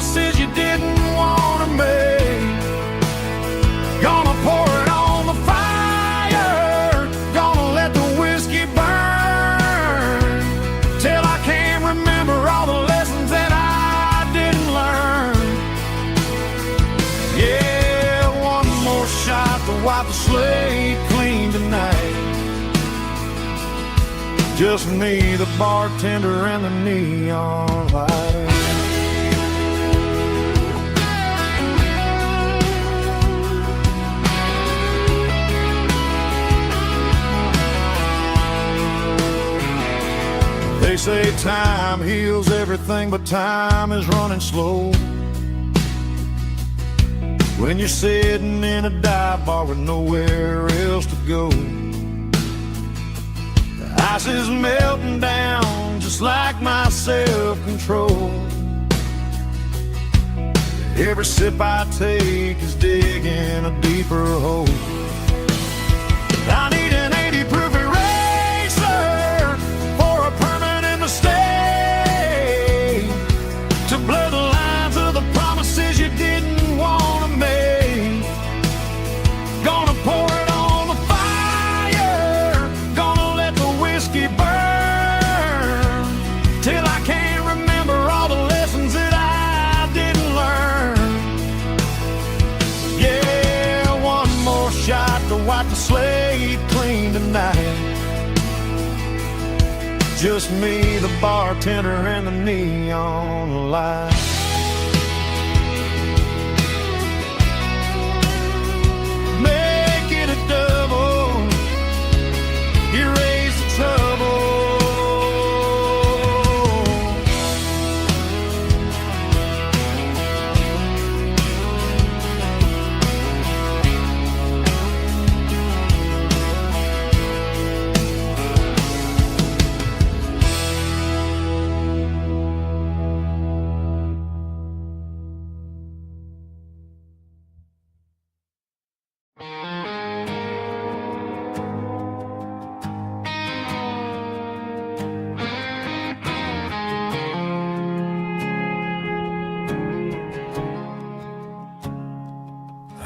promises you didn't want to make. Gonna pour it on the fire, gonna let the whiskey burn, till I can't remember all the lessons that I didn't learn. Yeah, one more shot to wipe the slate clean tonight. Just me, the bartender, and the neon light. They say time heals everything, but time is running slow. When you're sitting in a dive bar with nowhere else to go, the ice is melting down just like my self-control. Every sip I take is digging a deeper hole. I need an 80 proof eraser for a permanent mistake, to blur the lines of the promises you didn't want to make. Gonna pour it on the fire, gonna let the whiskey burn, till I can't remember all the lessons that I didn't learn. Yeah, one more shot to wipe the slate clean tonight. Just me, the bartender, and the neon light. Make it a double, erase the trouble.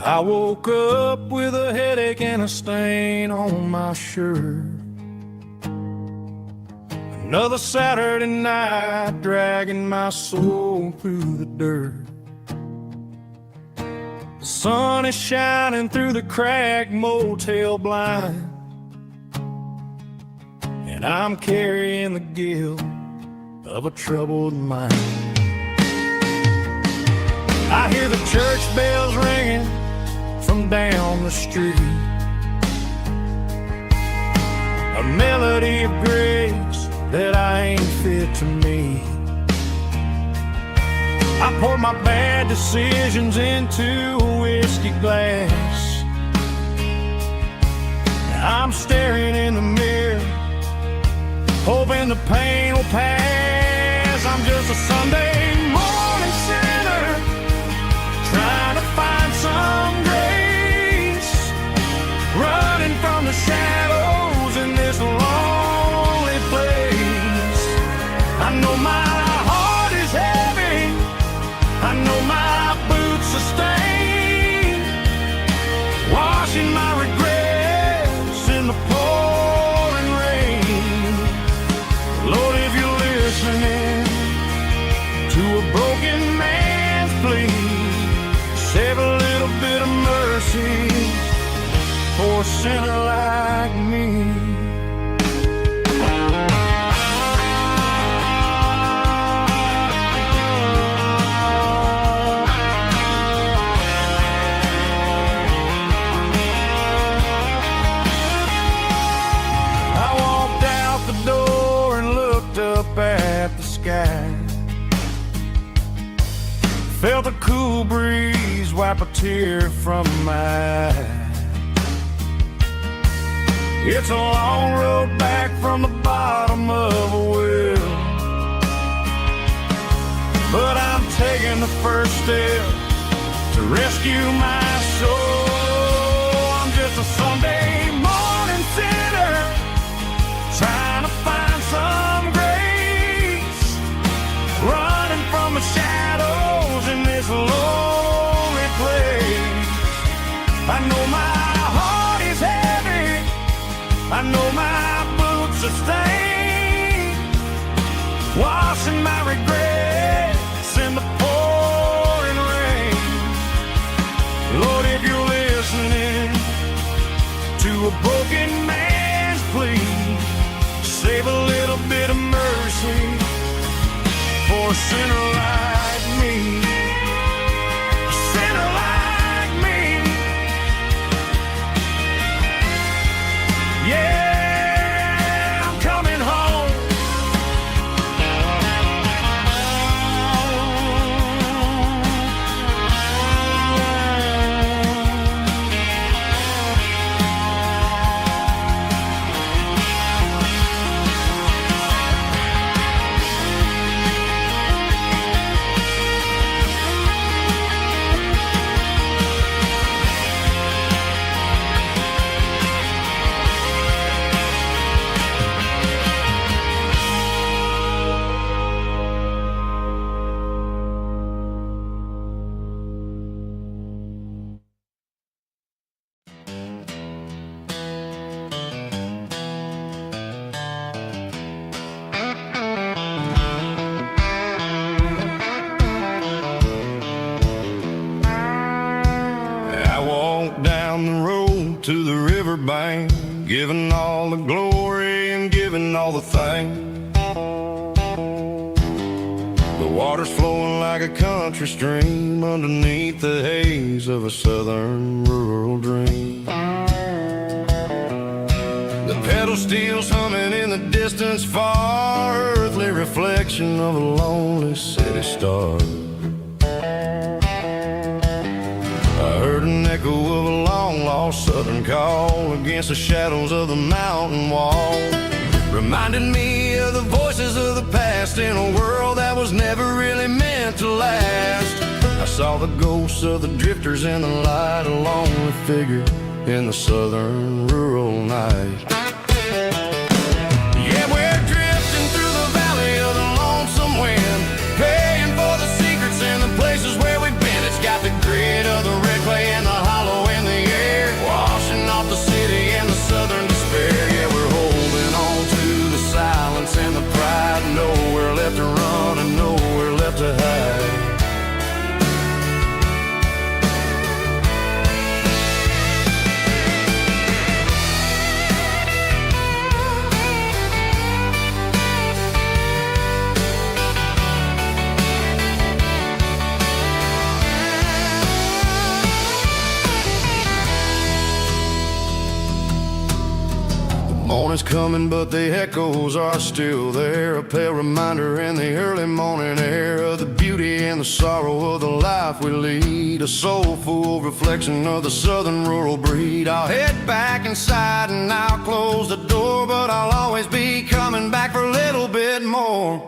I woke up with a headache and a stain on my shirt. Another Saturday night dragging my soul through the dirt. The sun is shining through the cracked motel blind, and I'm carrying the guilt of a troubled mind. I hear the church bells ringing from down the street, a melody of grace that I ain't fit to meet. I poured my bad decisions into a whiskey glass. I'm staring in the mirror, hoping the pain will pass. I'm just a Sunday morning sinner, trying to find some grace, running from the shadows in this lonely place. I know my heart is heavy, I know my boots are stained, washing my regrets in the pouring rain. Lord, if you're listening to a broken man's plea, save a little bit of mercy for a sinner like me. I walked out the door and looked up at the sky, felt a cool breeze wipe a tear from my eye. It's a long road back from the bottom of a well, but I'm taking the first step to rescue my soul. I'm just a Sunday morning sinner, trying to find some grace, running from the shadows to the riverbank, giving all the glory and giving all the thanks. The water's flowing like a country stream underneath the haze of a southern rural dream. The pedal steel's humming in the distance far, earthly reflection of a lonely city star. I heard an echo of a long-lost southern call against the shadows of the mountain wall, reminded me of the voices of the past in a world that was never really meant to last. I saw the ghosts of the drifters in the light, a lonely figure in the southern rural night. Yeah, we're drifting through the valley of the lonesome wind, paying for the secrets and the places where we've been. It's got the grit of the red clay and the hollow in the air, washing off the city and the southern despair. Yeah, we're holding on to the silence and the pride, nowhere left to run and nowhere left to hide. Morning's coming, but the echoes are still there, a pale reminder in the early morning air of the beauty and the sorrow of the life we lead, a soulful reflection of the southern rural breed. I'll head back inside and I'll close the door, but I'll always be coming back for a little bit more.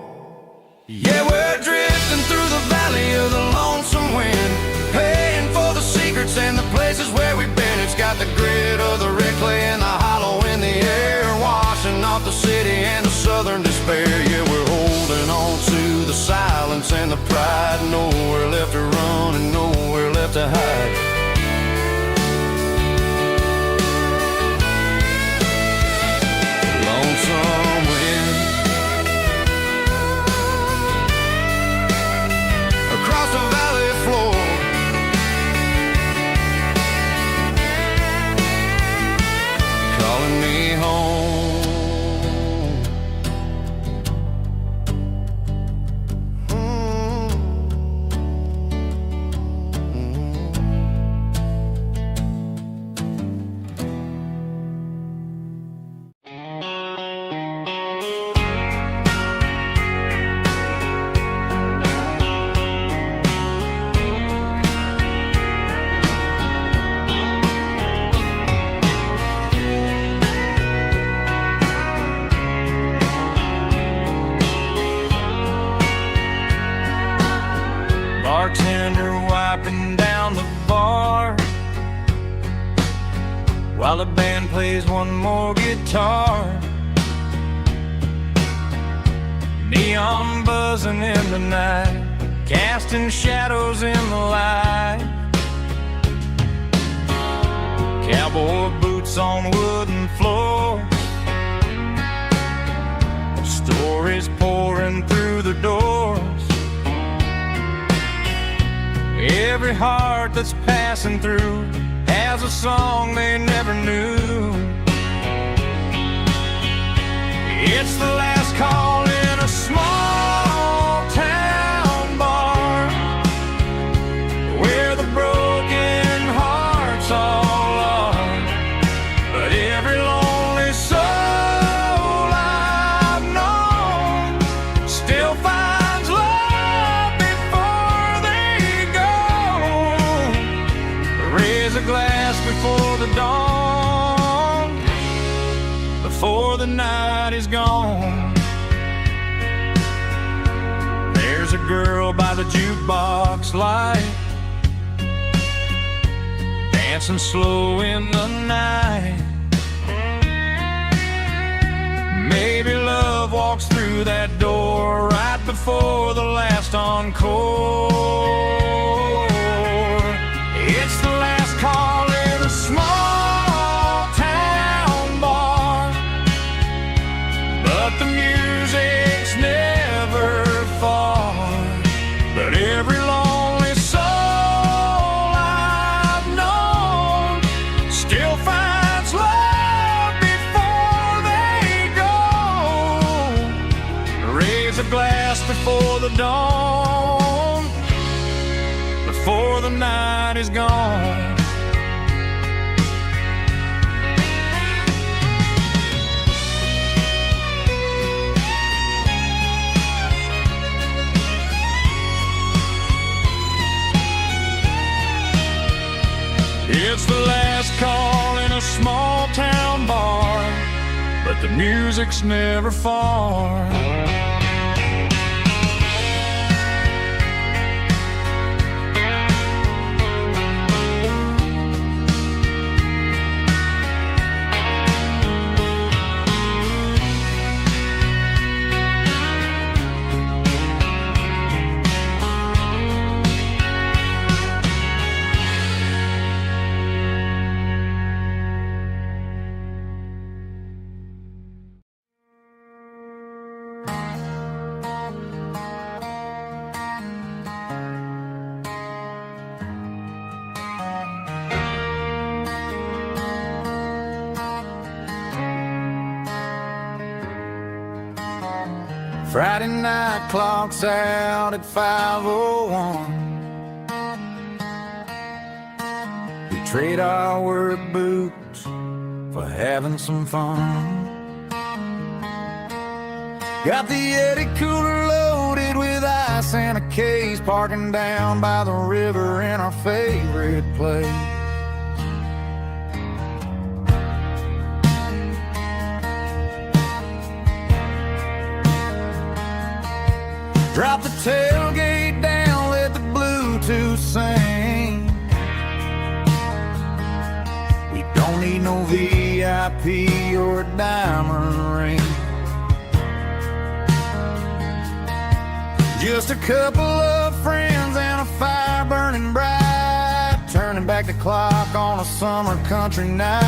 Yeah, we're drifting through the valley of the lonesome wind, paying for the secrets and the places where we've been. It's got the grit of the red clay and the hollow in the air, washing off the city and the southern despair. Yeah, we're holding on to the silence and the pride, nowhere left to run and nowhere left to hide. Lonesome wind across the valley floor, calling me home. Bartender wiping down the bar while the band plays one more guitar. Neon buzzing in the night, casting shadows in the light. Cowboy boots on wooden floors, stories pouring through the doors. Every heart that's passing through has a song they never knew. It's the last call in a small town bar where the broken hearts all are. But every lonely soul I've known still finds love before they go. Raise a glass before the dawn, before the night is gone. There's a girl by the jukebox light, dancing slow in the night. Maybe love walks through that door right before the last encore. It's the last call in a small town bar, but the music's never far. But every lonely soul I've known still finds before the night is gone. It's the last call in a small town bar, but the music's never far. Friday night clock's out at 5:01. We trade our work boots for having some fun. Got the Yeti cooler loaded with ice and a case, parking down by the river in our favorite place. Drop the tailgate down, let the Bluetooth sing. We don't need no VIP or a diamond ring. Just a couple of friends and a fire burning bright, turning back the clock on a summer country night.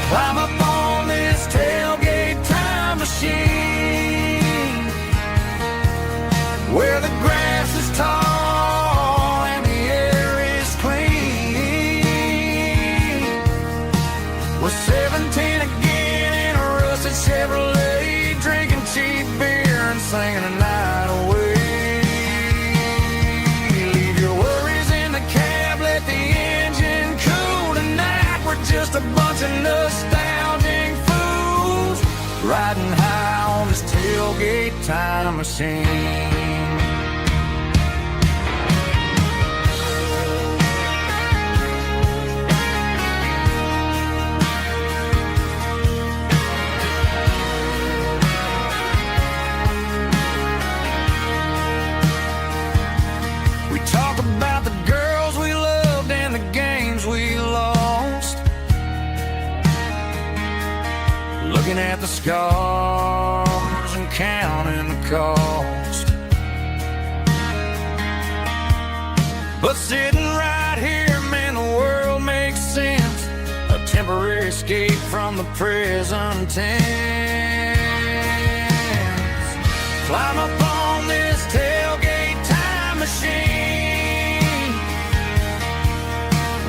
Climb up on this tailgate time machine, where the grass is tall and the air is clean. We're 17 again in a rusted Chevrolet, drinking cheap beer and singing the night away. Leave your worries in the cab, let the engine cool tonight. We're just a bunch of nostalgic fools, riding high on this tailgate time machine. We talk about the girls we loved and the games we lost, looking at the scars and counting the cost. But sitting right here, man, the world makes sense. A temporary escape from the present tense. Climb up on this tailgate time machine,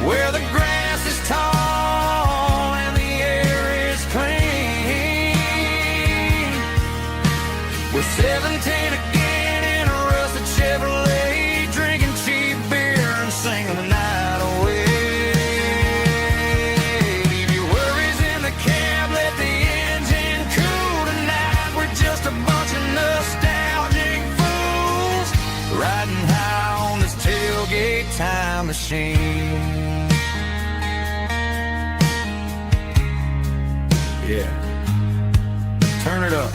where the grass is tall and the air is clean. We're 17 again in a rusted Chevrolet, drinking cheap beer and singing the night away. Leave your worries in the cab, let the engine cool tonight. We're just a bunch of nostalgic fools, riding high on this tailgate time machine. Yeah, turn it up.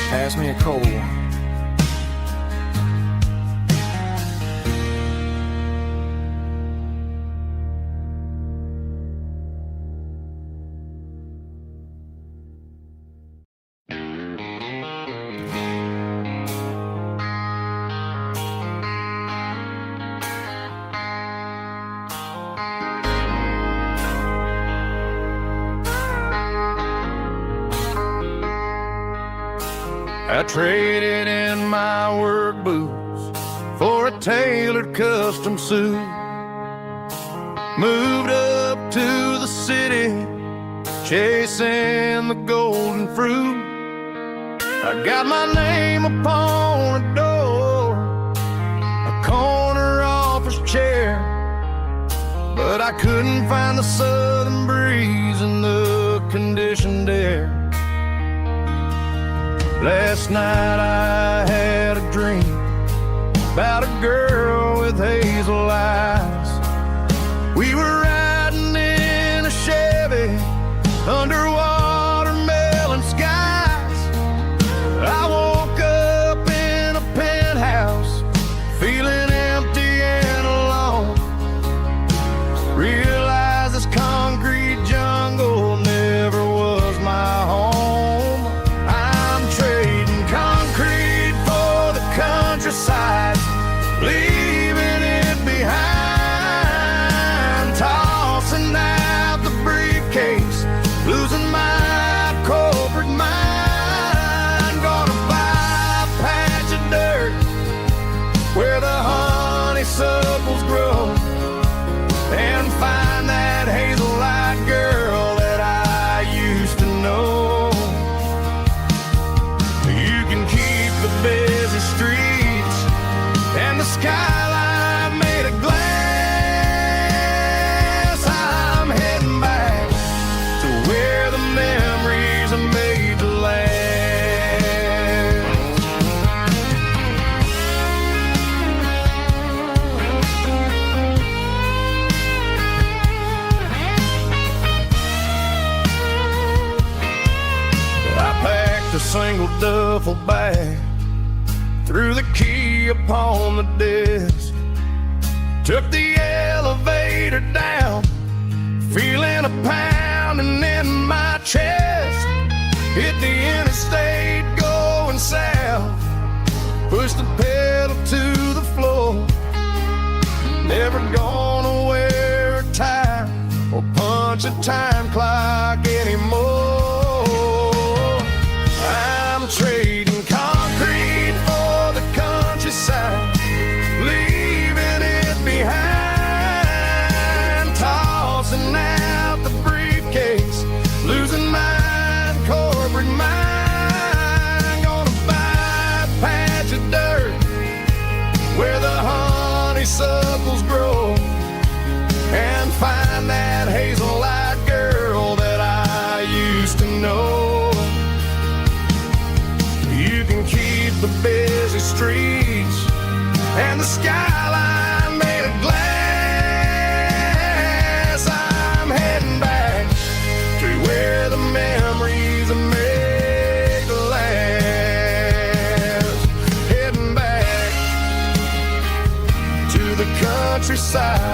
Pass me a cold one. I traded in my work boots for a tailored custom suit. Moved up to the city, chasing the golden fruit. I got my name upon a door, a corner office chair, but I couldn't find the southern breeze in the conditioned air. Last night I had a dream about a girl with hazel eyes. We were riding in a Chevy under watermelon skies. I woke up in a penthouse feeling empty and alone. Realized this concrete jungle never was my home. I'm trading concrete for the countryside, leaving it behind, tossing out the briefcase, losing my corporate mind. Gonna buy a patch of dirt where the honeysuckles grow and find that hazel-eyed girl that I used to know. You can keep the busy streets and the skyline made of glass. I'm heading back to where the memories are made to last. I packed a single duffel bag, threw the key upon the desk, took the elevator down, feeling a pounding in my chest. Hit the interstate going south, pushed the pedal to the floor. Never gonna wear a tie or punch a time clock anymore. I'm trading concrete for the countryside, leaving it behind, tossing out the briefcase, losing my corporate mind. Gonna buy a patch of dirt where the honeysuckles grow and find that hazel-eyed girl that I used to know. You can keep the busy streets and the skyline made of glass. I'm heading back to where the memories are made to last. Heading back to the countryside.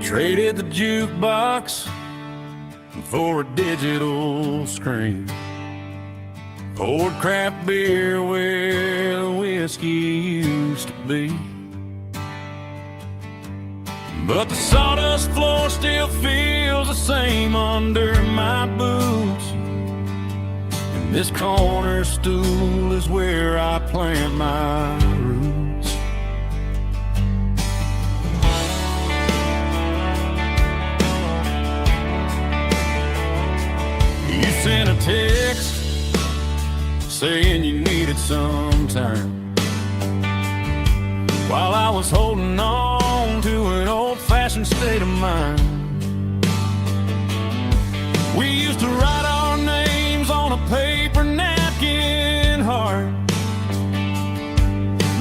Traded the jukebox for a digital screen, poured craft beer where the whiskey used to be. But the sawdust floor still feels the same under my boots, and this corner stool is where I plant my roots. You sent a text saying you needed some time, while I was holding on to an old-fashioned state of mind. We used to write our names on a paper napkin heart.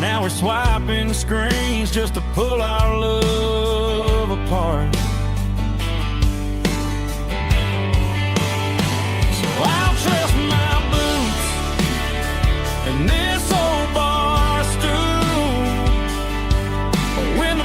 Now we're swiping screens just to pull our love apart. I'll trust my boots and this old bar stool when the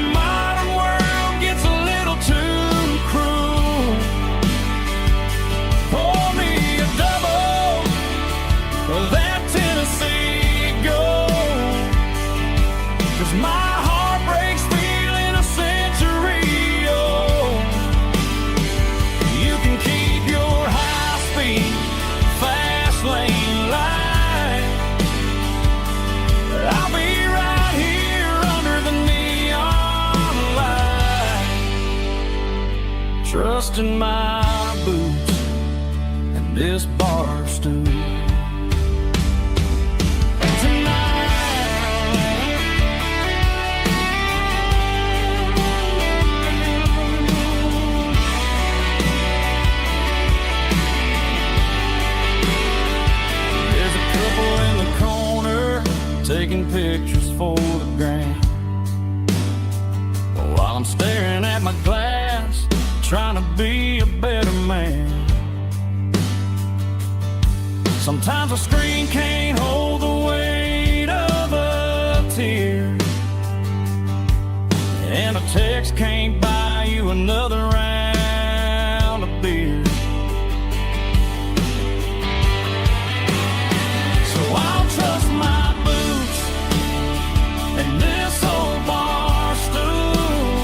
trusting my boots and this bar stool. Taking pictures for the gram, while I'm staring at my glass, trying to be a better man. Sometimes a screen can't hold the weight of a tear, and a text can't buy you another round of beer. So I'll trust my and this old bar stool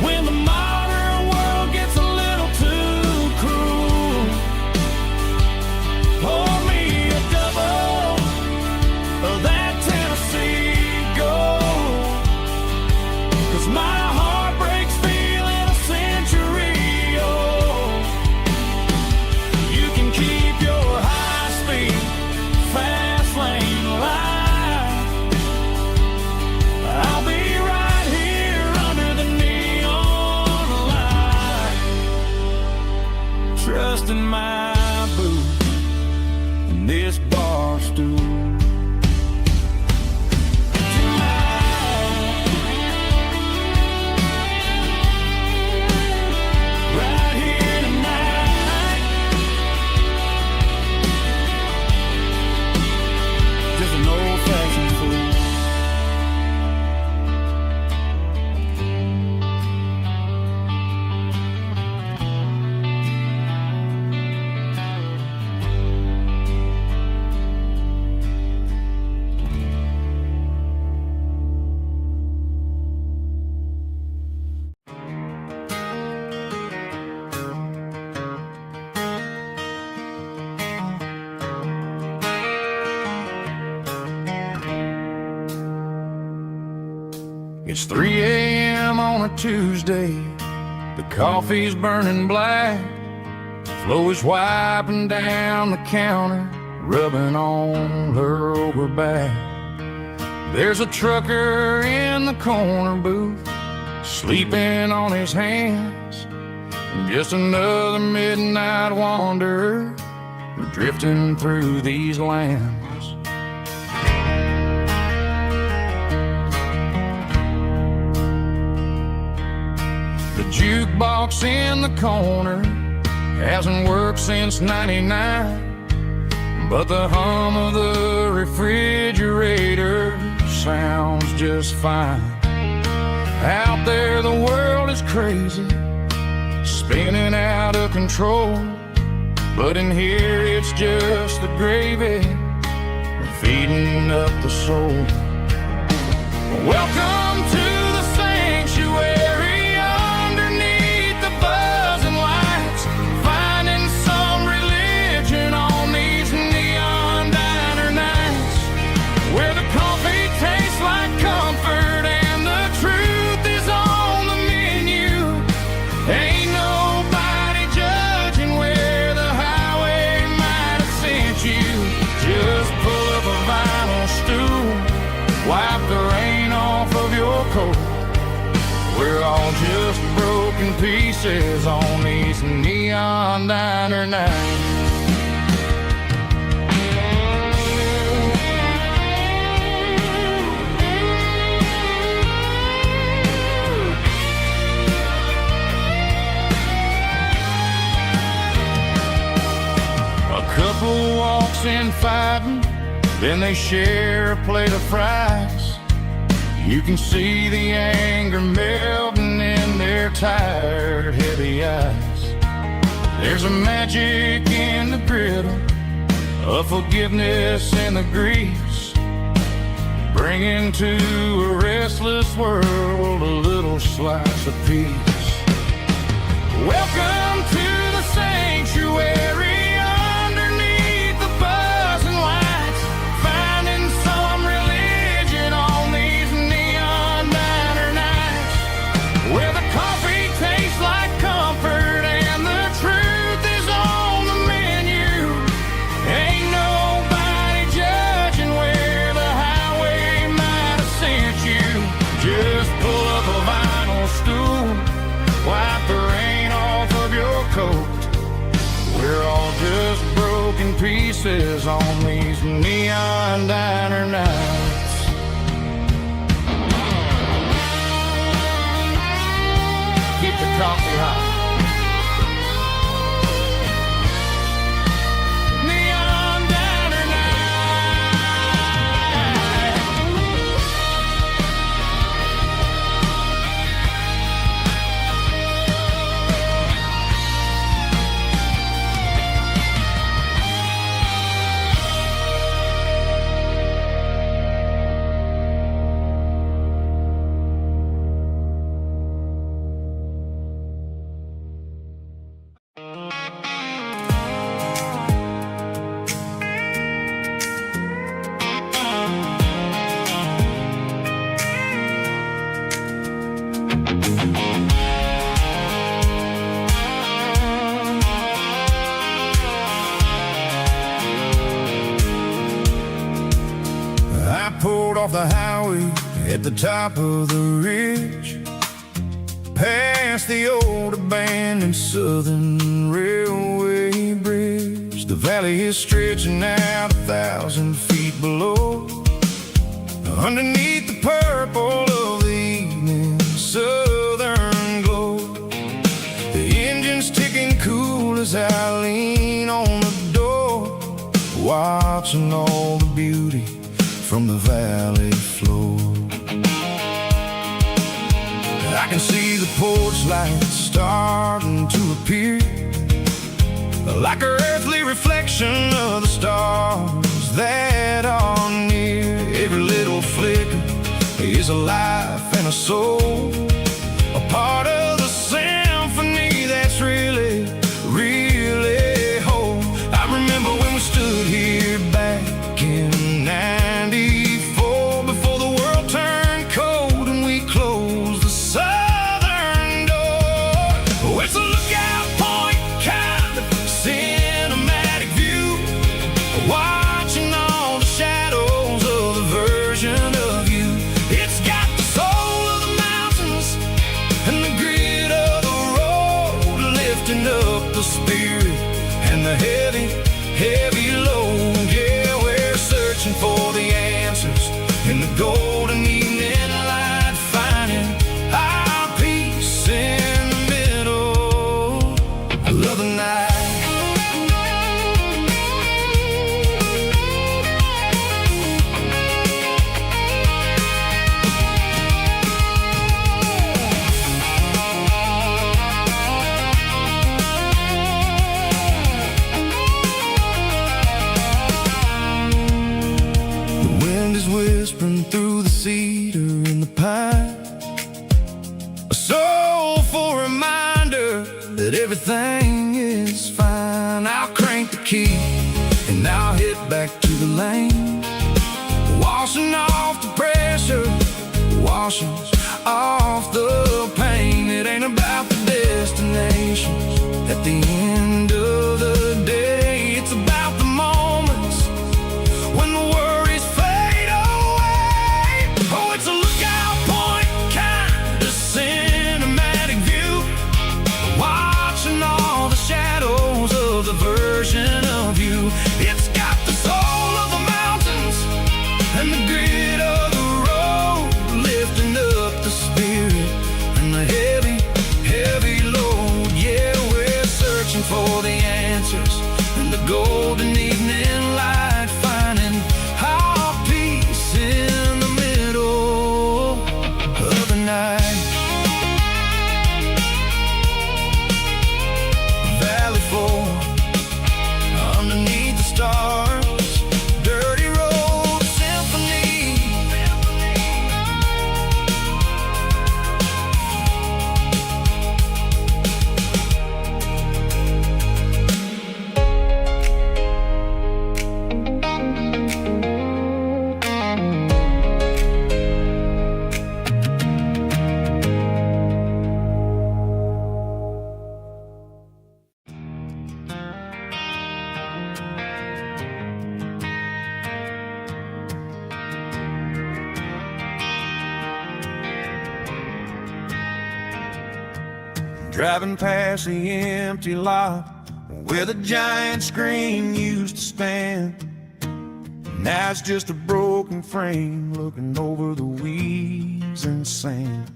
when the modern world gets a little too cruel. Pour me a double of that Tennessee Gold, 'cause my heart breaks feeling a century old. You can keep your high-speed fast lane life. I'll be right here under the neon light, trusting my boots and this bar stool. Right here tonight, just an old-fashioned fool. It's 3 a.m. on a Tuesday. The coffee's burning black. Flo is wiping down the counter, rubbing on her over back. There's a trucker in the corner booth, sleeping on his hands. Just another midnight wanderer, drifting through these lands. The jukebox in the corner hasn't worked since '99, but the hum of the refrigerator sounds just fine. Out there the world is crazy, spinning out of control, but in here it's just the gravy feeding up the soul. Welcome to the sanctuary underneath the buzzing lights, finding some religion on these neon diner nights, where the coffee tastes like comfort and the truth is on the menu. Ain't nobody judging where the highway might have sent you. Just pull up a vinyl stool, wipe the rain off of your coat. We're all just broken pieces on these neon diner nights. A couple walks in fighting, then they share a plate of fries. You can see the anger melting in their tired, heavy eyes. There's a magic in the griddle, a forgiveness in the grease, bringing to a restless world a little slice of peace. Welcome to the sanctuary. Where the coffee tastes like coffee house. Neon diner night. I pulled off the highway at the top of the ridge, past the old abandoned Southern Railway bridge. The valley is stretching out 1,000 feet below, underneath the purple of the evening southern glow. The engine's ticking cool as I lean on the door, watching all the beauty from the valley floor. I can see the porch lights starting to appear, like an earthly reflection of the stars that are near. Every little flicker is a life and a soul, a part of the symphony that's really, really whole. I remember when we stood here back in '94, before the world turned cold and we closed the southern door. Oh, it's a lookout point, kind of cinematic view, watching all the shadows of the version of you. It's got the soul of the mountains and the grit of the road, lifting up the spirit and the heavy, heavy load. Yeah, we're searching for the answers in the golden evening light, finding our peace in the middle of the night. The wind is whispering through the cedar and the pine, a soulful reminder that everything is fine. I'll crank the key and I'll hit back to the lane, washing off the pressure, washing off the pain. It ain't about the destinations at the end of the day, it's about the moments when the worries fade away. Oh, it's a lookout point, kind of cinematic view, watching all the shadows of the version of you. It's got the soul of the mountains and the grit of the road, lifting up the spirit and the heavy, heavy load. Yeah, we're searching for the answers in the golden evening light, finding our peace in the middle of the night. Valley floor, underneath the stars, dirty road symphony. Driving past the empty lot where the giant screen used to stand. Now it's just a broken frame looking over the weeds and sand.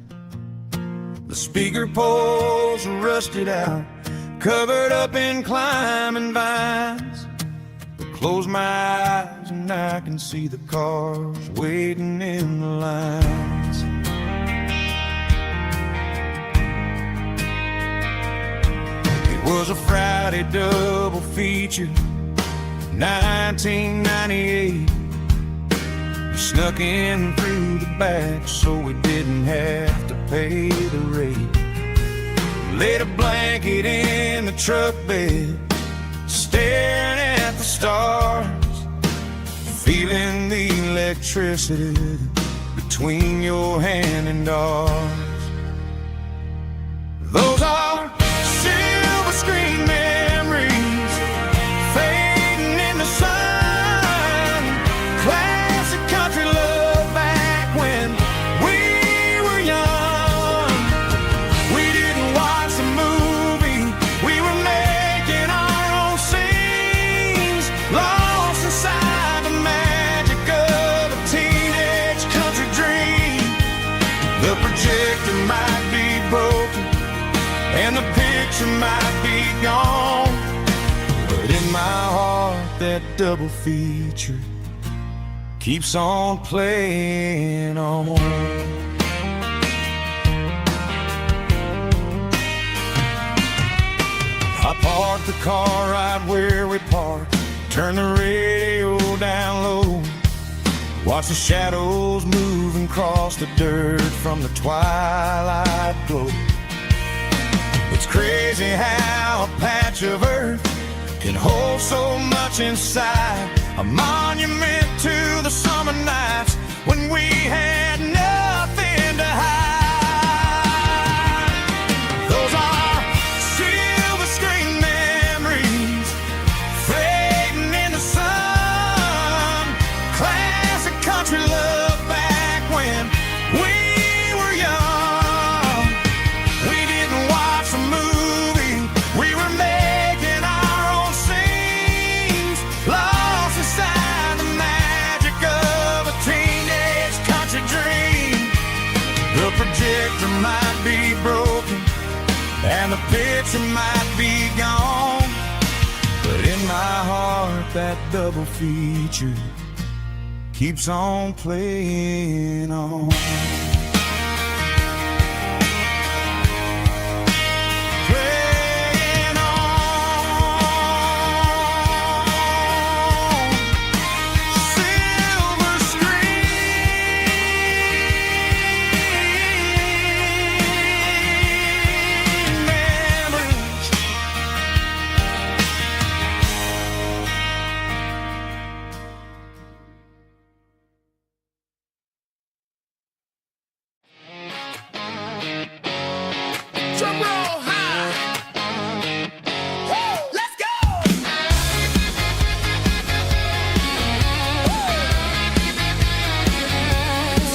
The speaker poles are rusted out, covered up in climbing vines. But close my eyes and I can see the cars waiting in the lines. It was a Friday double feature, 1998. We snuck in through the back so we didn't have to pay the rate. Laid a blanket in the truck bed, staring at the stars, feeling the electricity between your hand and ours. Those are silver screen memories fading in the sun. Classic country love back when we were young. We didn't watch the movie, we were making our own scenes, lost inside the magic of a teenage country dream. The projector might be broken and the picture might be gone, but in my heart that double feature keeps on playing on. I parked the car right where we parked, turned the radio down low, watched the shadows moving across the dirt from the twilight glow. It's crazy how a patch of earth can hold so much inside, a monument to the summer nights when we had nothing to hide. Those are silver screen memories fading in the sun. Classic country love back when we were young. We didn't watch the movie, we were making our own scenes, lost inside the magic of a teenage country dream. The projector might be broken and the picture might be gone, but in my heart that double feature keeps on playing on. Playing on. Silver screen memories. Drum roll high. Woo, let's go.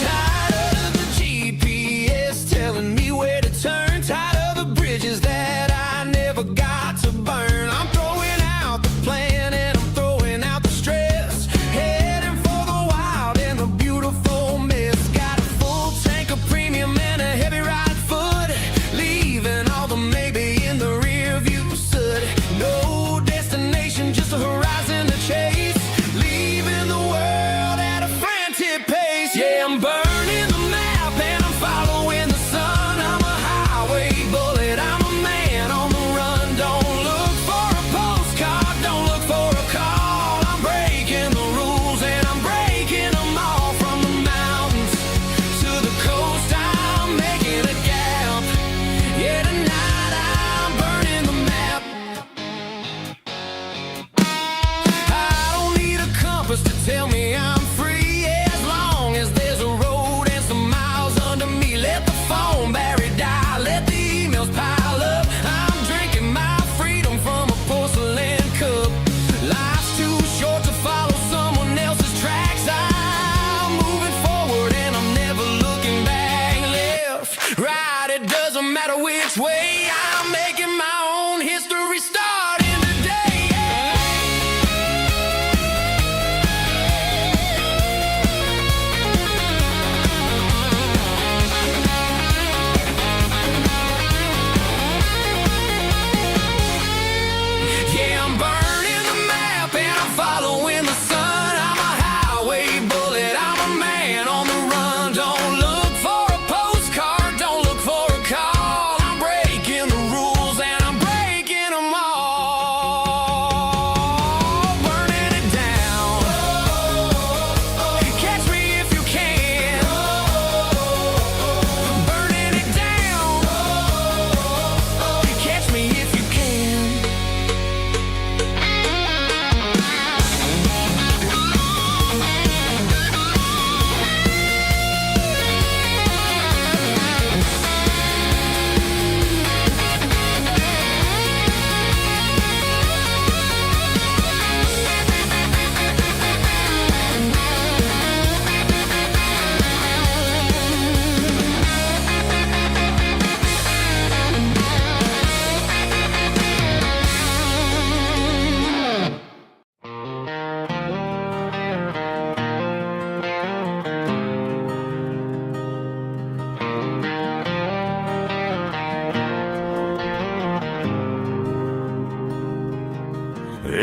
Tired of the GPS telling me where to turn, tired of the bridges that I never got to burn. I'm throwing out the plan and I'm throwing out the stress, heading for the wild and the beautiful mist. Got a full tank of premium and a heavy right foot, leaving all the maybe in the rear view soot. No destination, just a horizon to chase, leaving the world at a frantic pace. Yeah, I'm burning the map and I'm following the sun. I'm a highway bullet, I'm a man on the run. Don't look for a postcard, don't look for a call. I'm breaking the rules and I'm breaking them all. From the mountains to the coast, I'm making a gap. Yeah, tonight I'm burning the map. I don't need a compass to tell me I'm free, as long as there's a road and some miles under me. Let the phone battery die, let the emails pile up. I'm drinking my freedom from a porcelain cup. Life's too short to follow someone else's tracks. I'm moving forward and I'm never looking back. Left, right, it doesn't matter which way. I'm making my own history starting today.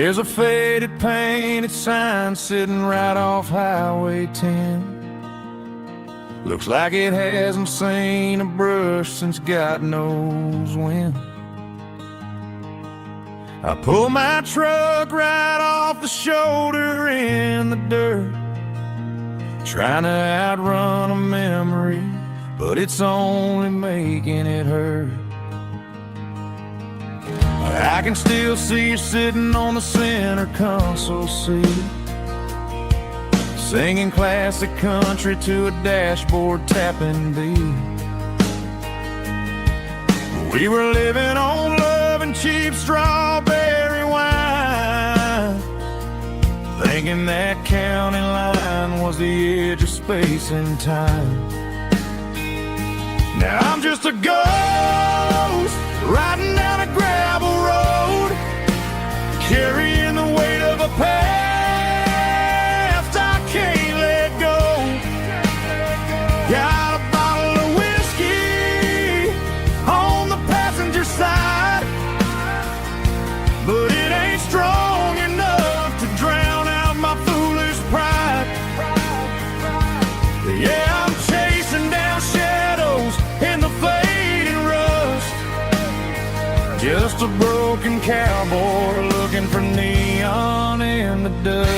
There's a faded painted sign sitting right off Highway 10. Looks like it hasn't seen a brush since God knows when. I pull my truck right off the shoulder in the dirt, trying to outrun a memory, but it's only making it hurt. I can still see you sitting on the center console seat, singing classic country to a dashboard tapping beat. We were living on love and cheap strawberry wine, thinking that county line was the edge of space and time. Now I'm just a ghost riding down a gravel road, carrying the weight of a past I can't let go. Got a bottle of whiskey on the passenger side, but it ain't strong enough to drown out my foolish pride. Yeah, I'm chasing down shadows in the fading rust, just a broken cowboy looking for neon in the dust.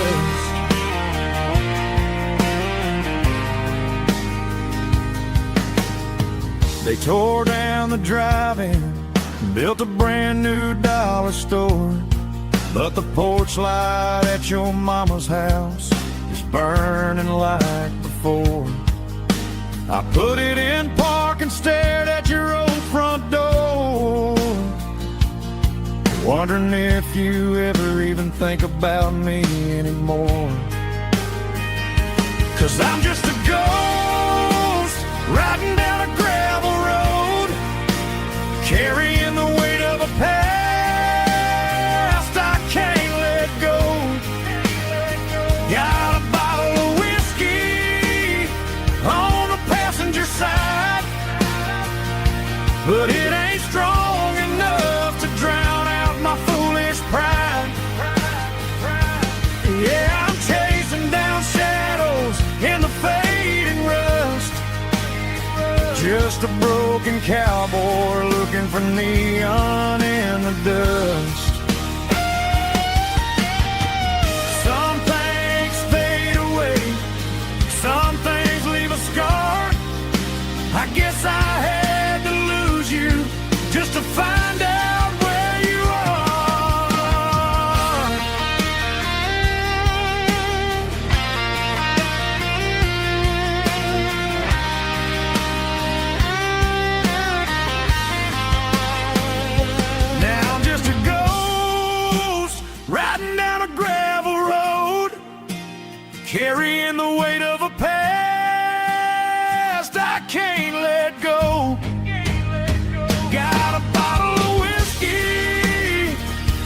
They tore down the drive-in, built a brand new dollar store, but the porch light at your mama's house is burning like before. I put it in park and stared at your old front door, wondering if you ever even think about me anymore. 'Cause I'm just a ghost riding down a gravel road, carrying the weight of a past I can't let go. Got a bottle of whiskey on the passenger side, but it ain't strong enough to drown out my foolish pride. Yeah, I'm chasing down shadows in the fading rust, just a broken cowboy looking for neon in the dust. Some things fade away, some things leave a scar. I guess I had to lose you just to find out where you are. Now I'm just a ghost riding down a gravel road, carrying the weight of a past I can't let go. Got a bottle of whiskey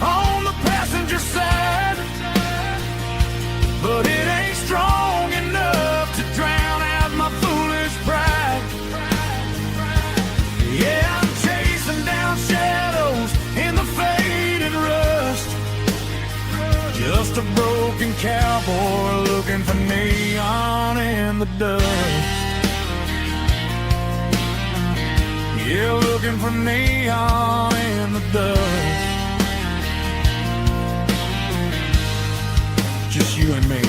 on the passenger side, but it ain't strong enough to drown out my foolish pride. Yeah, I'm chasing down shadows in the faded rust, just a broken cowboy looking for neon in the dust. Yeah, looking for neon in the dust. Just you and me.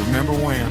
Remember when?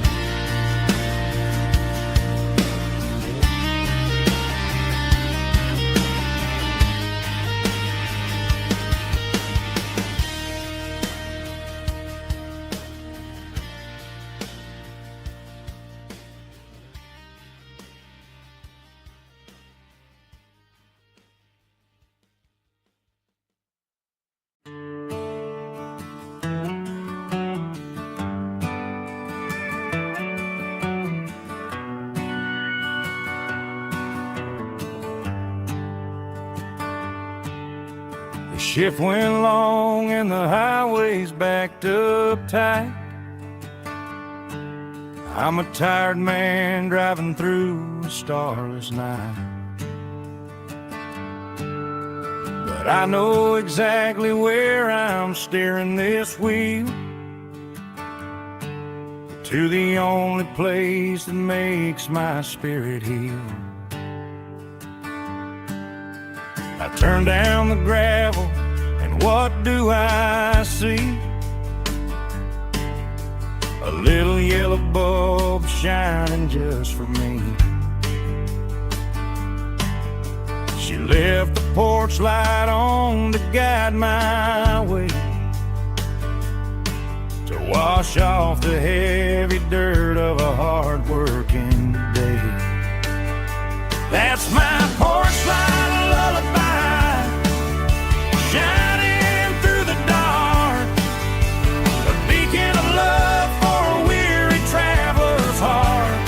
Shift went long and the highway's backed up tight. I'm a tired man driving through a starless night. The but I know exactly where I'm steering this wheel, to the only place that makes my spirit heal. I turn down the gravel, and what do I see? A little yellow bulb shining just for me. She left the porch light on to guide my way, to wash off the heavy dirt of a hard-working day. That's my porch light lullaby, shining through the dark, a beacon of love for a weary traveler's heart.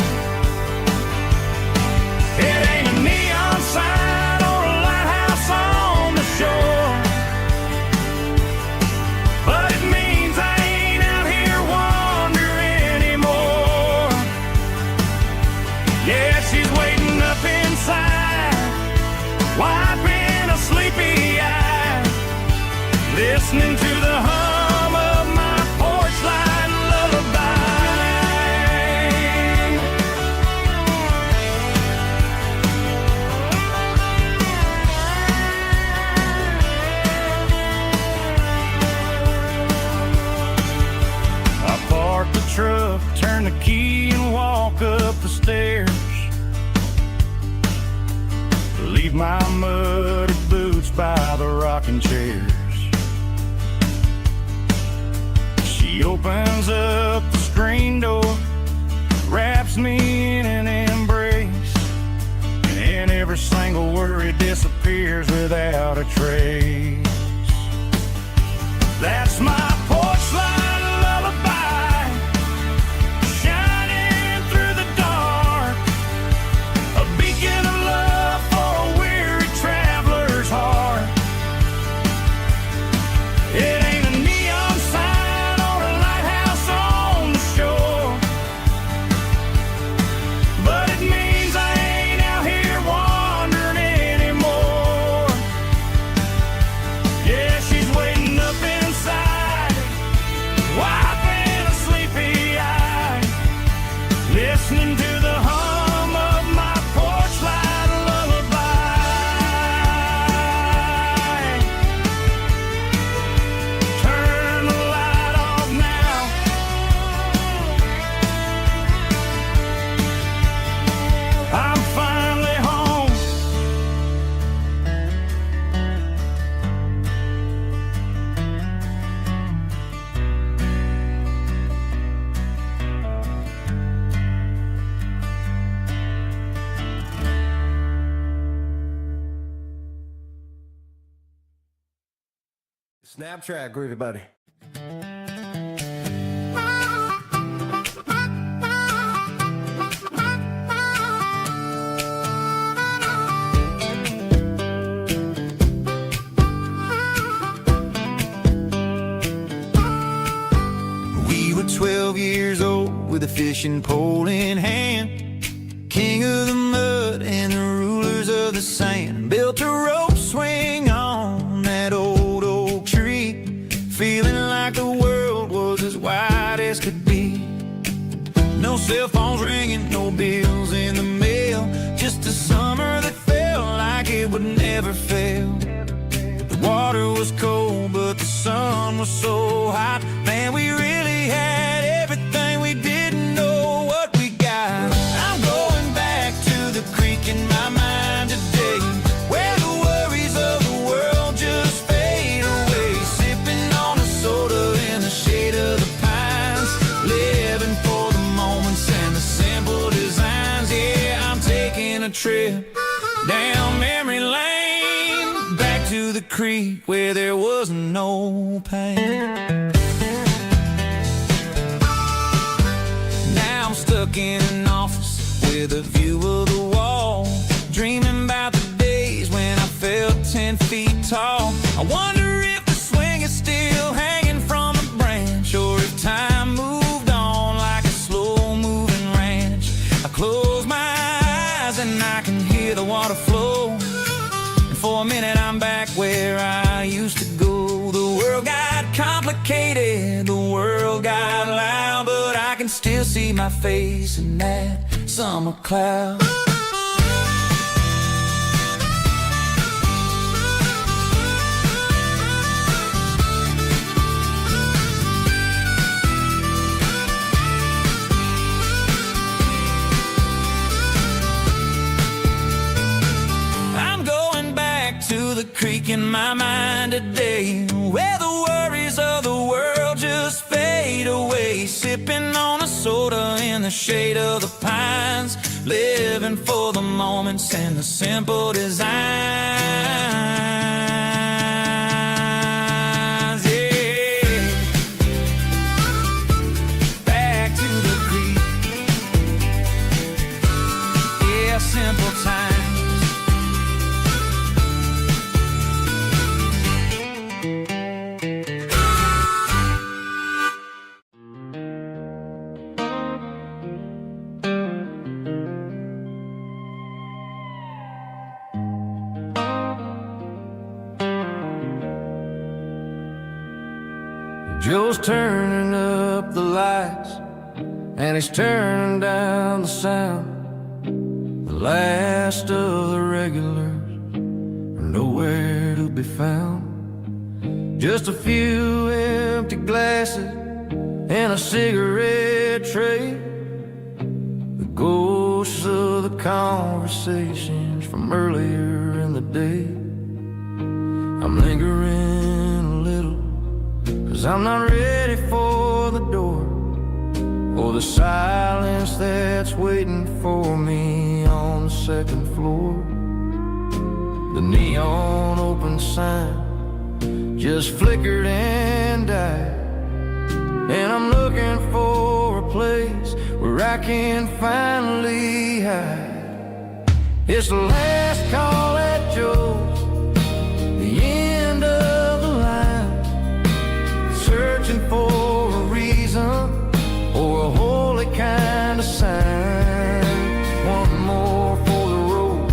It ain't a neon sign or a lighthouse on the shore, but it means I ain't out here wandering anymore. Yeah, she's waiting up inside, wiping a sleepy eye, listening to the hum of my porch light lullaby. I park the truck, turn the key and walk up the stairs, leave my muddy boots by the rocking chairs. She opens up the screen door, wraps me in an embrace, and every single worry disappears without a trace. That's my porch light lullaby, shining through the dark, a beacon of love for a weary traveler's heart. It ain't a neon sign or a lighthouse on the shore, but it means I ain't out here wandering anymore. Yeah, she's waiting up inside, wiping a sleepy eye, listening to the hum of my porch light lullaby. Turn the light off now, I'm finally home. Snapchat, groovy buddy. We were 12 years old with a fishing pole in hand, king of the mud and the rulers of the sand. Built a rope swing on that old oak tree, feeling like the world was as wide as could be. No cell phones ringing, no bills in the mail, just a summer that felt like it would never fail. The water was cold, but the sun was so hot. Man, we really had everything, we didn't know what we got. I'm going back to the creek in my mind today, where the worries of the world just fade away. Sipping on a soda in the shade of the pines, living for the moments and the simple designs. Yeah, I'm taking a trip down memory lane, back to the creek where there was no pain. Now I'm stuck in an office with a view of the wall, dreaming about the days when I felt 10 feet tall. I wonder if the swing is still hanging from a branch, or if time moved on like a slow-moving ranch. I close my eyes and I can hear the water flow, and for a minute I'm back where I used to go. The world got complicated, the world got loud, but I can still see my face in that summer cloud. To the creek in my mind today, where the worries of the world just fade away, sipping on a soda in the shade of the pines, living for the moments and the simple designs. Yeah, back to the creek. Yeah, simple times. Joe's turning up the lights, and he's turning down the sound. The last of the regulars are nowhere to be found. Just a few empty glasses and a cigarette tray, the ghosts of the conversations from earlier in the day. I'm lingering a little, 'cause I'm not ready for the door, or the silence that's waiting for me on the second floor. The neon open sign just flickered and died, and I'm looking for a place where I can finally hide. It's the last call at Joe's, the end of the line, searching for a reason or a holy kind of sign. One more for the road,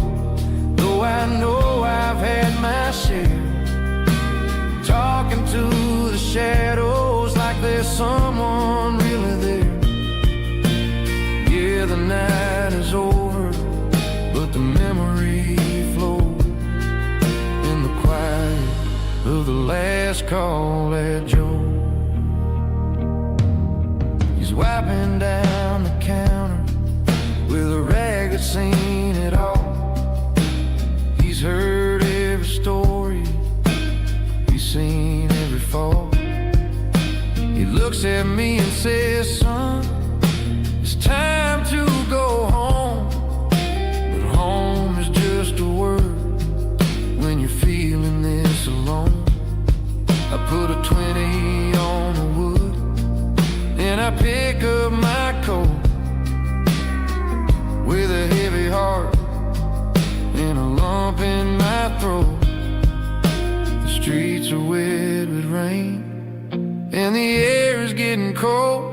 though I know I've had my share, talking to the shadows like there's someone really there. Yeah, the night is over, but the memory flows in the quiet of the last call at Joe. He's wiping down the counter with a rag that's seen it all. He's heard every story, he's seen every fall. He looks at me and says, son, it's time to go home. But home is just a word when you're feeling this alone. I put a 20 on the wood, and I pick up my coat with a heavy heart and a lump in my throat. The streets are wet with rain, and the air is getting cold.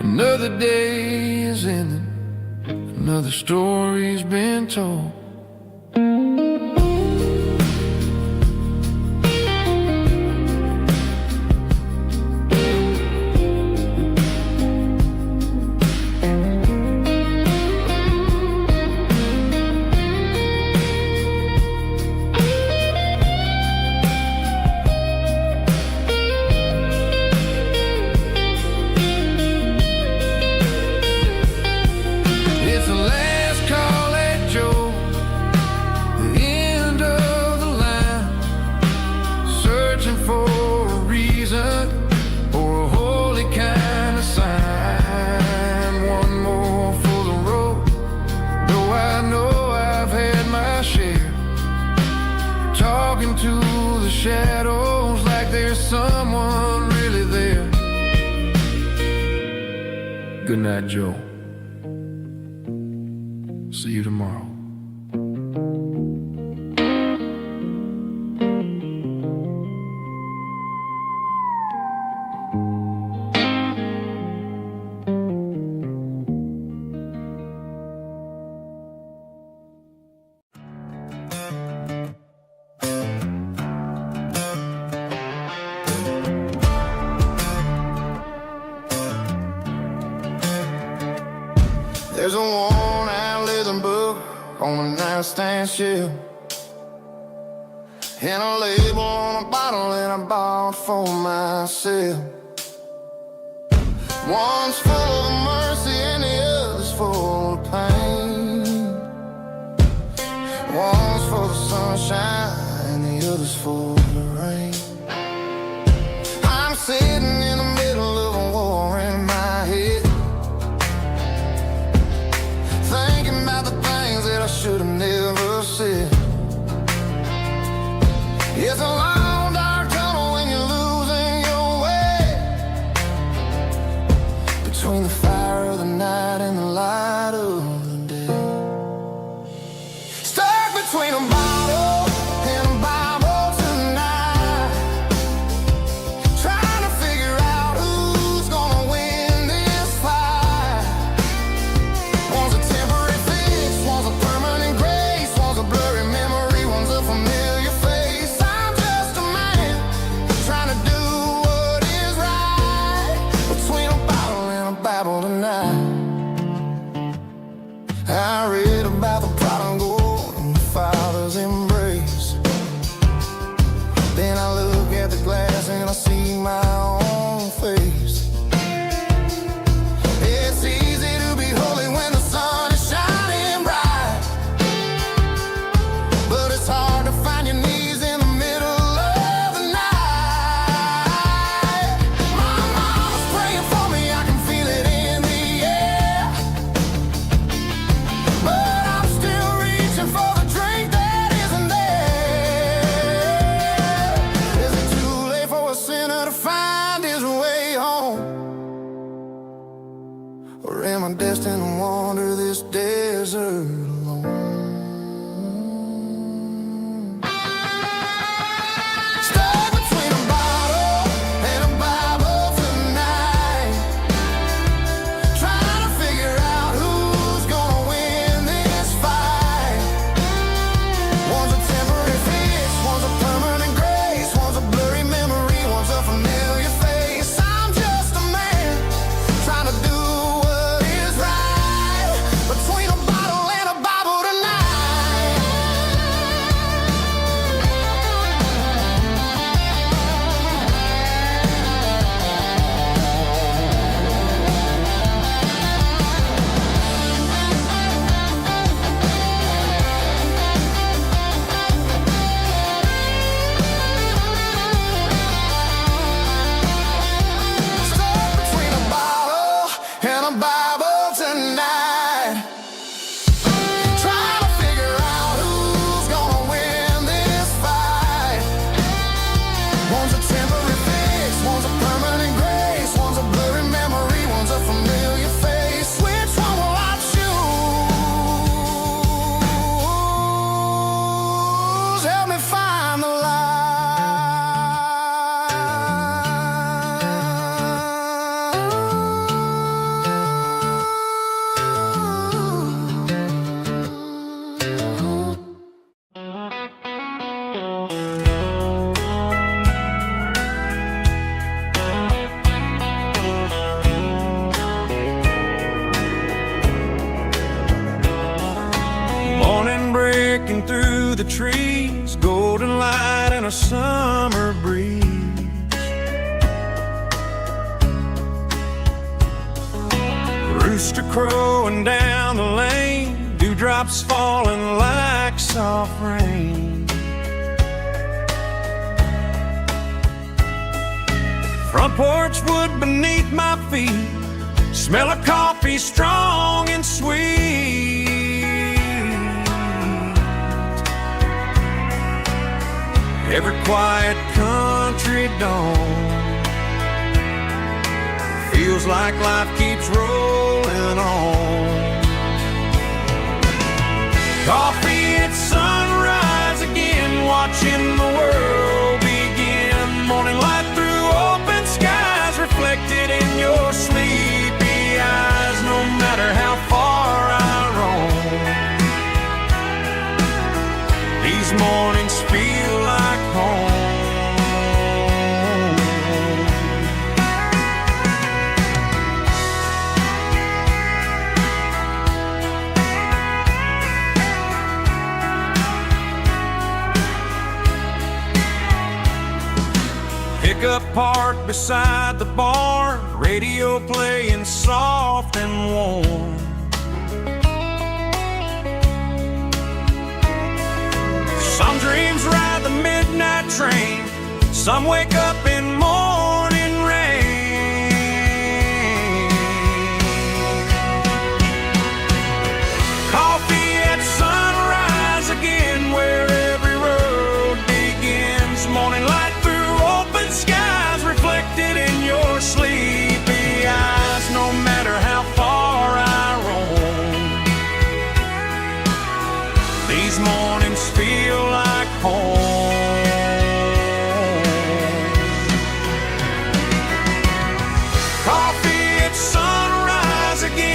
Another day is ending, another story's been told. Shadows like there's someone really there. Good night, Joe. See you tomorrow. There's a worn-out leather book on a nightstand shelf, and a label on a bottle that I bought for myself. One's full of mercy and the other's full of pain. One's full of sunshine and the other's full of rain. I'm sitting in the middle of a war in my head, thinking about the things that I should have never said. It's a long dark tunnel when you're losing your way, between the fire of the night and the light of the day. Stuck between a bottle and a Bible tonight, trying to figure out who's gonna win this fight. One's a temporary fix, one's a permanent grace, one's a blurry memory, one's a familiar face. I'm just a man trying to do what is right, between a bottle and a Bible tonight. I read about the prodigal and the Father's embrace. Then I look at the glass and I see my own face. It's easy to be holy when the sun is shining bright, but it's hard to find your knees in the middle of the night. My mama's praying for me, I can feel it in the air, but I'm still reaching for the drink that isn't there. Is it too late for a sinner to find his way home? Or am I destined to wander this desert alone? Stuck between a bottle and a Bible tonight, trying to figure out who's gonna win this fight. One's a temporary fix, one's a permanent grace, one's a blurry memory, one's a familiar face. I'm just a man trying to do what is right, between a bottle and a Bible tonight. Stuck between a bottle and a Bible tonight, trying to figure out who's gonna win this fight. One's a temporary fix, one's a permanent grace, one's a blurry memory, one's a familiar face. Which one will I choose? Help me find the light. Morning breaking through the trees, golden light and a summer breeze. Rooster crowing down the lane, dewdrops falling like soft rain. Front porch wood beneath my feet, smell of coffee strong and sweet. Every quiet country dawn feels like life keeps rolling on. Coffee at sunrise again, watching the world begin. Morning light through open skies, reflected in your sleepy eyes. No matter how far I roam, these mornings feel like home. pickup parked beside the barn, radio playing soft and warm. Some dreams ride the midnight train, some wake up in morning rain. Coffee at sunrise again, where every road begins. Morning light through open skies, reflected in your sleepy eyes. No matter how far I roam, these mornings feel like home. Coffee at sunrise again,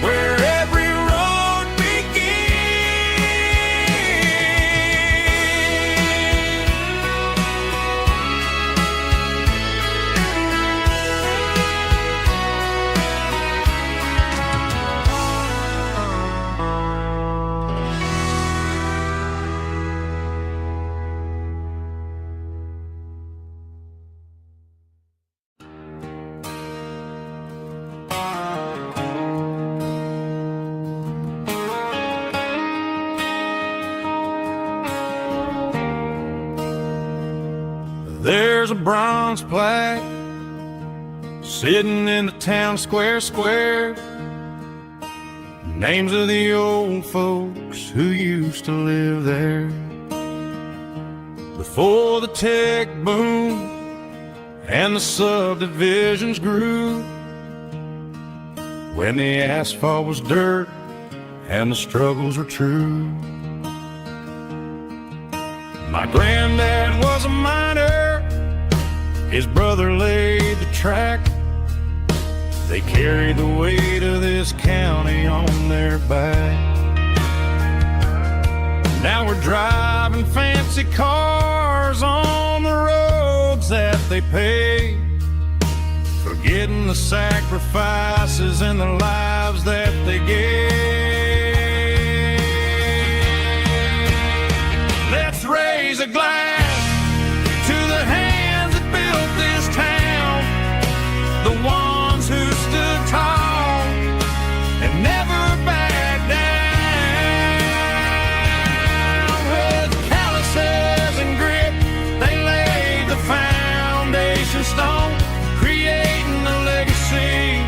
where every road There's a bronze plaque sitting in the town square. Names of the old folks who used to live there. Before the tech boom and the subdivisions grew, when the asphalt was dirt and the struggles were true. My granddad was a miner, his brother laid the track. They carried the weight of this county on their back. Now we're driving fancy cars on the roads that they paved, forgetting the sacrifices and the lives that they gave. Let's raise a glass to the hands that built this town, the ones who stood tall and never backed down. With calluses and grit, they laid the foundation stone, creating a legacy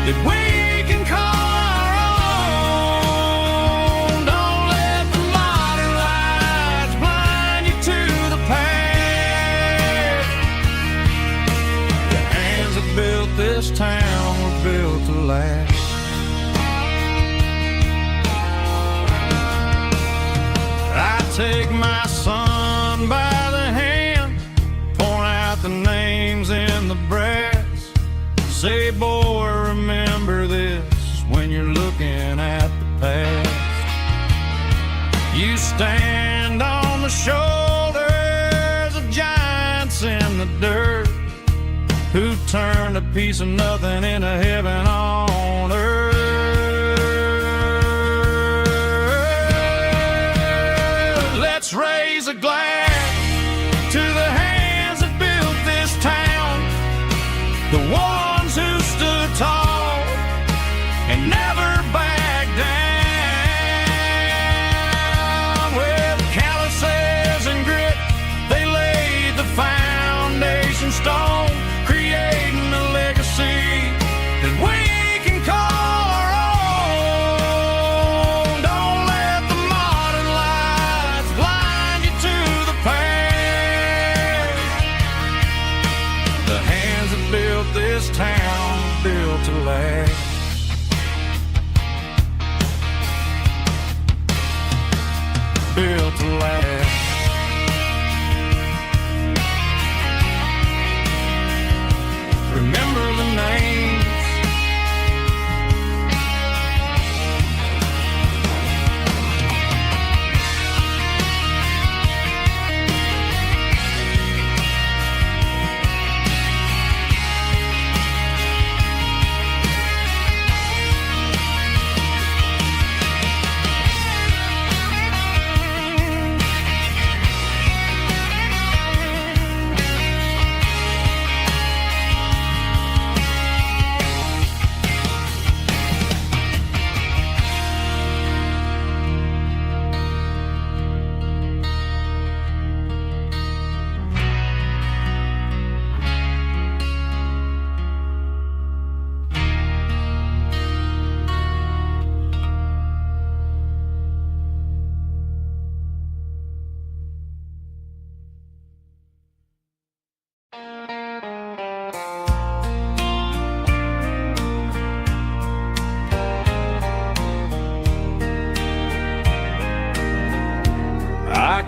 that we can call our own. Don't let the modern lights blind you to the past. The hands that built this town were built to last. I take my son by the hand, point out the names in the brass. Say, boy, remember this when you're looking at the past. You stand on the shoulders of giants in the dirt, who turned a piece of nothing into heaven on earth. Let's raise a glass to the hands that built this town, the ones who stood tall and never backed down. With calluses and grit, they laid the foundation stone, creating a legacy that we can call our own. Don't let the modern lights blind you to the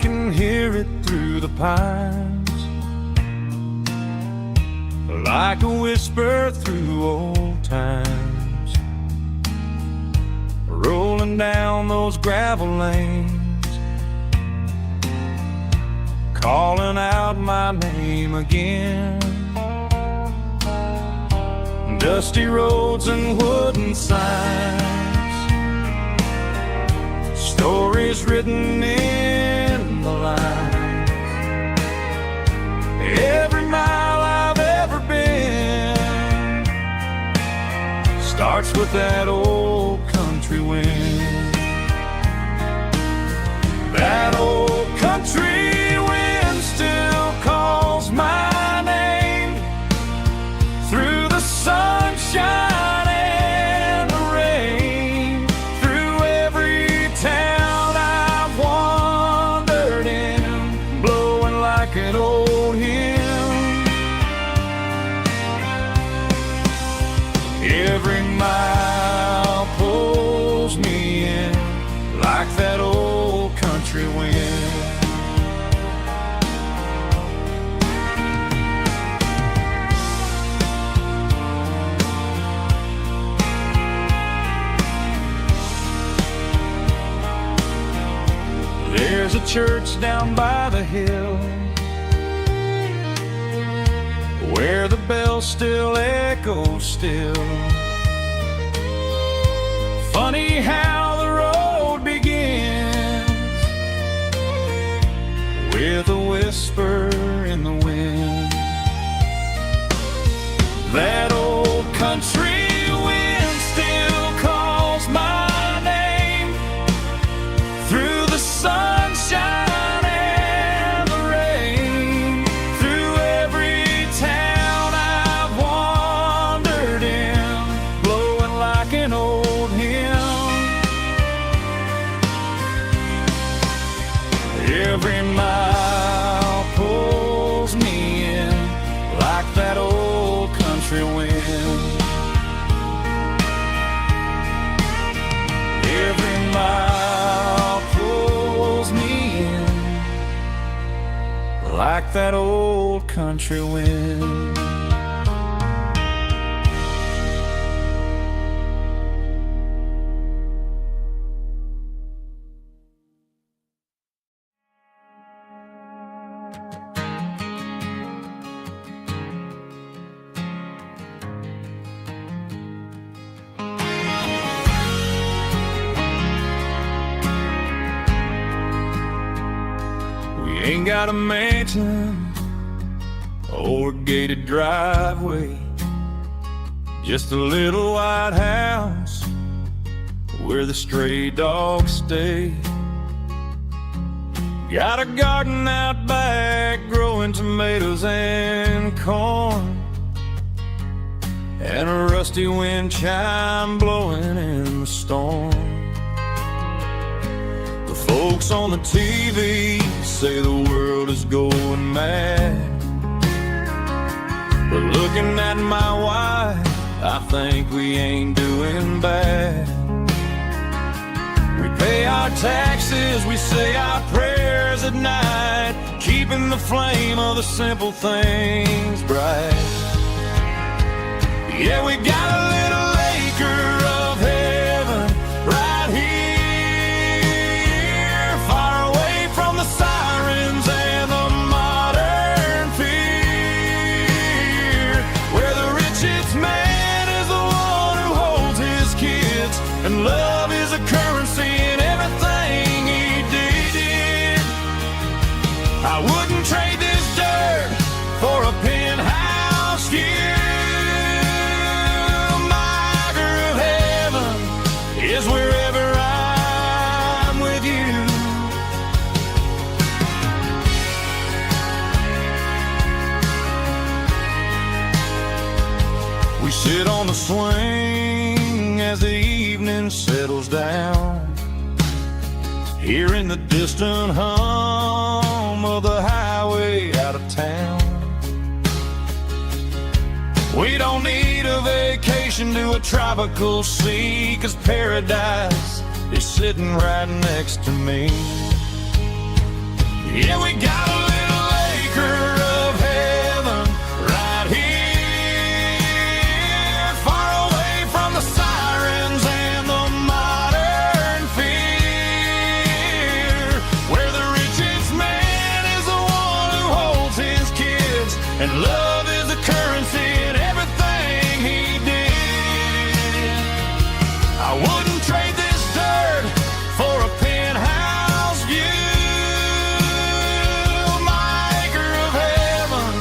can hear it through the pines, like a whisper through old times, rolling down those gravel lanes, calling out my name again. Dusty roads and wooden signs, stories written in the lines. Every mile I've ever been starts with that old country wind. That old country wind still calls my name through the sunshine and the rain, through every town I've wandered in, blowing like an old hymn. Every mile pulls me in like that old country wind. There's a church down by the hill where the bells still echo still. Funny how the road begins with a whisper in the wind. That old country wind still calls my name through the sunshine and the rain, through every town I've wandered in, blowing like an old hymn. Every mile pulls me in like that old country wind. Every mile pulls me in like that old country wind. Ain't got a mansion or a gated driveway, just a little white house where the stray dogs stay. Got a garden out back growing tomatoes and corn, and a rusty wind chime blowing in the storm. Folks on the TV say the world is going mad, but looking at my wife, I think we ain't doing bad. We pay our taxes, we say our prayers at night, keeping the flame of the simple things bright. Yeah, we got a little acre of heaven right here, sirens and the modern fear, where the richest man is the one who holds his kids, and love is a currency in everything he did. I wouldn't trade this dirt for a penthouse view. My acre of heaven is wherever I'm with you. We sit on the swing as the evening settles down, hearing the distant hum of the highway out of town. We don't need a vacation to a tropical sea, 'cause paradise is sitting right next to me. Yeah, we got a little acre of heaven right here, far away from the sirens and the modern fear, where the richest man is the one who holds his kids, and love is the currency in everything he did. I wouldn't trade this dirt for a penthouse view. My acre of heaven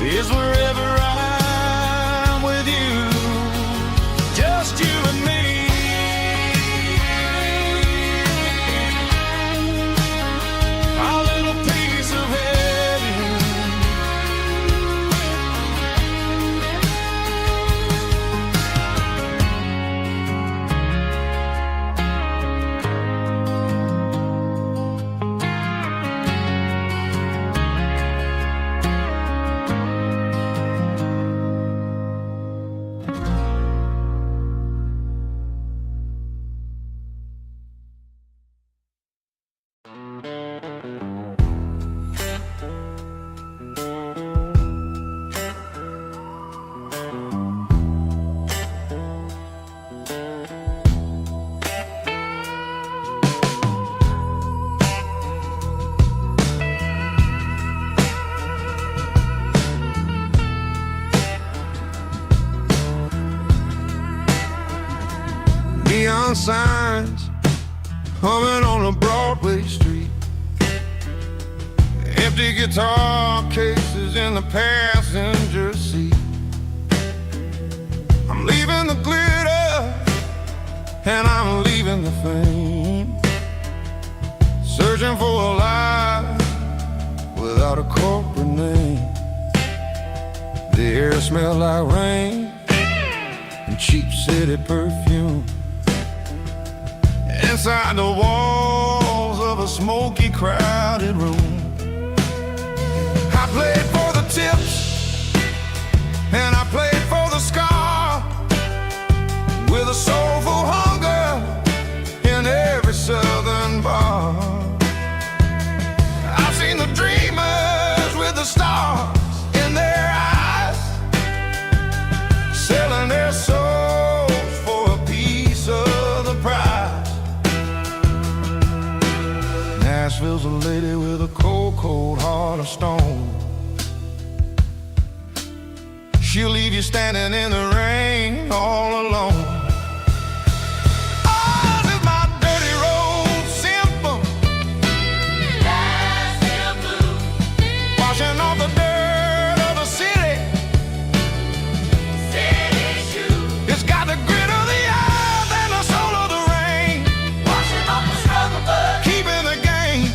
is wherever I'm with you, just you and me. Our little piece of heaven. Neon signs humming on a Broadway street, empty guitar cases in the passenger seat. I'm leaving the glitter and I'm leaving the fame, searching for a life without a corporate name. The air smells like rain and cheap city perfume. Inside the walls of a smoky, crowded room, I played for the tips and I played for the scar, with a soulful hunger in every southern bar. I've seen the dreamers with the stars in their eyes, selling their souls for a piece of the prize. Nashville's a lady with a cold, cold heart of stone. She'll leave you standing in the rain all alone. Oh, this is my dirty road symphony, Nashville blues, washing off the dirt of the city, city shoes. It's got the grit of the earth and the soul of the rain, washing off the struggle bud, keeping the game.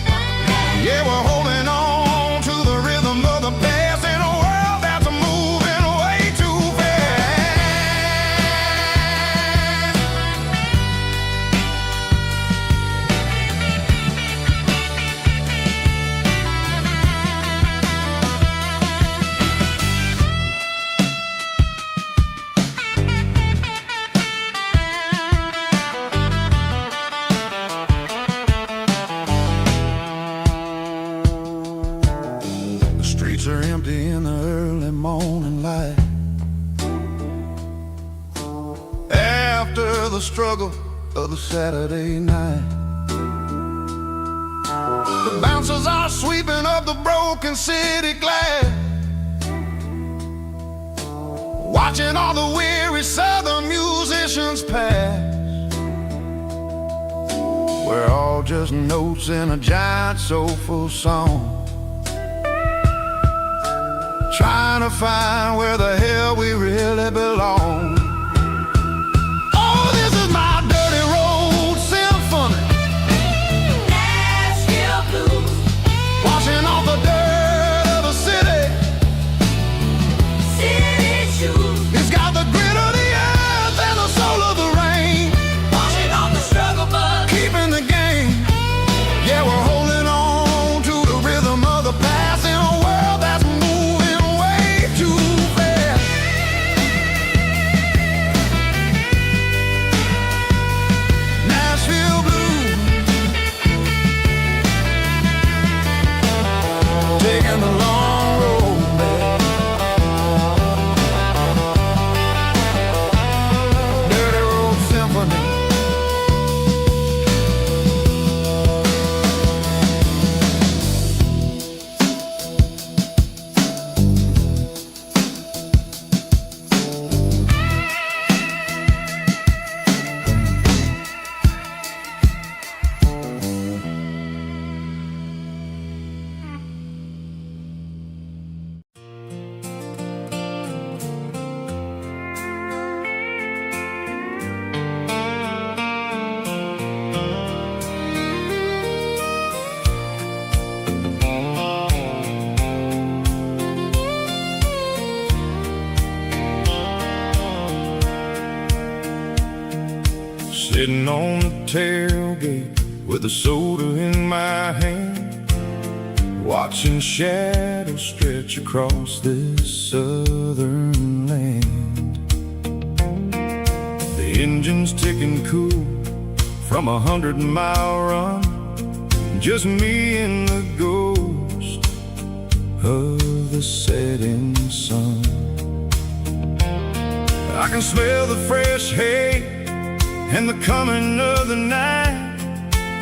Yeah, we're holding on to the rhythm of the past in a world that's moving way too fast. The streets are empty in the early morning light, after the struggle of the Saturday night. The bouncers are sweeping up the broken city glass, watching all the weary southern musicians pass. We're all just notes in a giant soulful song, trying to find where the hell we really belong. Oh, this is my dirty road symphony, Nashville blues, washing off the dirt of the city, city shoes. It's got the grit of the earth and the soul of the rain, washing off the struggle bud, keeping the game. Yeah, we're holding on to the rhythm of the past in a world that's moving way too fast. Sitting on the tailgate with a soda in my hand, watching shadows stretch across this southern land. The engine's ticking cool from 100-mile run, just me and the ghost of the setting sun. I can smell the fresh hay and the coming of the night.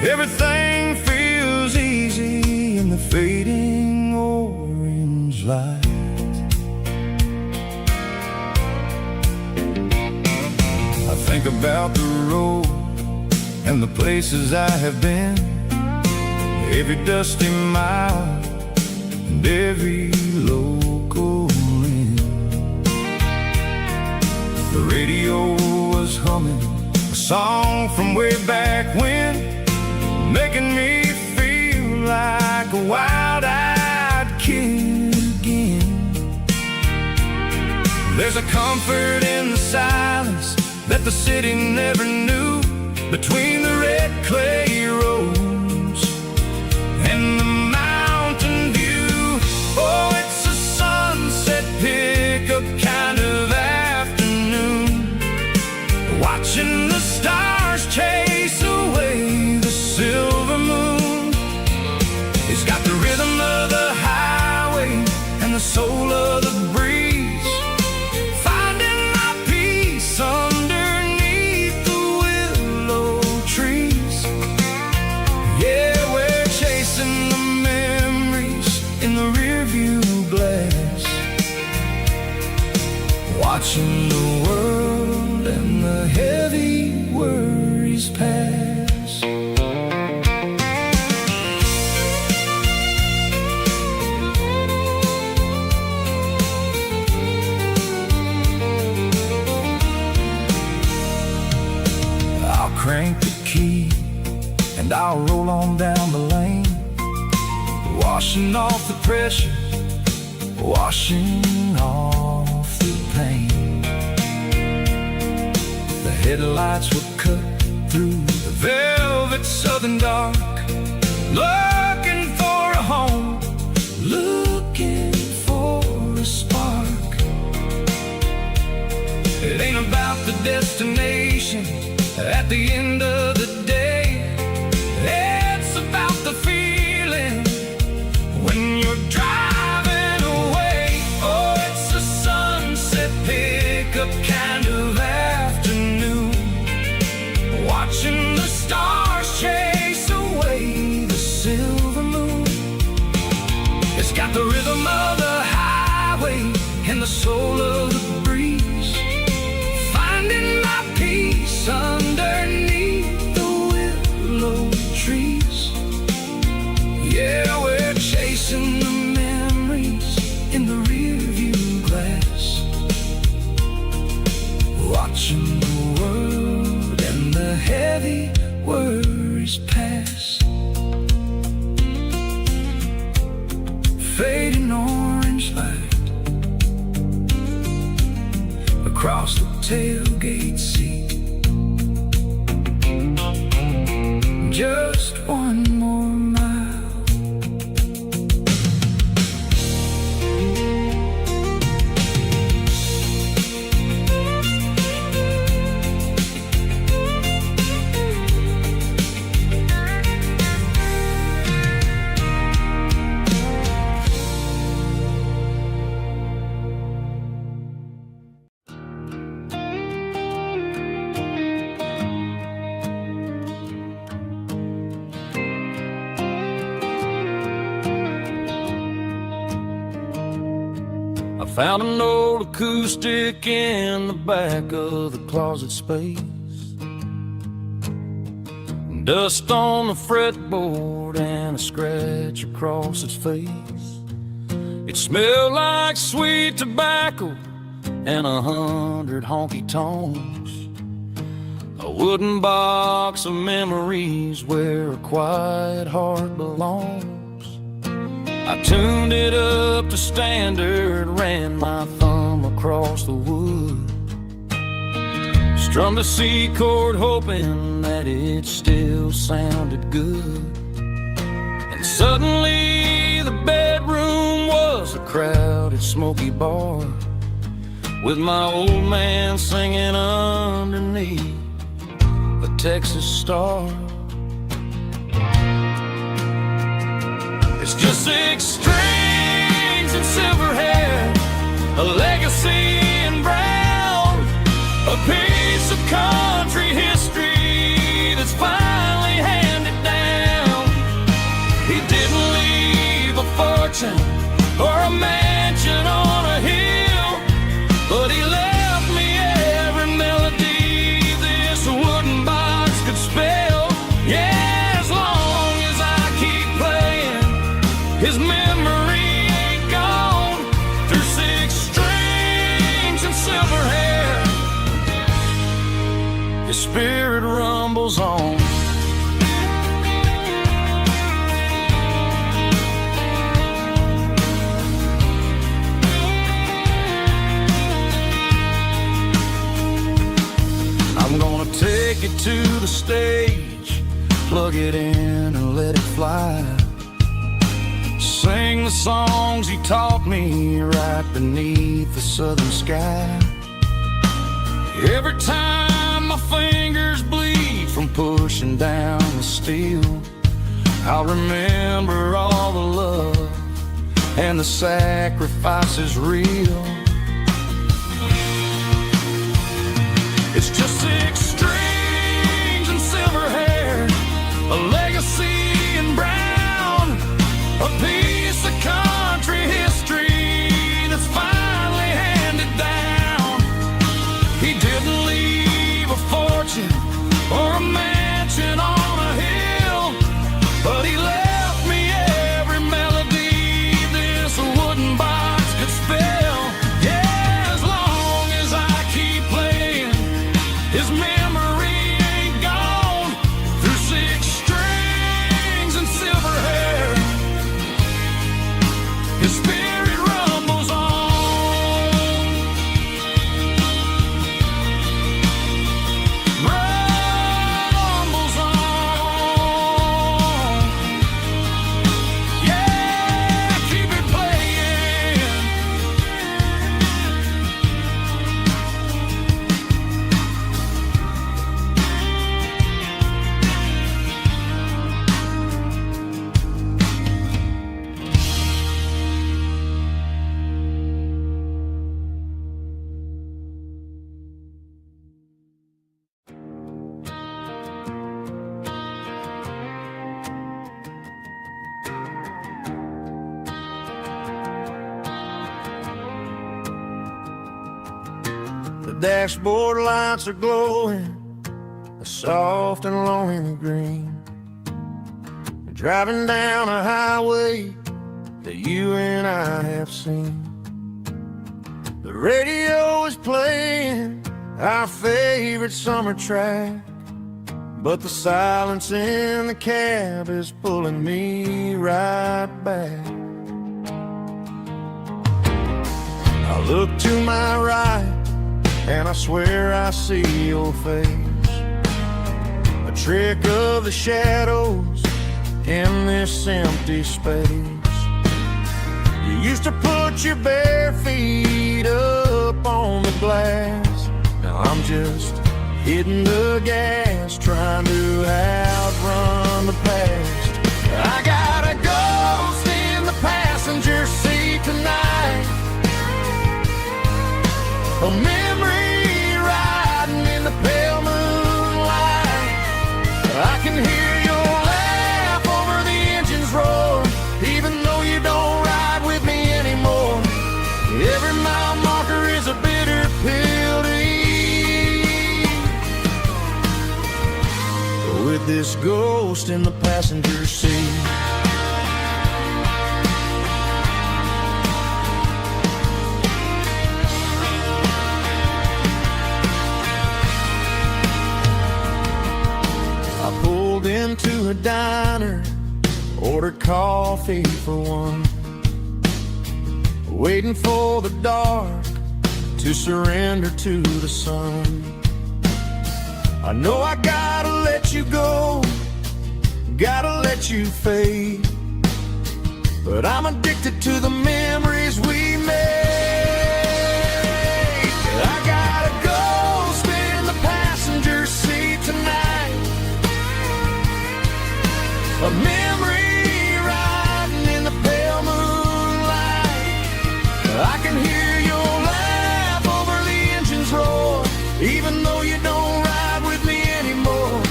Everything feels easy in the fading orange light. I think about the road and the places I have been, every dusty mile and every local inn. The radio was humming a song from way back when, making me feel like a wild-eyed kid again. There's a comfort in the silence that the city never knew, between the red clay roads and the mountain view. Oh, it's a sunset pickup kind of afternoon, watching the stars chase away the silver moon. It's got the rhythm of the highway and the soul of the breeze, finding my peace underneath the willow trees. Yeah, we're chasing the memories in the rearview glass, watching the world and the heavy worries pass. I'll crank the key and I'll roll on down the lane, washing off the pressure, washing off the pain. The headlights will cut through the velvet southern dark, looking for a home, looking for a spark. It ain't about the destination at the end of the day, it's about the feeling when you're driving away. Oh, it's a sunset pickup kind of afternoon, watching the stars chase away the silver moon. It's got the rhythm of the highway and the soul of the breeze, finding my peace underneath the willow trees. Yeah, we're chasing the memories in the rearview glass, watching the world and the heavy worries pass. Fading orange light across the tailgate seat, just one more mile. Found an old acoustic in the back of the closet space, dust on the fretboard and a scratch across its face. It smelled like sweet tobacco and 100 honky-tonks, a wooden box of memories where a quiet heart belongs. I tuned it up to standard, ran my thumb across the wood, Strummed a C chord hoping that it still sounded good. And suddenly the bedroom was a crowded, smoky bar, with my old man singing underneath the Texas Star. It's just 6 strings and silver hair, a legacy in brown, a piece of country history that's finally handed down. He didn't leave a fortune or a mansion on a hill, but he left me every melody this wooden box could spell. Yeah, as long as I keep playing, his memory ain't gone. Through 6 strings and silver hair, his spirit rumbles on. I'm gonna take it to the stage, plug it in and let it fly. Sing the songs he taught me right beneath the southern sky. Every time my fingers bleed from pushing down the steel, I'll remember all the love and the sacrifices real. It's just 6 strings and silver hair, a legacy in brown, a piece of country history that's finally handed down. He didn't leave a fortune or a mansion on a hill, but he left me every melody this wooden box could spell. Yeah, as long as I keep playing, his memory ain't gone. Through 6 strings and silver hair, his spirit rumbles on. Rumbles on. Yeah, keep it playing. The dashboard lights are glowing, a soft and lonely green. Driving down a highway that you and I have seen. The radio is playing our favorite summer track, but the silence in the cab is pulling me right back. I look to my right and I swear I see your face, a trick of the shadows in this empty space. You used to put your bare feet up on the glass. Now I'm just hitting the gas, trying to outrun the past. I got a ghost in the passenger seat tonight, a memory riding in the pale moonlight. I can hear your laugh over the engine's roar, even though you don't ride with me anymore. Every mile marker is a bitter pill to eat, with this ghost in the passenger seat. Into a diner, ordered coffee for one, waiting for the dark to surrender to the sun. I know I gotta let you go, gotta let you fade, but I'm addicted to the memories we made. I gotta go spin the passenger seat tonight, a memory riding in the pale moonlight. I can hear your laugh over the engine's roar, even though you don't ride with me anymore.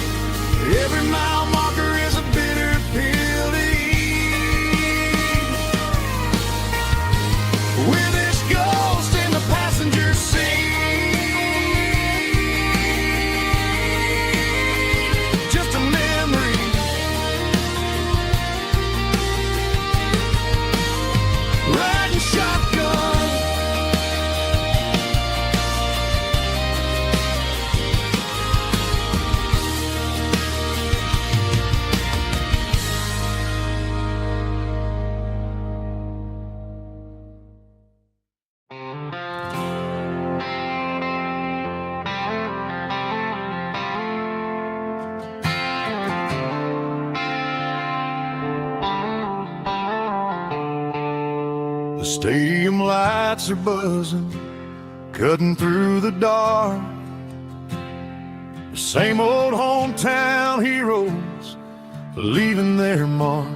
Every mile marker is a bitter pill to eat. With this ghost in the passenger seat, just a memory. Riding shotgun, the stadium lights are buzzing, cutting through the dark. The same old hometown heroes leaving their mark.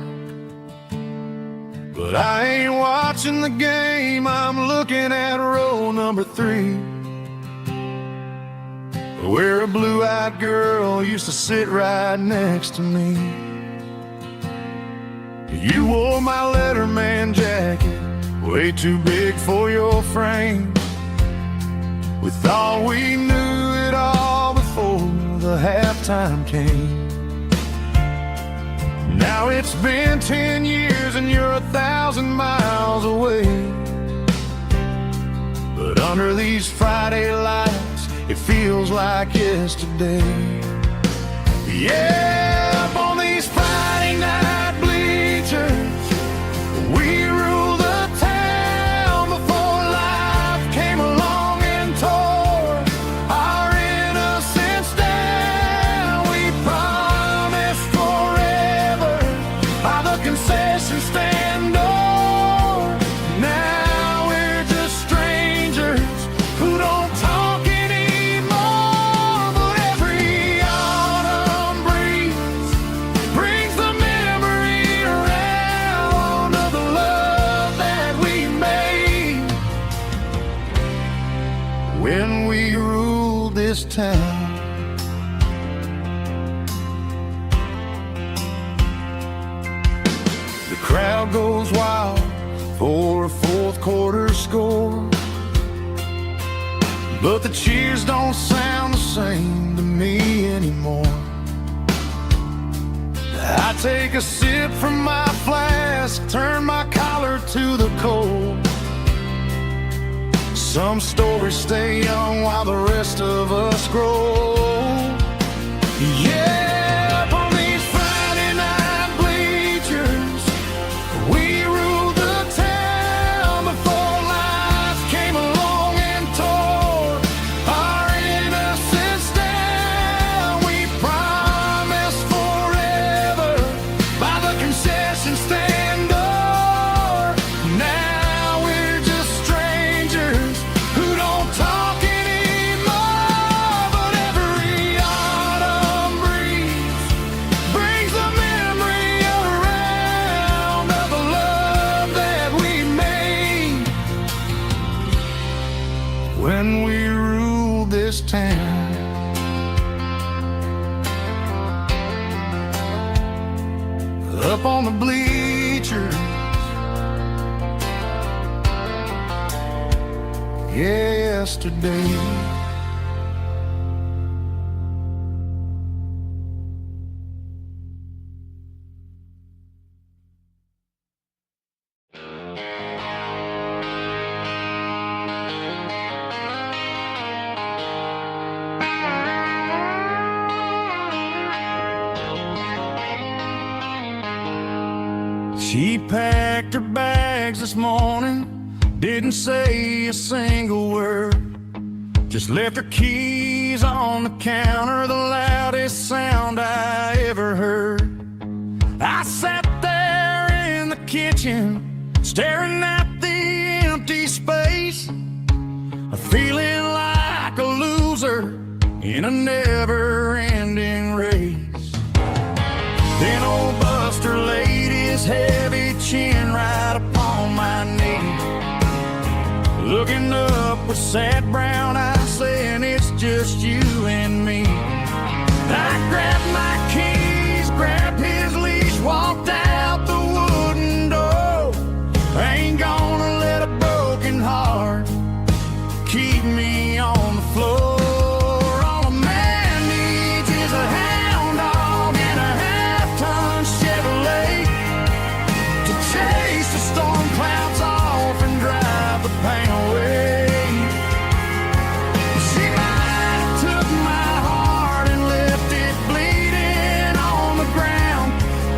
But I ain't watching the game, I'm looking at row number 3, where a blue-eyed girl used to sit right next to me. You wore my Letterman jacket, way too big for your frame. We thought we knew it all before the halftime came. Now it's been 10 years and you're 1,000 miles away, but under these Friday lights it feels like yesterday. Yeah, up on these Friday night bleachers, we rule the town before life came along and tore our innocence down. We promised forever by the concession stand door. Now we're just strangers who don't talk anymore. But every autumn breeze brings the memory around of the love that we made when we ruled this town. The crowd goes wild for a fourth quarter score, but the cheers don't sound the same to me anymore. I take a sip from my flask, turn my collar to the cold. Some stories stay young while the rest of us grow. Yeah, up on these Friday night bleachers, we ruled the town before life came along and tore our innocence down. We promised forever by the concession stand door. Now we're just strangers who don't talk anymore. But every autumn breeze brings the memory around of the love that we made when we ruled this town. Up on the bleachers, yesterday. She packed her bags this morning, didn't say a single word, Just left her keys on the counter, the loudest sound I ever heard. I sat there in the kitchen, staring at the empty space, feeling like a loser in a never-ending race. Then old Buster laid his heavy chin right upon my knee, looking up with sad brown eyes, saying it's just you and me. I grabbed my keys, grabbed his leash, walked out the wooden door. I ain't gonna let a broken heart keep me on the floor. All a man needs is a hound dog and a half-ton Chevrolet to chase the storm clouds off and drive the pain away. She might have took my heart and left it bleeding on the ground,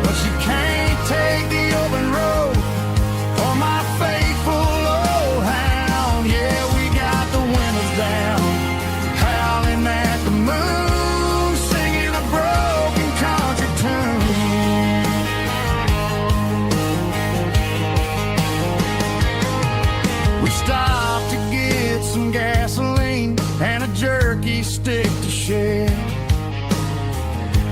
but she can't take the open road for my faithful old hound. Yeah, we got the windows down, howling at the moon, singing a broken country tune. We stopped to get some gasoline and a jerky stick to share.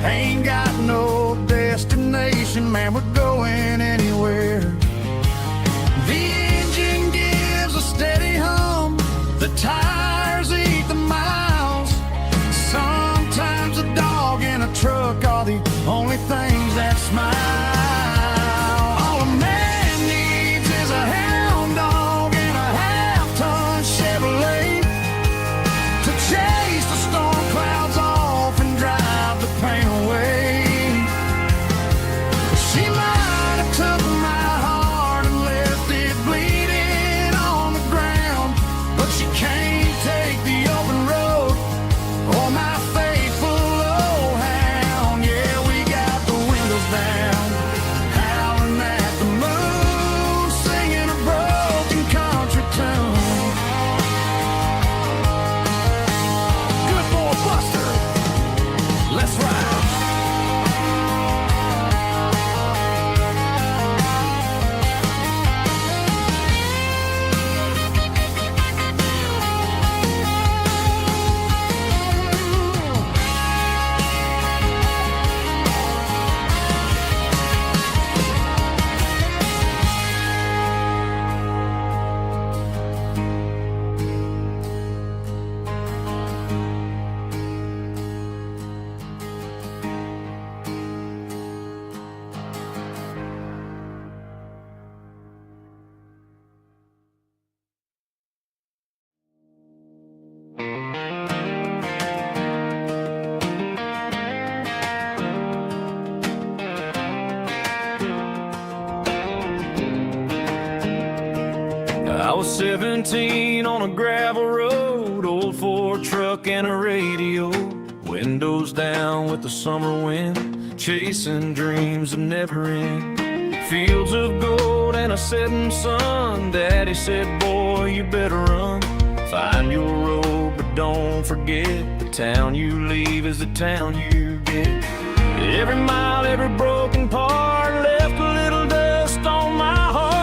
Ain't got no destination, man, we're going anywhere. The engine gives a steady hum, the tires eat the miles. Sometimes a dog in a truck are the only things that smile. All a man needs is a hound dog and a half-ton Chevrolet to chase the storm clouds off and drive the pain away. She might have took my heart and left it bleeding on the ground, but she can't take the open road or my faithful old hound. Yeah, we got the windows down, howling at the moon, singing a broken country tune. Good boy Buster, let's ride. I was 17 on a gravel road, old Ford truck and a radio, windows down with the summer wind, chasing dreams of never end. Fields of gold and a setting sun, Daddy said, boy, you better run. Find your road, but don't forget, the town you leave is the town you get. Every mile, every broken part left a little dust on my heart.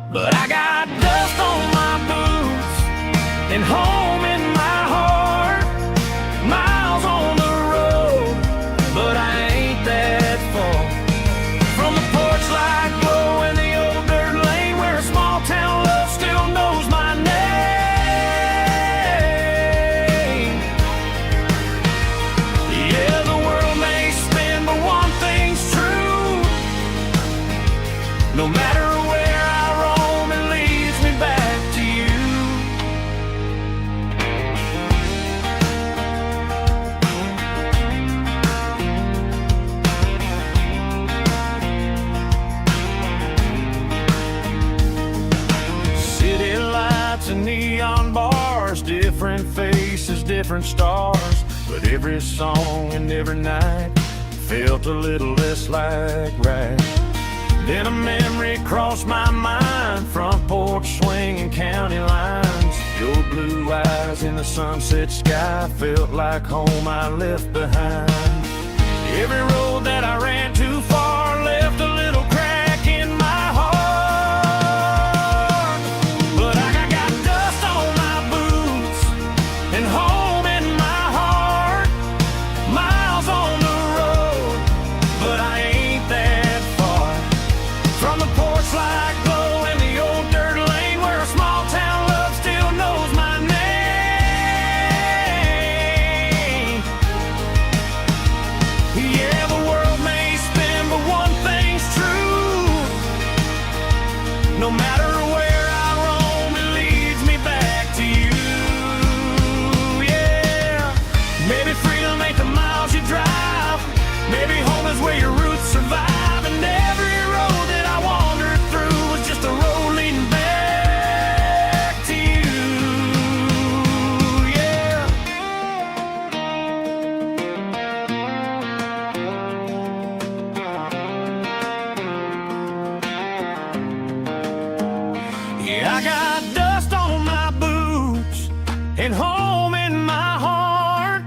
But I got dust on my boots and home in my heart. Miles on the road, but I ain't that far from the porch light glow in the old dirt lane where a small town love still knows my name. Yeah, the world may spin, but one thing's true. No matter where I roam, it leads me back to you. City lights and neon bars, different faces, different stars, but every song and every night felt a little less like right. Then a memory crossed my mind, front porch swinging county lines, Your blue eyes in the sunset sky felt like home I left behind. Every road that I ran too far left a little crack in my heart. But I got dust on my boots and home in my heart. Miles on the road, but I ain't that far from the porch light glow in the old dirt lane where a small town love still knows my name. Yeah, the world may spin, but one thing's true. No matter where I roam, it leads me back to you. Yeah, maybe freedom ain't the miles you drive. Maybe home is where your roots survive. And every road that I wandered through was just a road leading back to you. Yeah. Yeah, I got dust on my boots and home in my heart.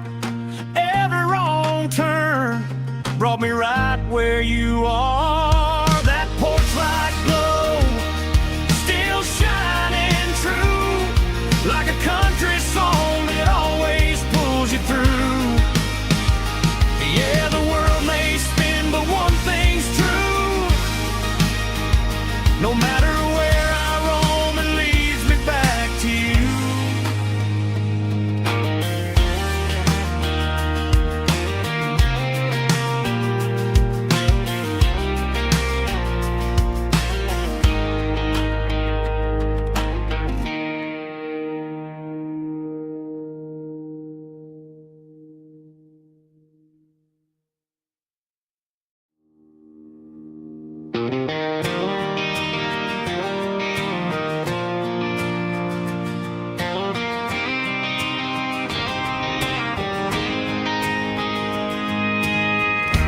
Every wrong turn brought me right where you are. That porch light glow still shining true, like a country song that always pulls you through. Yeah, the world may spin, but one thing's true. No matter where I roam, it leads me back to you.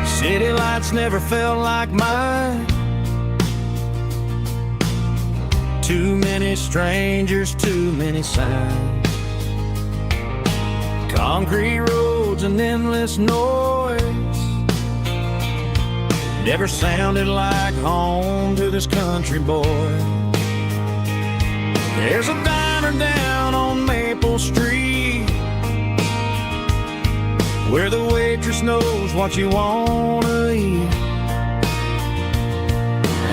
City lights never felt like mine. Too many strangers, too many signs. Concrete roads and endless noise never sounded like home to this country boy. There's a diner down on Maple Street where the waitress knows what you wanna eat,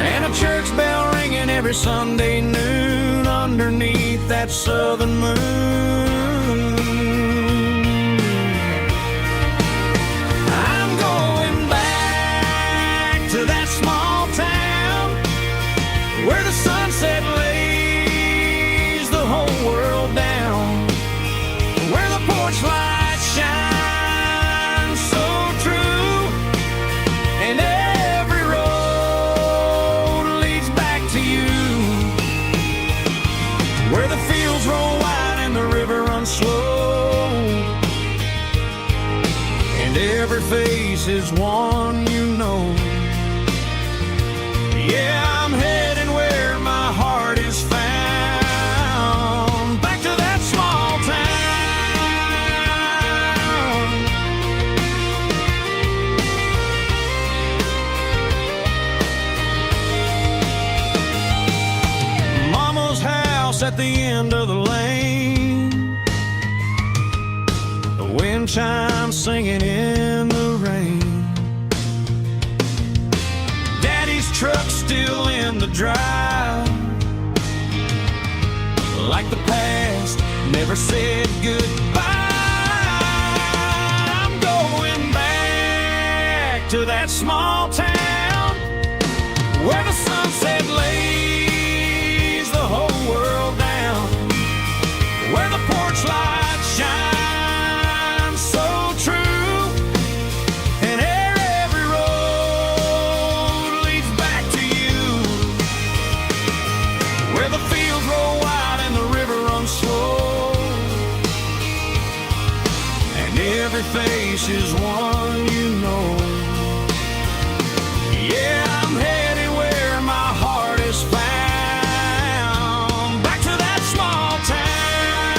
and a church bell ringing every Sunday noon underneath that southern moon. I'm going back to that small town where the sunset lays the whole world down, where the porch lights shine slow, and every face is one you know. Yeah, I'm heading where my heart is found, back to that small town. Mama's house at the end of the lane, wind chimes singing in the rain. Daddy's truck still in the drive, like the past never said goodbye. I'm going back to that small town where the sunset lays the whole world down, where the porch lights shine face is one you know. Yeah, I'm heading where my heart is found, back to that small town.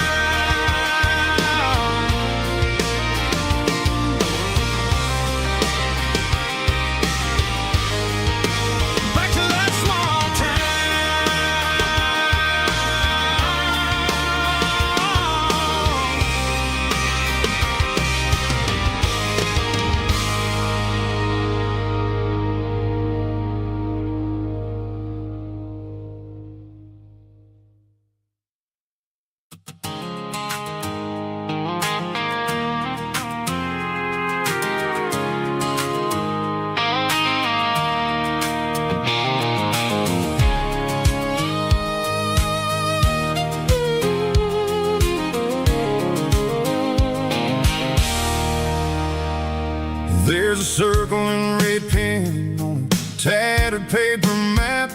There's a circle and red pen on a tattered paper map,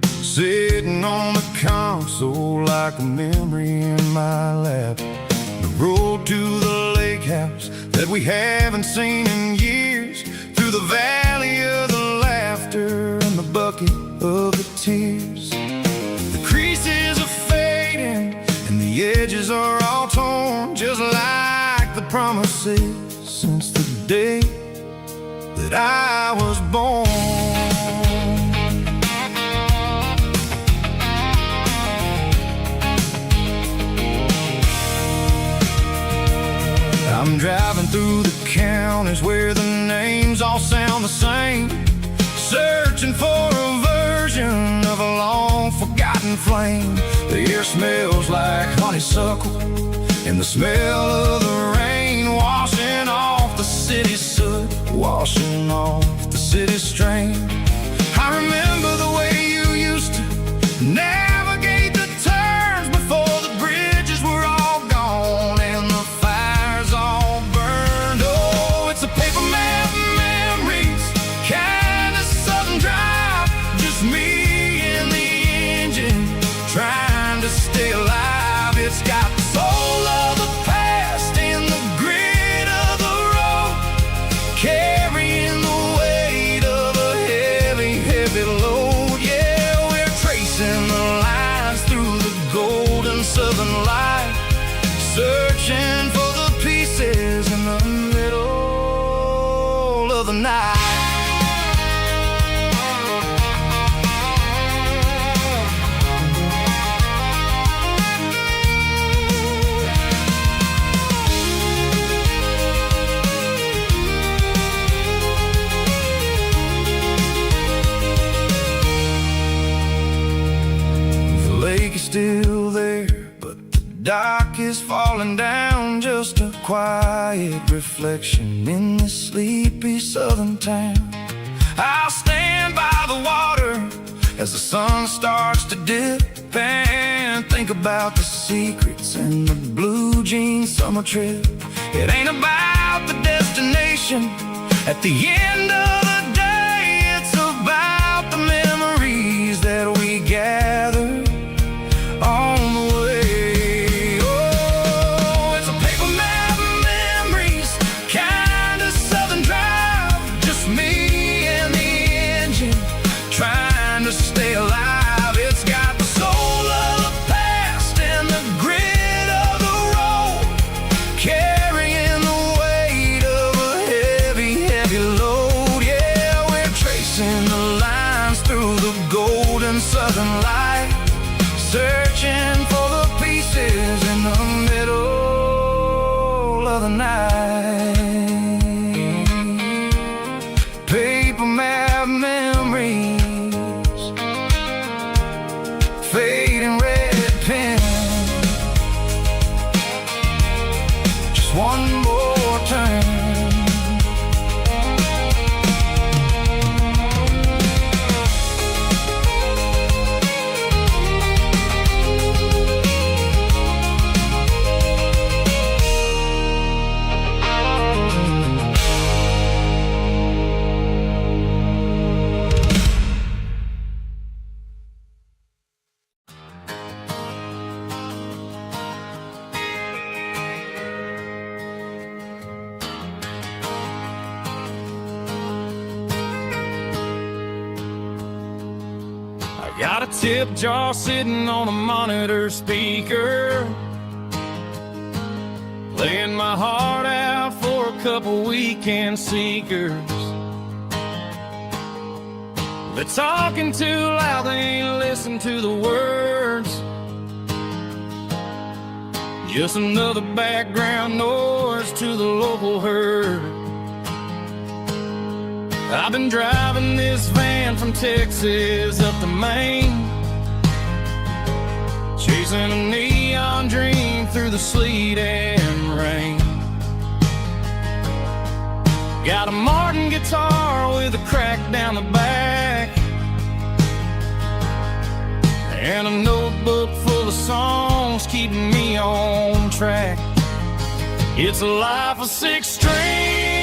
sitting on the console like a memory in my lap. The road to the lake house that we haven't seen in years, through the valley of the laughter and the bucket of the tears. The creases are fading and the edges are all torn, just like the promises since the day that I was born. I'm driving through the counties where the names all sound the same, searching for a version of a long forgotten flame. The air smells like honeysuckle and the smell of the rain, washing off the city's soot, washing off the city's strain. I remember the way you used to navigate the turns before the bridges were all gone and the fires all burned. Oh, it's a paper map memories, kind of southern drive, just me and the engine trying to stay alive. It's got the soul of the past and the grit of the road, carrying the weight of a heavy, heavy load. Yeah, we're tracing the lines through the golden southern light, searching for the pieces in the middle of the night. Still there, but the dock is falling down, just a quiet reflection in this sleepy southern town. I'll stand by the water as the sun starts to dip and think about the secrets in the blue jean summer trip. It ain't about the destination at the end of the day, it's about the memories that we gather on the way. Oh, it's a paper map memories, kind of southern drive, just me and the engine trying to stay alive. It's got the soul of the past and the grit of the road, carrying the weight of a heavy, heavy load. Yeah, we're tracing the lines through the golden southern light, searching for the pieces in the middle of the night. Paper map memories, fading red pen, just one more turn. Got a tip jar sitting on a monitor speaker, playing my heart out for a couple weekend seekers. They're talking too loud, they ain't listen to the words, just another background noise to the local herd. I've been driving this van from Texas up to Maine, chasing a neon dream through the sleet and rain. Got a Martin guitar with a crack down the back, and a notebook full of songs keeping me on track. It's a life of 6 strings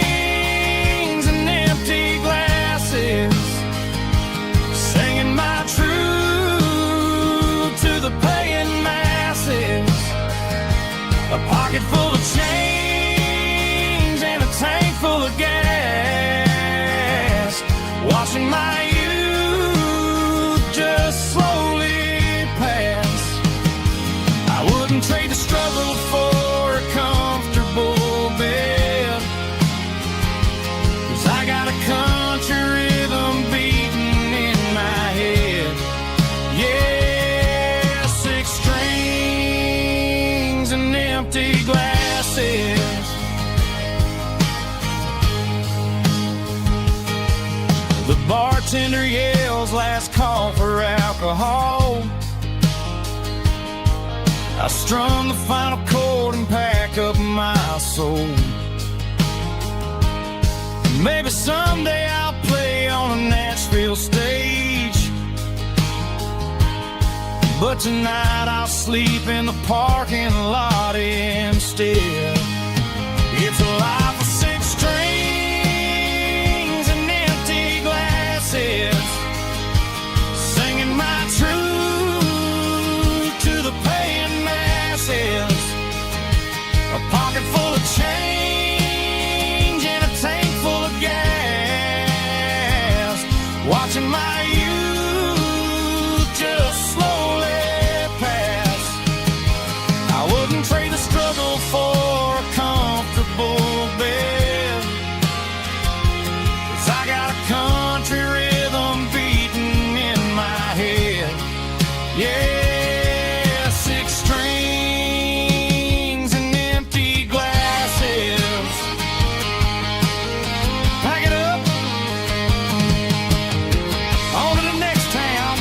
bartender yells last call for alcohol. I strum the final chord and pack up my soul. Maybe someday I'll play on a Nashville stage, but tonight I'll sleep in the parking lot instead. It's a life of 6 strings and empty glasses, singing my truth to the paying masses. A pocket full of change and a tank full of gas, watching my youth just slowly pass. I wouldn't trade the struggle for a comfortable bed, 'cause I got a country rhythm beating in my head. Yeah, 6 strings and empty glasses. Pack it up, on to the next town.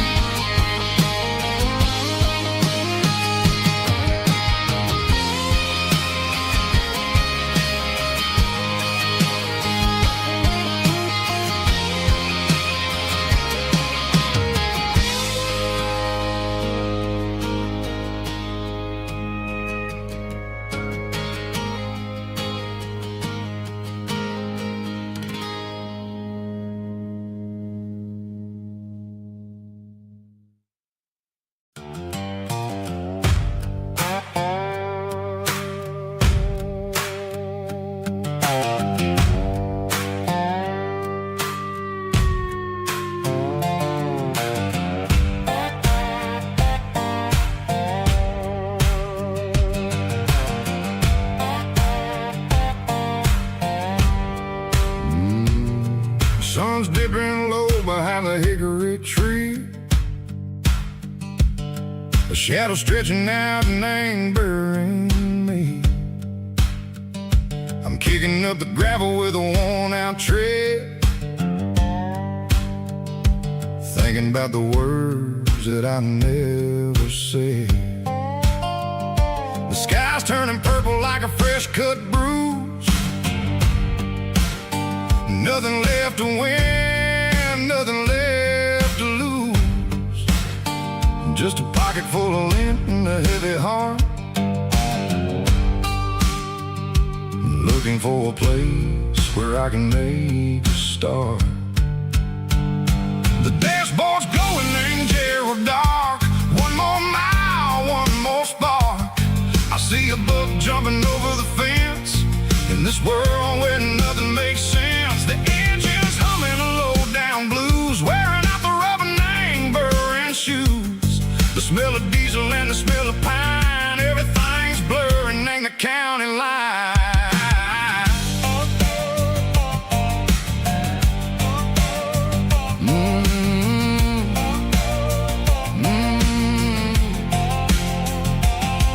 Sun's dipping low behind the hickory tree, a shadow stretching out and angering me. I'm kicking up the gravel with a worn-out tread, thinking about the words that I never said. The sky's turning purple like a fresh-cut bruise. Nothing left to win, nothing left to lose. Just a pocket full of lint and a heavy heart, looking for a place where I can make a start. The dashboard's glowing in Gerald dark. One more mile, one more spark. I see a buck jumping over the fence in this world where nothing makes sense. The engine's humming a low-down blues, wearing out the rubber name burring shoes. The smell of diesel and the smell of pine, everything's blurring in the county line.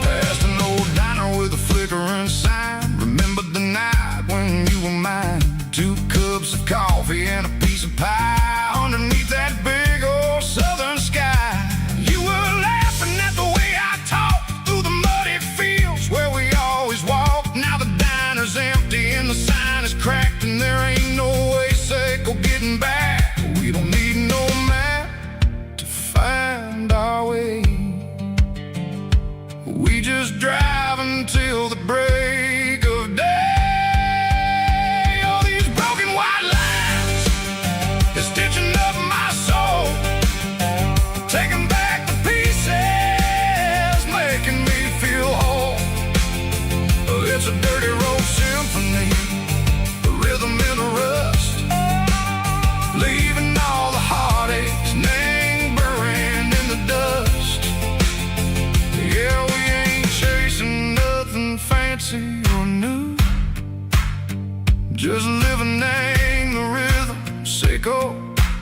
Past an old diner with a flickering sign. Remember the night when you were mine. 2 cups of coffee and a piece of pie underneath that big old southern sky. You were laughing at the way I talked through the muddy fields where we always walked. Now the diner's empty and the sign is cracked, and there ain't no way safe or getting back. We don't need no map to find our way. We just drive until the break of day. Stitching up my soul, taking back the pieces, making me feel whole. It's a dirty road symphony, a rhythm in the rust, leaving all the heartaches lingering in the dust. Yeah, we ain't chasing nothing fancy or new, just living in the rhythm, sicko.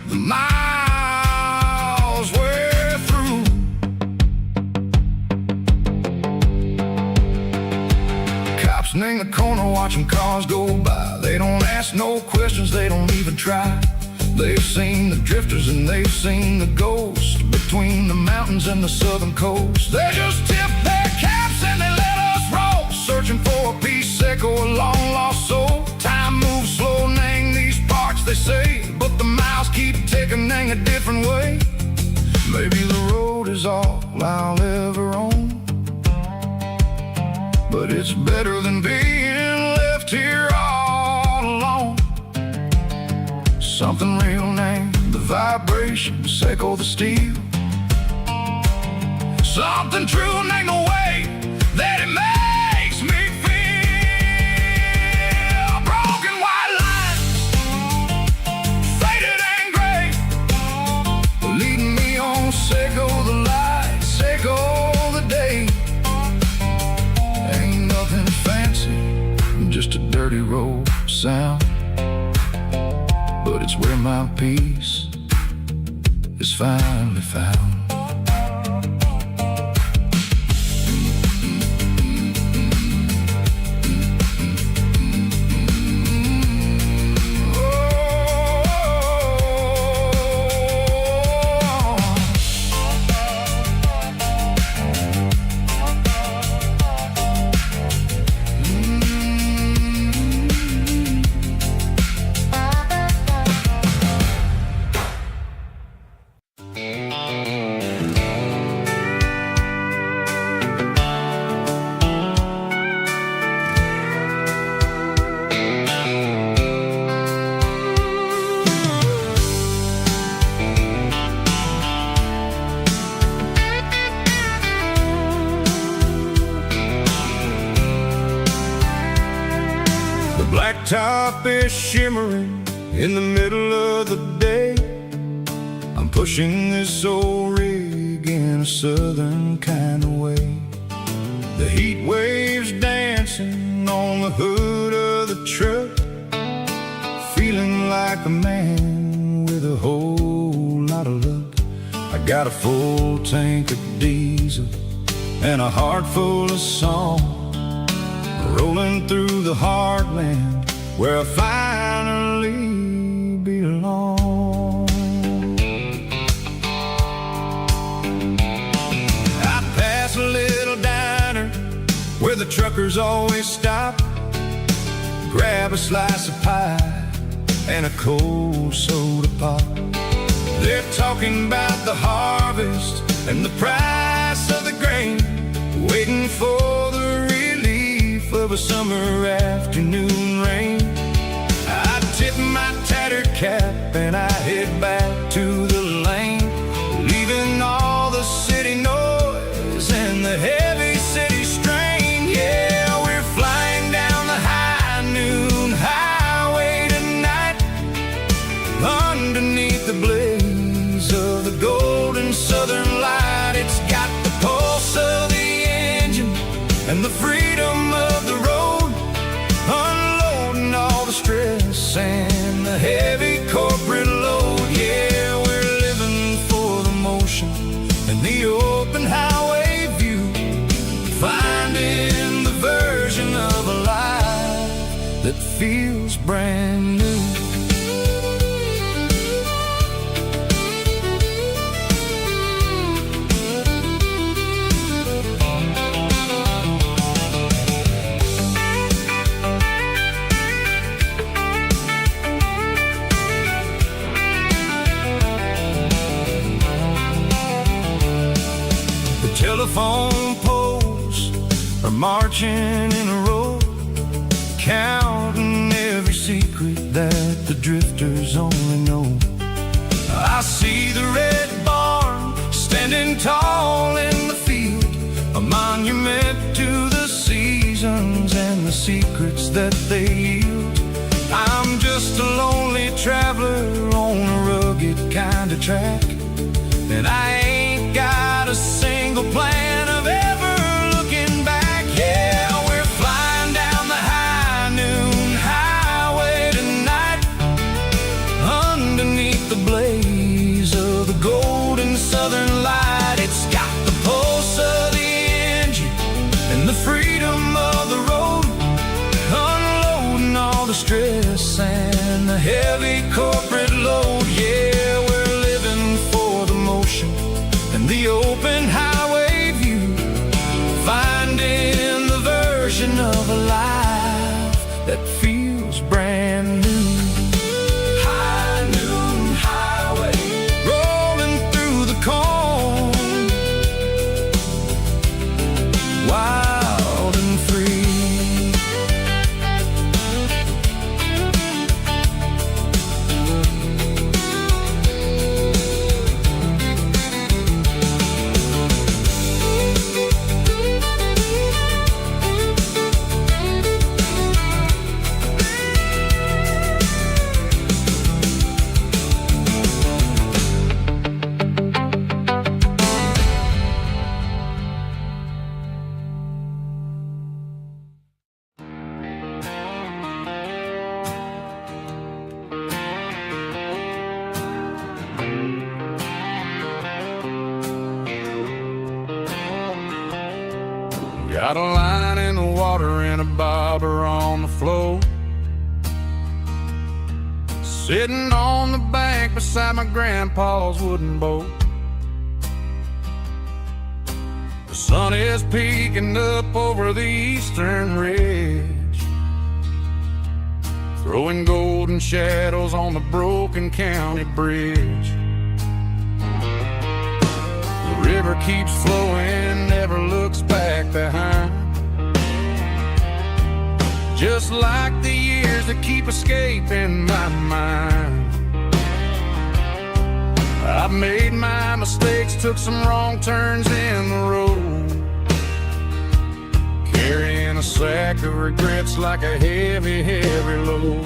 The miles we're through. Cops in the corner watching cars go by. They don't ask no questions, they don't even try. They've seen the drifters and they've seen the ghosts between the mountains and the southern coast. They just tip their caps and they let us roll, searching for a piece seco, a long lost soul. Time moves slow, nang these parts they say, but the miles keep ticking, nang a different way. Maybe the road is all I'll ever own, but it's better than being left here all alone. Something real named the vibrations echo the steel. Something true named the way that it makes me feel. Broken white lines, faded and gray, leading me on, seco the light, seco the day. Ain't nothing fancy, just a dirty road sound, but it's where my peace is finally found. Blacktop is shimmering in the middle of the day. I'm pushing this old rig in a southern kind of way. The heat waves dancing on the hood of the truck, feeling like a man with a whole lot of luck. I got a full tank of diesel and a heart full of song, rolling through the heartland where I finally belong. I pass a little diner where the truckers always stop, grab a slice of pie and a cold soda pop. They're talking about the harvest and the price of the grain, waiting for the relief of a summer afternoon rain. I tip my tattered cap and I head back to the lane, leaving all the city noise and the heavy city strain. Yeah, we're flying down the high noon highway tonight, underneath the blaze of the golden southern light. It's got the pulse of the engine and the freedom of the road, unloading all the stress and the heavy corporate load. Yeah, we're living for the motion and the open highway view, finding the version of a life that feels brand new. Telephone poles are marching in a row, counting every secret that the drifters only know. I see the red barn standing tall in the field, a monument to the seasons and the secrets that they yield. I'm just a lonely traveler on a rugged kind of track, and I ain't got a single plan of ever looking back. Yeah, we're flying down the high noon highway tonight, underneath the blaze of the golden southern light. It's got the pulse of the engine and the freedom of the road, unloading all the stress and the heavy corporate load. Got a line in the water and a bobber on the floor. Sitting on the bank beside my grandpa's wooden boat. The sun is peeking up over the eastern ridge, throwing golden shadows on the broken county bridge. The river keeps flowing, never looks back behind, just like the years that keep escaping my mind. I've made my mistakes, took some wrong turns in the road, carrying a sack of regrets like a heavy, heavy load.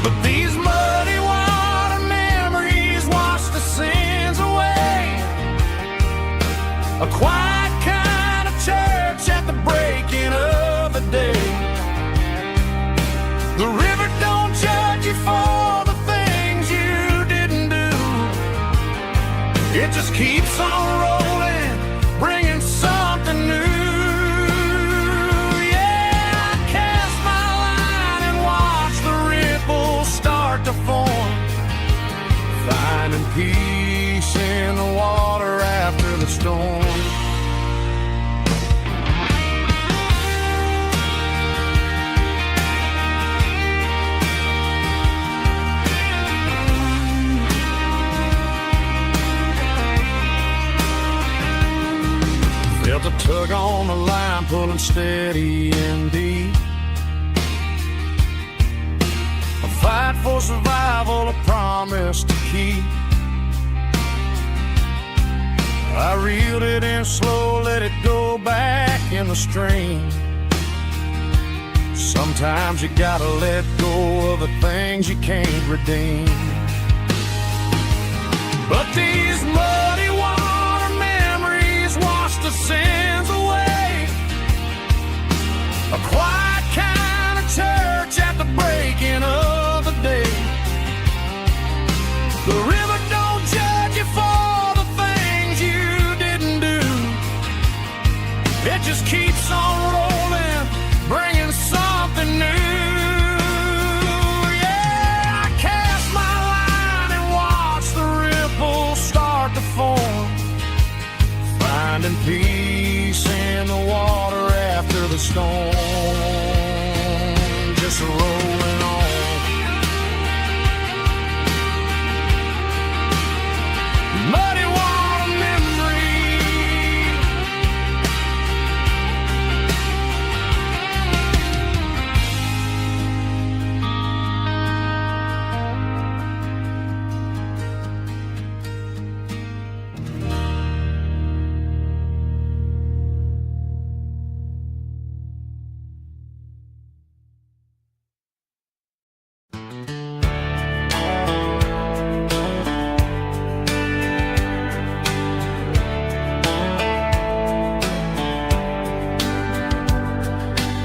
But these muddy water memories wash the sins away. A quiet kind of church at the breaking of the day. The river don't judge you for the things you didn't do. It just keeps on rolling, bringing something new. Yeah, I cast my line and watch the ripples start to form, finding peace in the water after the storm. Felt a tug on the line, pulling steady and deep. A fight for survival, a promise to keep. I reeled it in slow, let it go back in the stream. Sometimes you gotta let go of the things you can't redeem. But these muddy water memories wash the sins away. A quiet kind of church at the breaking of the day. The river don't judge you for the things you didn't do. It just keeps on rolling, bringing something new. Yeah, I cast my line and watch the ripples start to form, finding peace in the water after the storm. Just rolling on. Muddy water memory.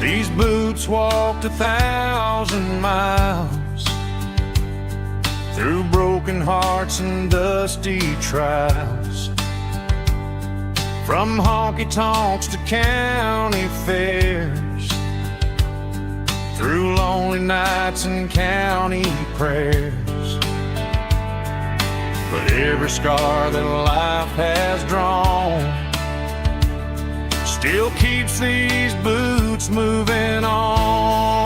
These boots walked 1,000 miles through broken hearts and dusty trials, from honky-tonks to county fairs, through lonely nights and county prayers. But every scar that life has drawn still keeps these boots moving on.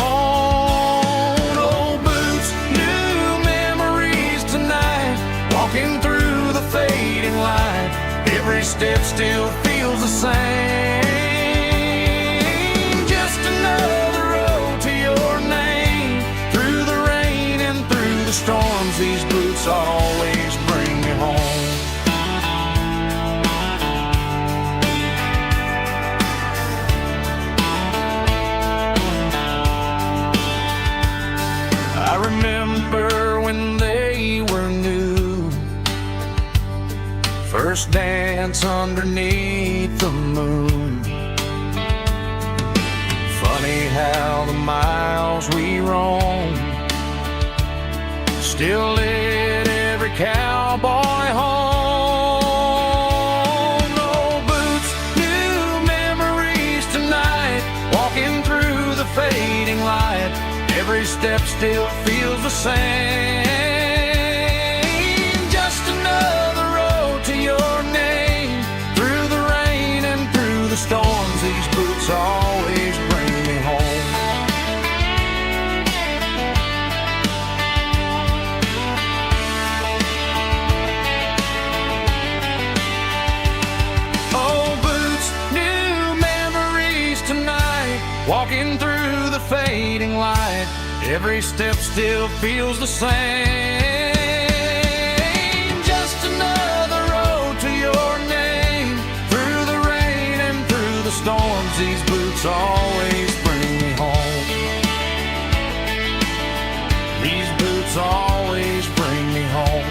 Old boots, new memories tonight, walking through the fading light. Every step still feels the same. Just another road to your name. Through the rain and through the storms, these boots always bring me home. I remember when they were new, first dance underneath the moon. Funny how the miles we roam still lit every cowboy home. Old boots, new step still feels the same. Just another road to your name. Through the rain and through the storms, these boots always bring me home. Old boots, new memories tonight. Walking through the fading light, every step still feels the same. Just another road to your name. Through the rain and through the storms, these boots always bring me home. These boots always bring me home.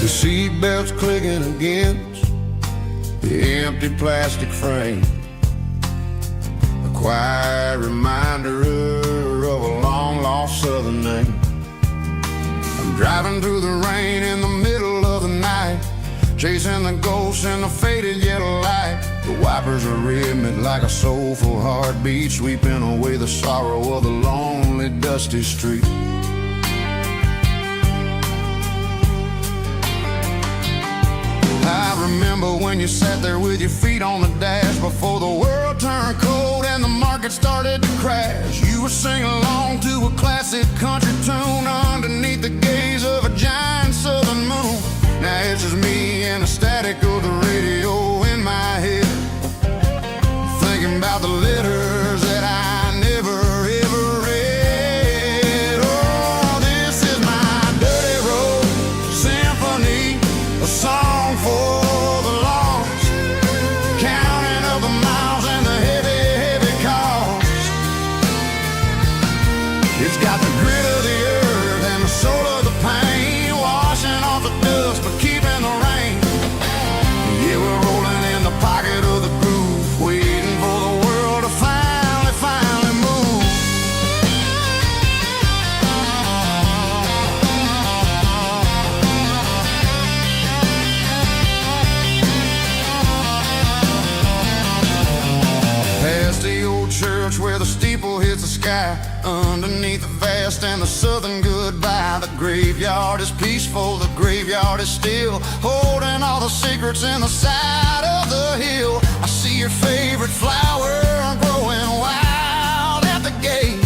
The seatbelt's clicking against the empty plastic frame, a quiet reminder of a long-lost southern name. I'm driving through the rain in the middle of the night, chasing the ghosts in the faded yellow light. The wipers are rhythmic like a soulful heartbeat, sweeping away the sorrow of the lonely, dusty street. I remember when you sat there with your feet on the dash, before the world turned cold and the market started to crash. You were singing along to a classic country tune underneath the gaze of a giant southern moon. Now it's just me and the static of the radio in my head, thinking about the letters that I never ever read. Oh, this is my dirty road symphony, a song for the lost, counting up the miles and the heavy, heavy cost. It's got the grit of the earth and the soul of the pain, washing off the dust but keeping the rain. Yeah, we're rolling in the pocket of the groove, waiting for the world to finally move. Past the old church where the steeple hits the sky, underneath the vast and the southern goodbye. The graveyard is peaceful, the graveyard is still, holding all the secrets in the side of the hill. I see your favorite flower growing wild at the gate,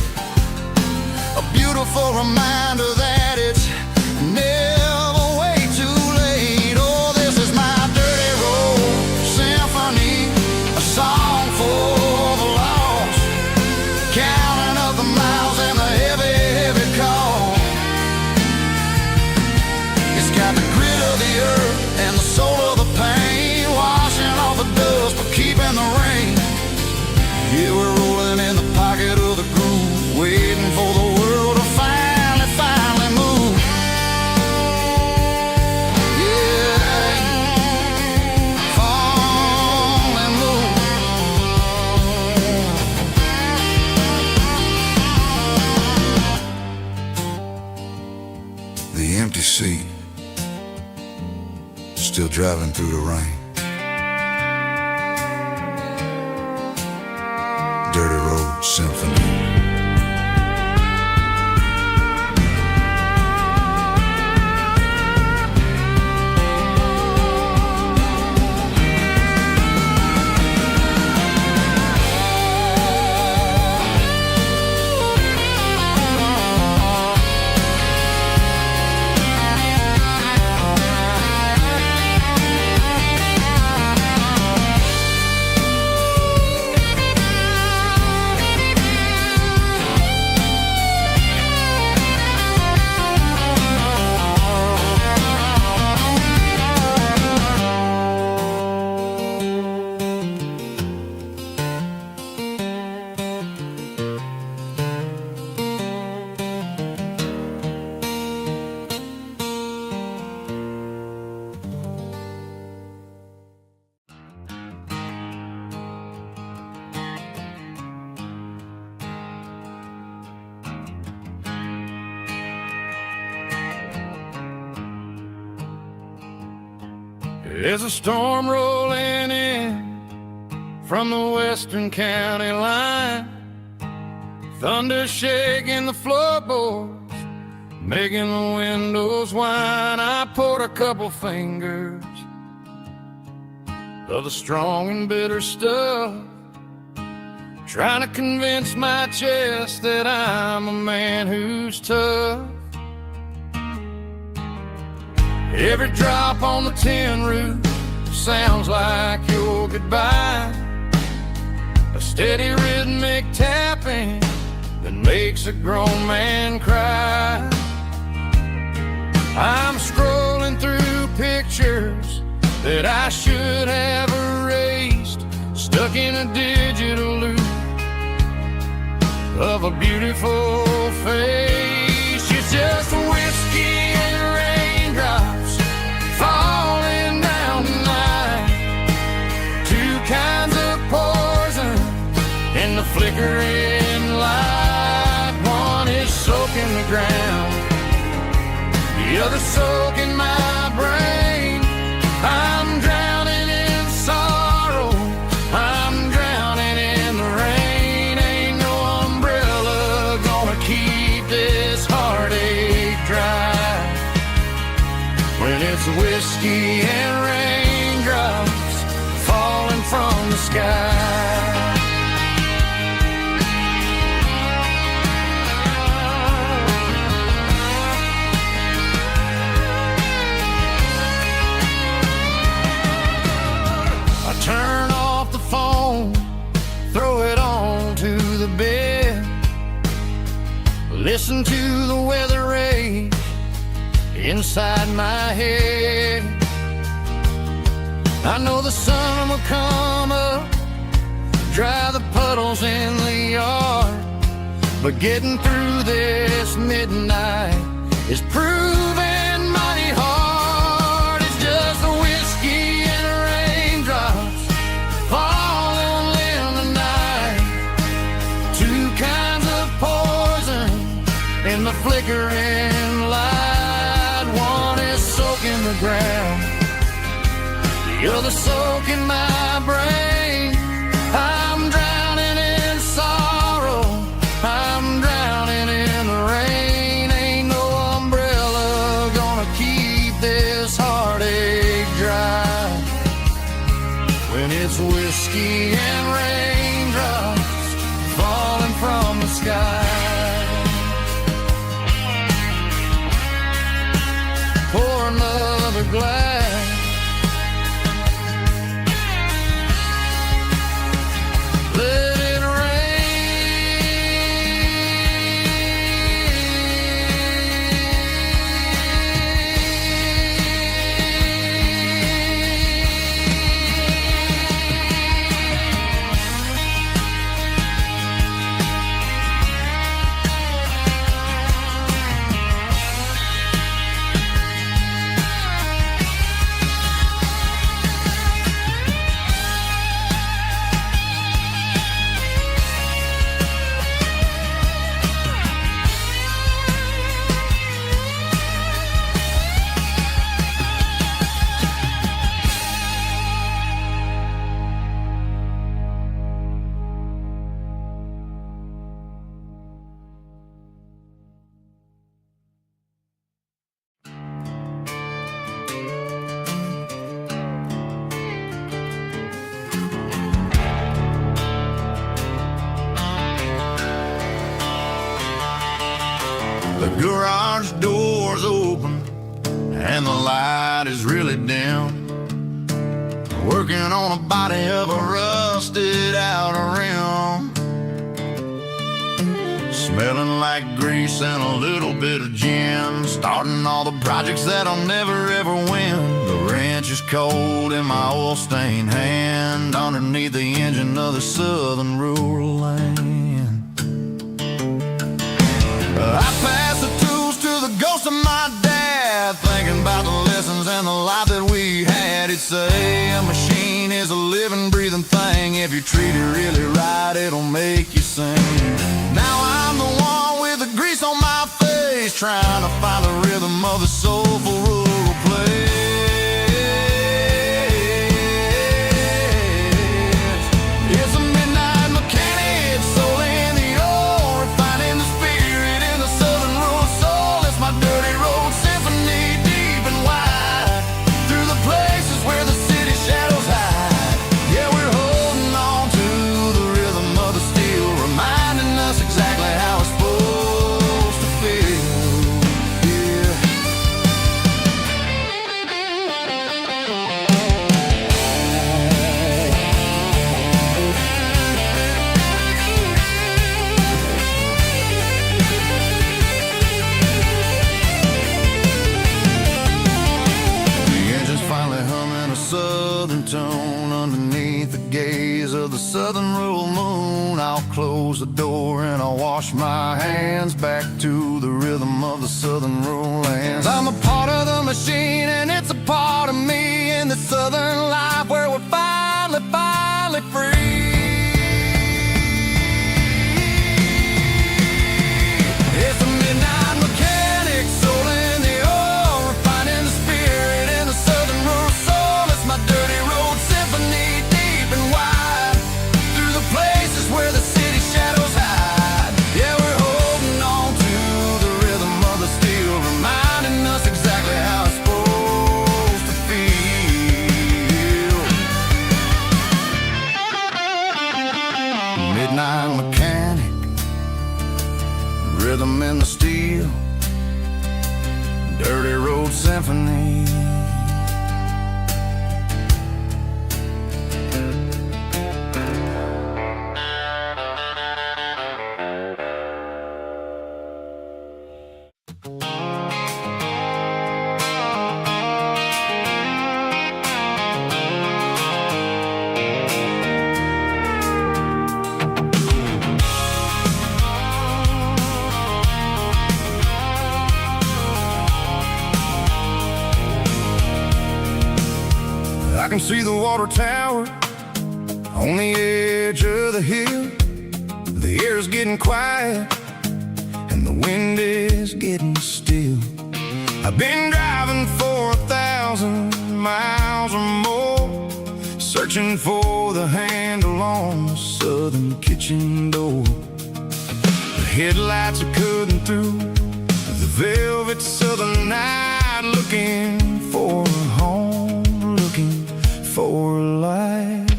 a beautiful reminder that it's never way too late. Oh, this is my dirty road symphony, a song for the lost, counting up the miles and the heavy, heavy call. It's got the grit of the earth and the soul of the pain, washing off the dust but keeping the rain. Yeah, we're rolling in the pocket of the groove, waiting for the world to finally move. Yeah, finally move. The empty seat, still driving through the rain. Dirty Road Symphony. There's a storm rolling in from the western county line, thunder shaking the floorboards, making the windows whine. I poured a couple fingers of the strong and bitter stuff, trying to convince my chest that I'm a man who's tough. Every drop on the tin roof sounds like your goodbye, a steady rhythmic tapping that makes a grown man cry. I'm scrolling through pictures that I should have erased, stuck in a digital loop of a beautiful face. It's just whiskey and raindrops falling down tonight, two kinds of poison in the flickering light. One is soaking the ground, the other soaking my brain. I'm drowning in sorrow, I'm drowning in the rain. Ain't no umbrella gonna keep this heartache dry when it's whiskey and raindrops falling from the sky. Turn off the phone, throw it on to the bed, listen to the weather rage inside my head. I know the sun will come up, dry the puddles in the yard, but getting through this midnight is proving mighty hard. It's just a whiskey and raindrops falling in the night, two kinds of poison in the flickering light. One is soaking the ground, the other soaking my brain. I'm drowning in sorrow, I'm drowning in the rain. Ain't no umbrella gonna keep this heartache dry when it's whiskey and raindrops falling from the sky. Pour another glass, let it the garage door's open and the light is really dim. Working on a body of a rusted out rim, smelling like grease and a little bit of gin. Starting all the projects that I'll never ever win. The wrench is cold in my oil-stained hand, underneath the engine of the southern rural land. I pass the tools to the ghost of my dad, thinking about the lessons and the life that we had. He'd say a machine is a living, breathing thing. If you treat it really right, it'll make you sing. Now I'm the one with the grease on my face, trying to find the rhythm of the soulful rural place. southern rural moon, I'll close the door and I'll wash my hands back to the rhythm of the southern rural lands. I'm a part of the machine and it's a part of me in the southern life where we're finally free. It's a midnight mechanic, soul in the oil, refining the spirit in the southern rural soul. It's my dirty road symphony, deep and wide, through the places where the city shadows hide. Yeah, we're holding on to the rhythm of the steel, reminding us exactly how it's supposed to feel. Midnight mechanic, rhythm in the steel, dirty road symphony. I can see the water tower on the edge of the hill. The air's getting quiet and the wind is getting still. I've been driving for 1,000 miles or more, searching for the handle on the southern kitchen door. The headlights are cutting through the velvet southern night, looking for a home, looking for life.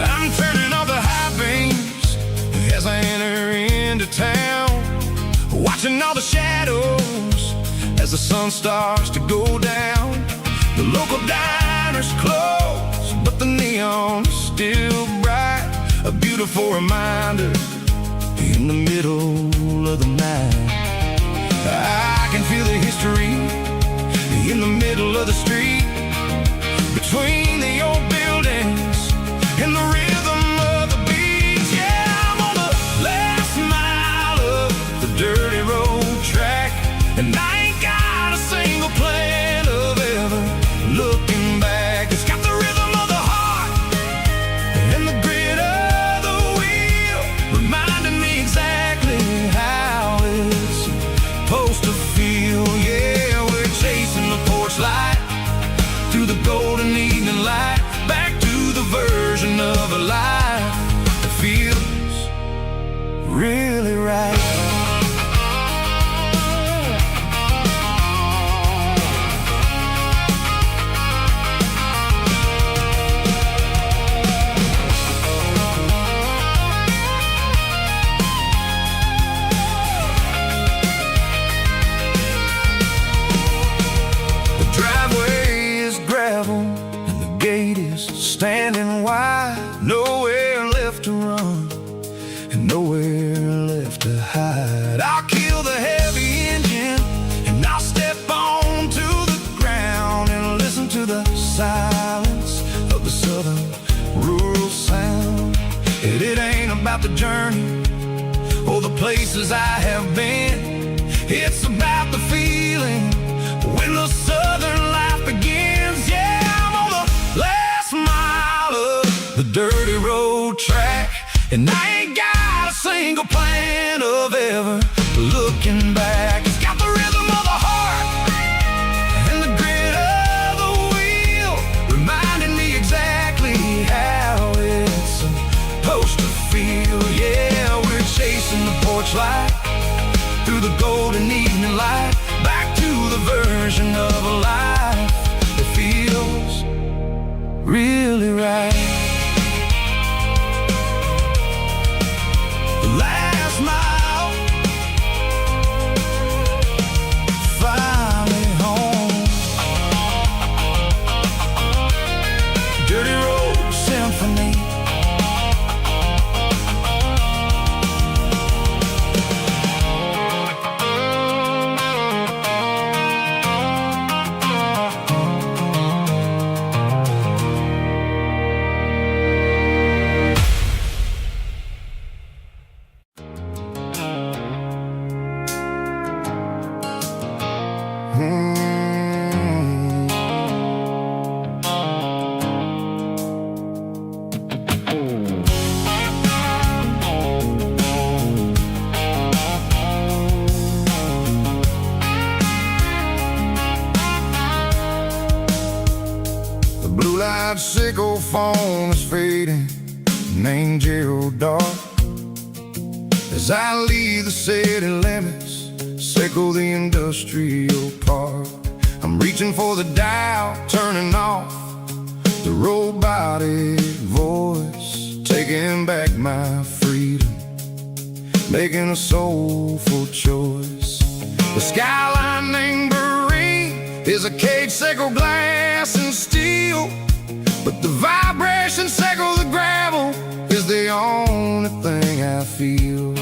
I'm turning off the high beams as I enter into town, watching all the shadows as the sun starts to go down. The local diner's closed, but the neon's still bright, a beautiful reminder in the middle of the night. I can feel the history in the middle of the street, between the old buildings and the rhythm of the beats. Yeah, I'm on the last mile of the dirty road track, and I ain't got a single plan of ever looking back. It's got the rhythm of the heart and the grit of the wheel, reminding me exactly how it's supposed to feel. Yeah, we're chasing the porch light through the golden evening light, back to the version of a life that feels really right. Standing wide, nowhere left to run and nowhere left to hide. I'll kill the heavy engine and I'll step onto the ground and listen to the silence of the southern rural sound. It ain't about the journey or the places I have been, it's about the feeling when the southern life begins. Yeah, I'm on the last mile of the dirty road track, and I ain't got a single plan of ever looking back. It's got the rhythm of the heart and the grit of the wheel, reminding me exactly how it's supposed to feel. Yeah, we're chasing the porch light through the golden evening light, back to the version of a life that feels really right. The last mile, finally home. Dirty road symphony. Daylight sickle foam is fading, named Gerald Dark. As I leave the city limits, sickle the industrial park. I'm reaching for the dial, turning off the robotic voice, taking back my freedom, making a soulful choice. The skyline named Barine is a cage sickle, glass and steel, but the vibration sickle, the gravel, is the only thing I feel.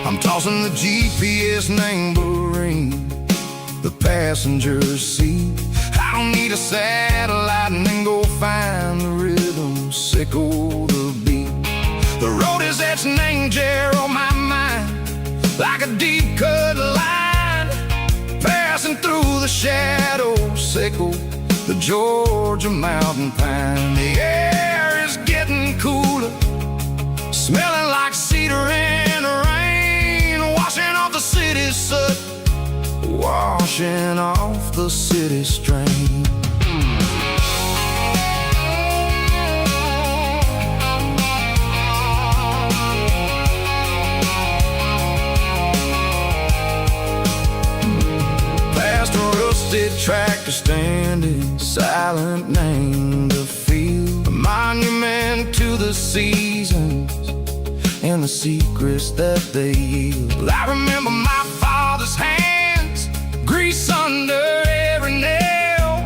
I'm tossing the GPS named Barine, the passenger seat. I don't need a satellite and then go find the rhythm, sickle the beat. The road is etched named Gerald on my mind, like a deep cut line, passing through the shadows, sickle the Georgia mountain pine. The air is getting cooler, smelling like cedar in the rain, washing off the city's soot, washing off the city strain. Past a rusted tractor standing silent, named a field, a monument to the seasons and the secrets that they yield. I remember my father's hands, grease under every nail,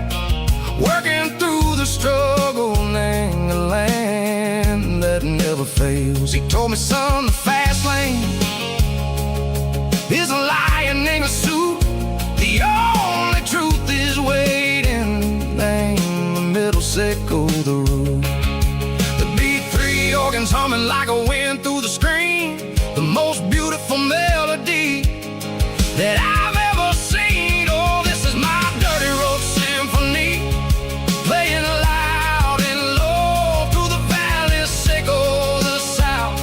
working through the struggle, named the land that never fails. He told me, son, the fast lane is a lion in a suit, the only truth is waiting, named the middle, sickle the root. The B3 organs humming like a wind through the screen, the most beautiful melody that I've ever seen. Oh, this is my dirty road symphony, playing loud and low through the valleys, sickle the south,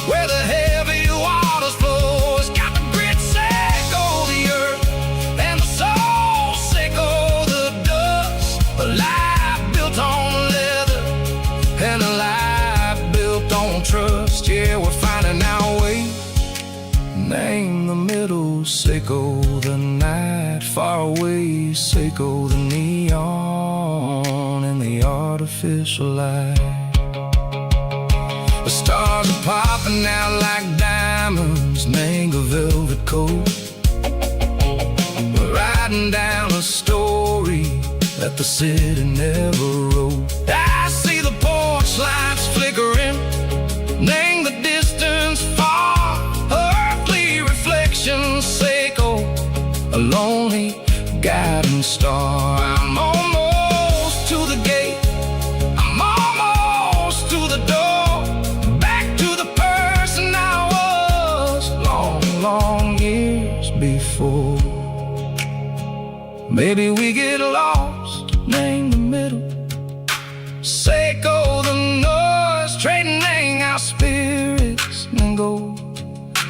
where the heavy waters flow. It's got the grit, sickle the earth, and the soul, sickle the dust. A life built on leather and a life built on trust. Yeah, we're finding our way, name the middle, sickle the night far away, sickle the neon and the artificial light. The stars are popping out like diamonds, name a velvet coat. We're riding down a story that the city never wrote. I see the porch lights flickering, name the distance far, earthly reflections, sickle a lonely guiding star. I'm almost to the gate, I'm almost to the door, back to the person I was long, long years before. Maybe we get lost, name the middle, sickle the noise, trading our spirits and go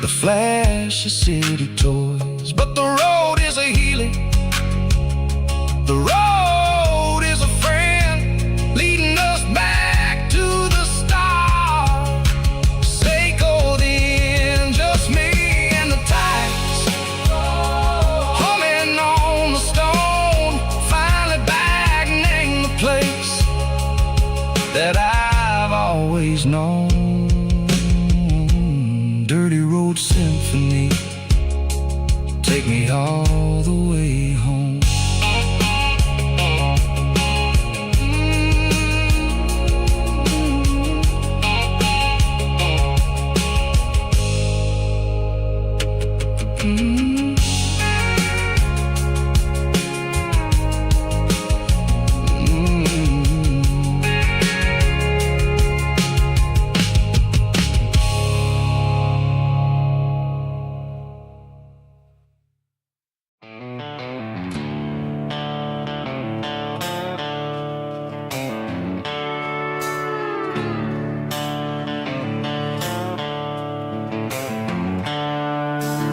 the flash of city toys. But the road is a healing, the road is a friend, leading us back to the start. Sickle the end, just me and the tides, humming on the stone, finally back, name the place that I've always known. Dirty road symphony, take me all the way home.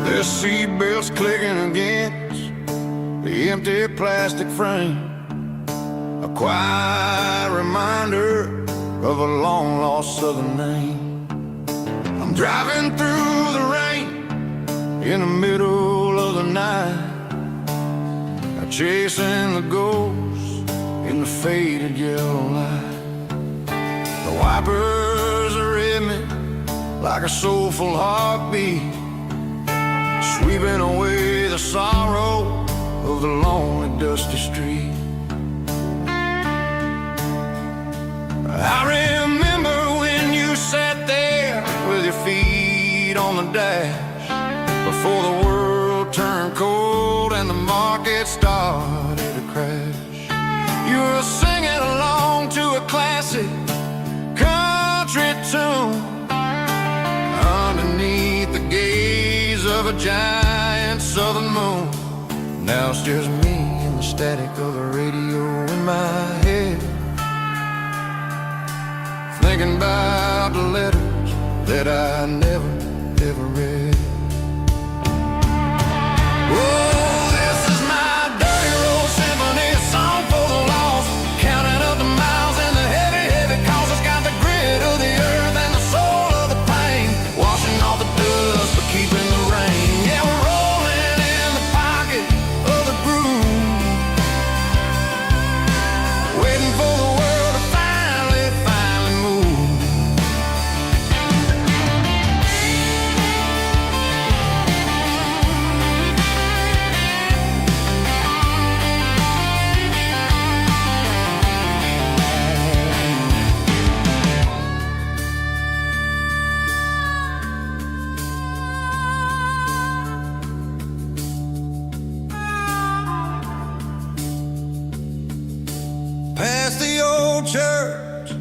The seatbelt's clicking against the empty plastic frame. a quiet reminder of a long-lost southern name. I'm driving through the rain in the middle of the night, chasing the ghosts in the faded yellow light. The wipers are in me like a soulful heartbeat, sweeping away the sorrow of the lonely dusty street. I remember when you sat there with your feet on the dash, before the world turned cold and the market started to crash. You were singing along to a classic country tune underneath the gaze of a giant southern moon. Now it's just me and the static of the radio in my head, thinking about the letters that I never, ever read. Oh, this is my dirty road symphony, a song for the lost, counting up the miles and the heavy, heavy calls. It's got the grit of the earth and the soul of the pain, washing off the dust but keeping the rain. Yeah, we're rolling in the pocket of the groove, waiting for the world to finally move. Past the old church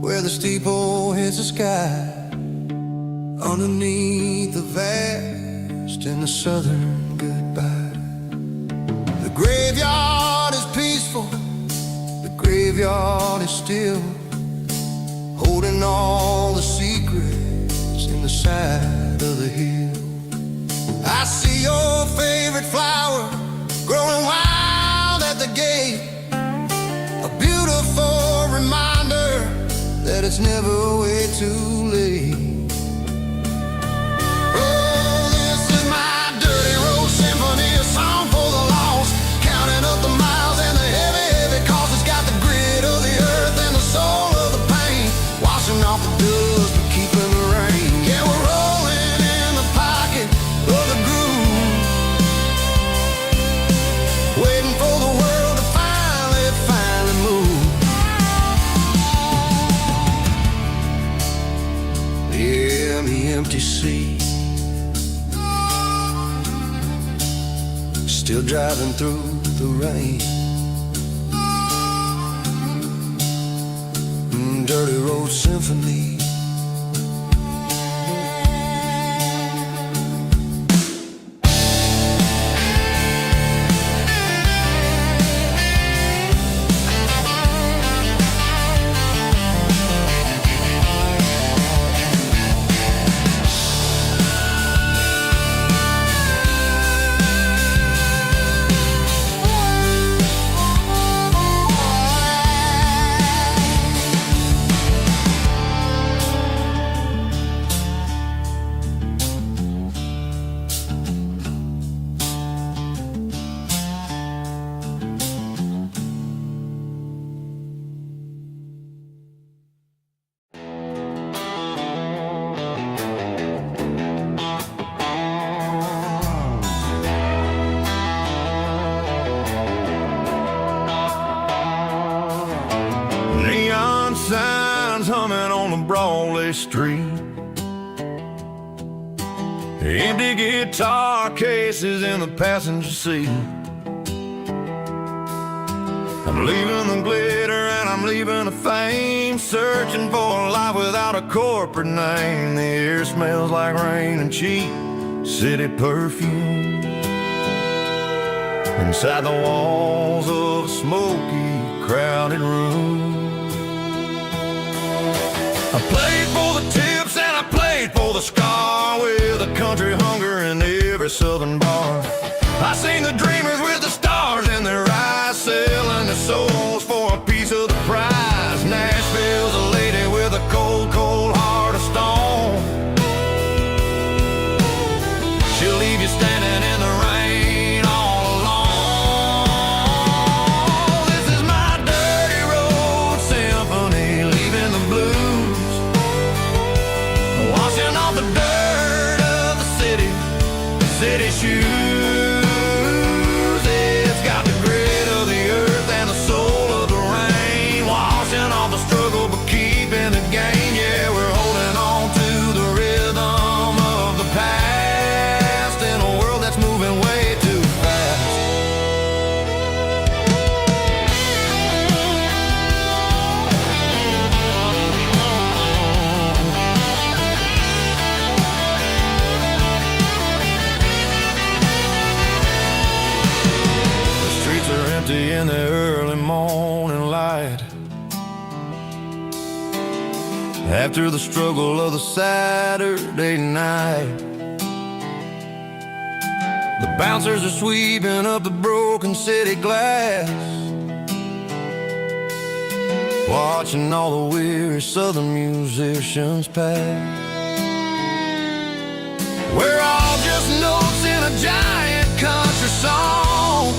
where the steeple hits the sky, underneath the vast and the southern goodbye. The graveyard is peaceful, the graveyard is still, holding all the secrets in the side of the hill. I see your favorite flower growing wild at the gate, a beautiful reminder that it's never way too late. Oh, this is my dirty road symphony, a song for the lost, counting up the miles and the heavy, heavy calls. It's got the grit of the earth and the soul of the pain, washing off the dust but keeping the rain. Yeah, we're rolling in the pocket of the groove, waiting for the world to finally move. Yeah, the empty sea, still driving through the rain. Dirty road symphony. Signs humming on the Broadway street, empty guitar cases in the passenger seat. I'm leaving the glitter and I'm leaving the fame, searching for a life without a corporate name. The air smells like rain and cheap city perfume inside the walls of a smoky, crowded room. I played for the tips and I played for the scar, with a country hunger in every southern bar. I seen the dreamers with the stars in their eyes, selling their souls for for a piece of the prize. Nashville's a lady with a cold, cold heart of stone. She'll leave you standing in the rain all alone. This is my dirty road symphony, leaving the blues, washing off the dirt of the city shoes. It's got the grit of the earth and the soul of the rain, washing off the struggle but keeping the gain. Yeah, we're holding on to the rhythm of the past in a world that's moving way too fast. The streets are empty in the early morning light, after the struggle of the Saturday night. The bouncers are sweeping up the broken city glass, watching all the weary southern musicians pass. We're all just notes in a giant country song,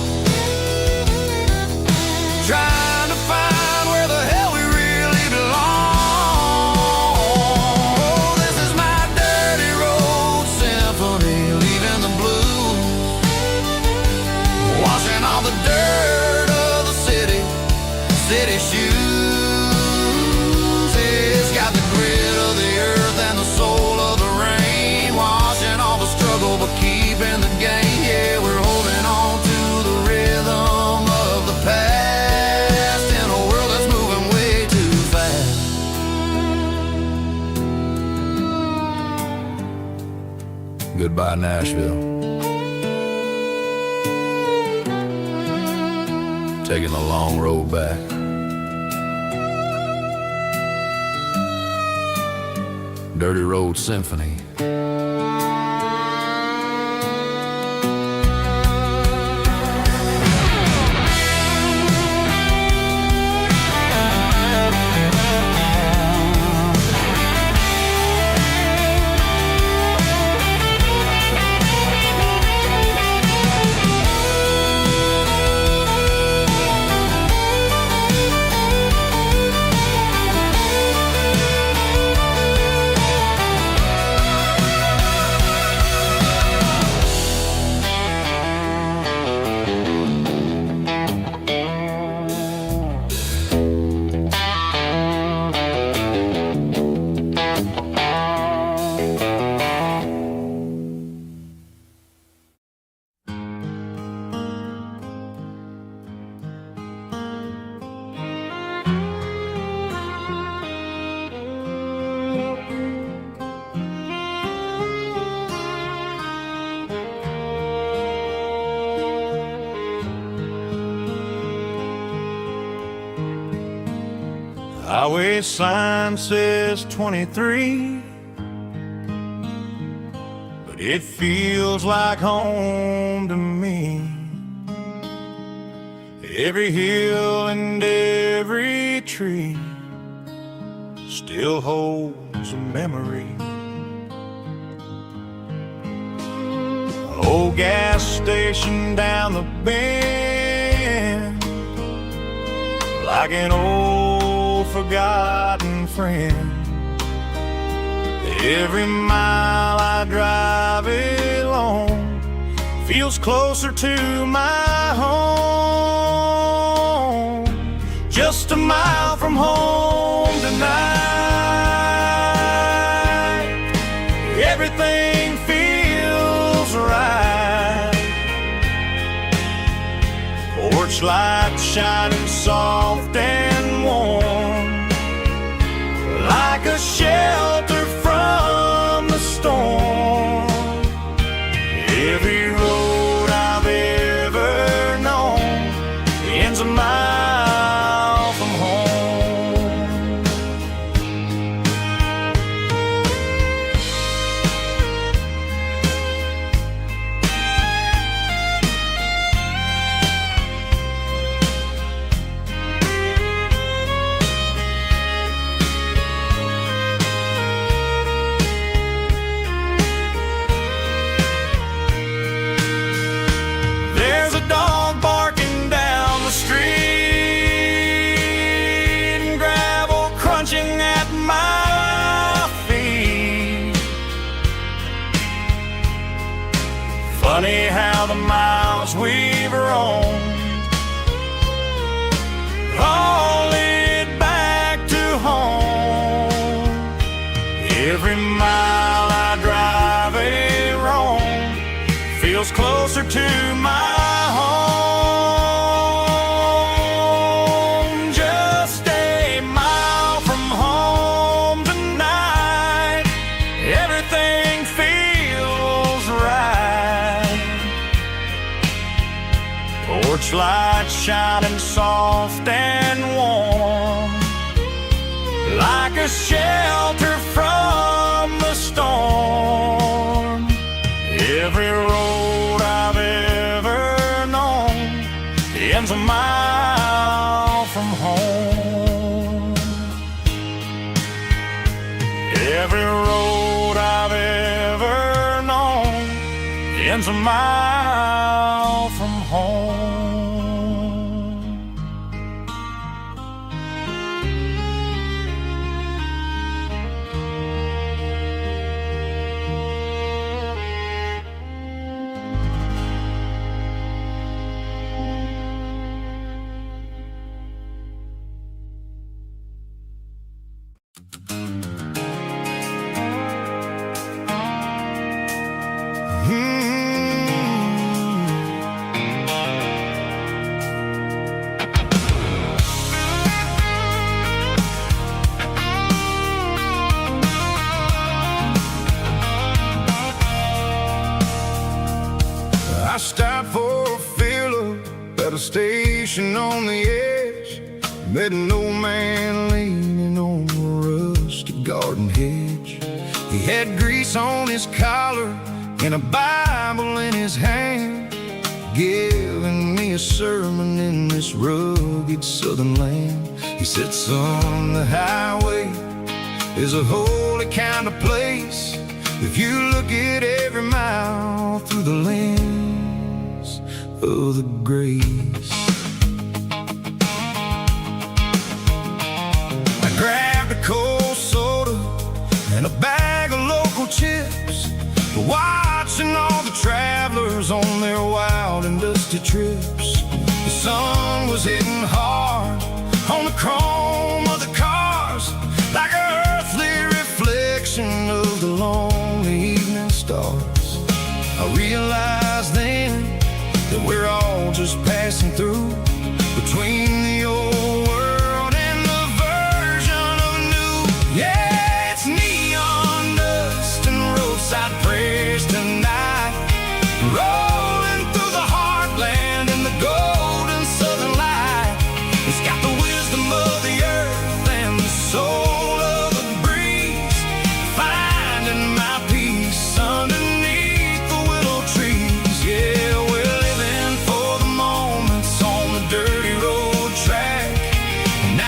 trying to find where the hell we really belong. This is my dirty road symphony, leaving the blues, washing all the dirt of the city shoes. It's got the grit of the earth and the soul of the rain, washing all the struggle but keeping the gain. Yeah, we're holding on to the rhythm of the past in a world that's moving way too fast. Goodbye, Nashville. Taking the long road back. Dirty Road Symphony. Highway sign says 23, but it feels like home to me. Every hill and every tree still holds a memory. An old gas station down the bend, like an old forgotten friend. Every mile I drive along feels closer to my home. Just a mile from home tonight, everything feels right. Porch lights shining soft and warm, like a shelter from the storm. Every road I've ever known ends a mile from home. Every mile I drive a roam feels closer to my home. Just a mile from home tonight, everything feels right. Porch lights shining soft and warm, like a shelter from the storm. Every road I've ever known ends a mile from home. Every road I've ever known ends a mile from home. I stopped for a fill-up at a station on the edge. Met an old man leaning on a rusty garden hedge. He had grease on his collar and a Bible in his hand, giving me a sermon in this rugged southern land. He said, son, the highway is a holy kind of place if you look at every mile through the lens of the grace. I grabbed a cold soda and a bag of local chips, watching all the travelers on their wild and dusty trips. The sun was hitting hard on the chrome of the cars, like an earthly reflection of the lonely evening stars. I realized then that we're all just passing through between the old world and the version of new. Yeah, it's neon dust and roadside prayers tonight, rolling through the heartland in the golden southern light. It's got the wisdom of the earth and the soul of the breeze, finding my peace underneath the willow trees. Yeah, we're living for the moments on the dirty road track, and I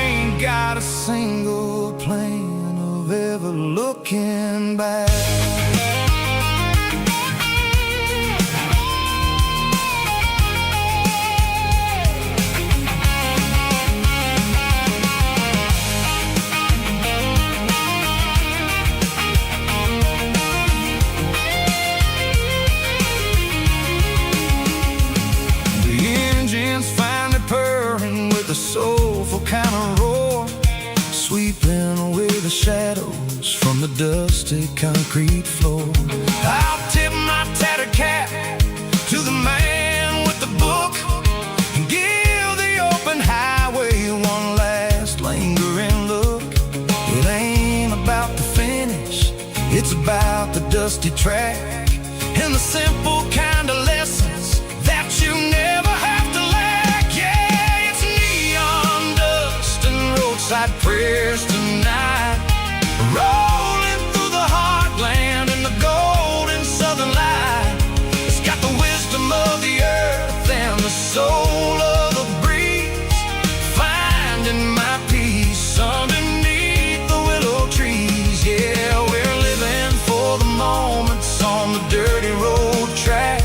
ain't got a single plan of ever looking back. A soulful kind of roar, sweeping away the shadows from the dusty concrete floor. I'll tip my tattered cap to the man with the book and give the open highway one last lingering look. It ain't about the finish, it's about the dusty track and the simple kind of lessons that you never have to lack. Yeah, it's neon dust and roadside prayers tonight, rolling through the heartland in the golden southern light. It's got the wisdom of the earth and the soul of the breeze, finding my peace underneath the willow trees. Yeah, we're living for the moments on the dirty road track,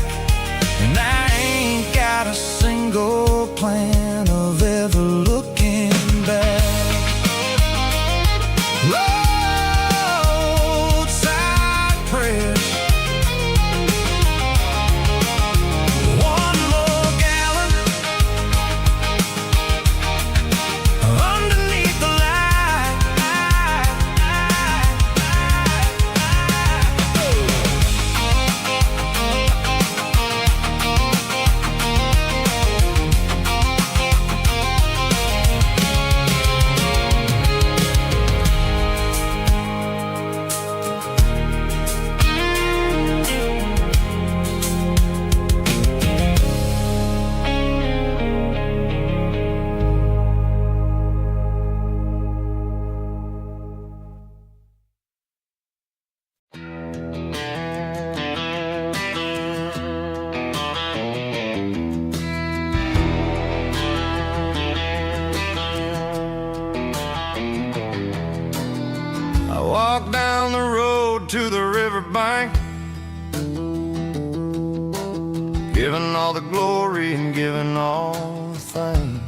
all the glory and giving all the thanks.